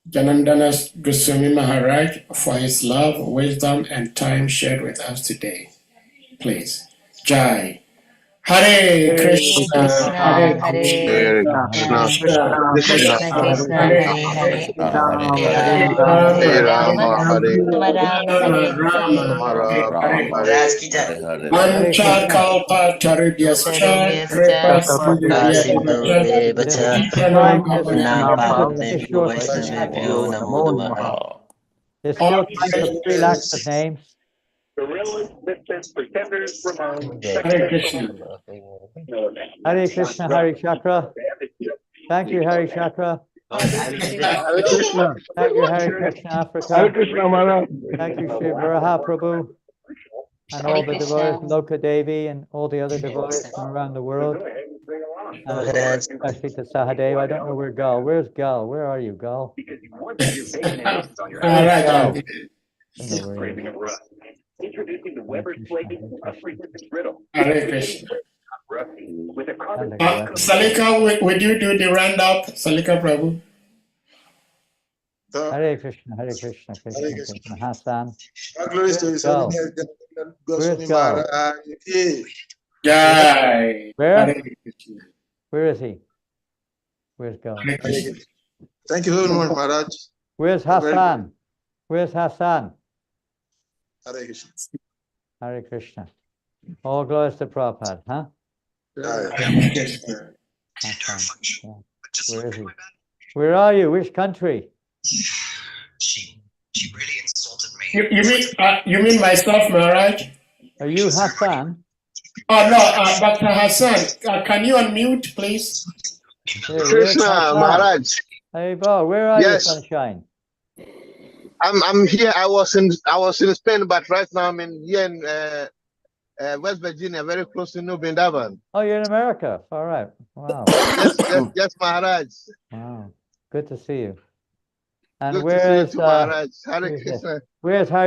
JANANANDA Goswami Maharaj for his love, wisdom, and time shared with us today. Please. Jai. Hare Krishna, Hare Krishna, Krishna Krishna, Hare Hare, Hare Hare Rama, Rama, Rama Hare Hare Mancha Kalpa Tarubhyascha, Kripa Sindhubhyascha, Titanam Bhavabhyo Vaishnavyo Namo Namaha. There's still time for 3 lakhs of names. Hare Krishna. Hare Krishna, Hare Chakra. Thank you, Hare Chakra. Hare Krishna. Thank you, Hare Krishna, Africa. Hare Krishna, Maharaj. Thank you, Shri Varaha Prabhu, and all the devotees, Loka Devi, and all the other devotees from around the world. And especially to Sahadeva. I don't know where Gal. Where's Gal? Where are you, Gal? All right. Hare Krishna. Salika, would you do the roundup? Salika Prabhu. Hare Krishna, Hare Krishna, Krishna Krishna, Hassan. Glories to His Holiness Goswami Maharaj. Jai. Where? Where is he? Where's Gal? Thank you very much, Maharaj. Where's Hassan? Where's Hassan? Hare Krishna. Hare Krishna. All glories to Prabhupada, huh? Hassan. Yeah. Where is he? Where are you? Which country? She really insulted me. You mean myself, Maharaj? Are you Hassan? Oh no, Dr. Hassan, can you unmute, please? Krishna, Maharaj. Hey, Bo, where are you, sunshine? I'm here. I was in Spain, but right now I'm here in West Virginia, very close to New Vrindavan. Oh, you're in America. All right. Wow. Yes, Maharaj. Wow. Good to see you. And Good where to see you is too, Maharaj. Hare Krishna. Where's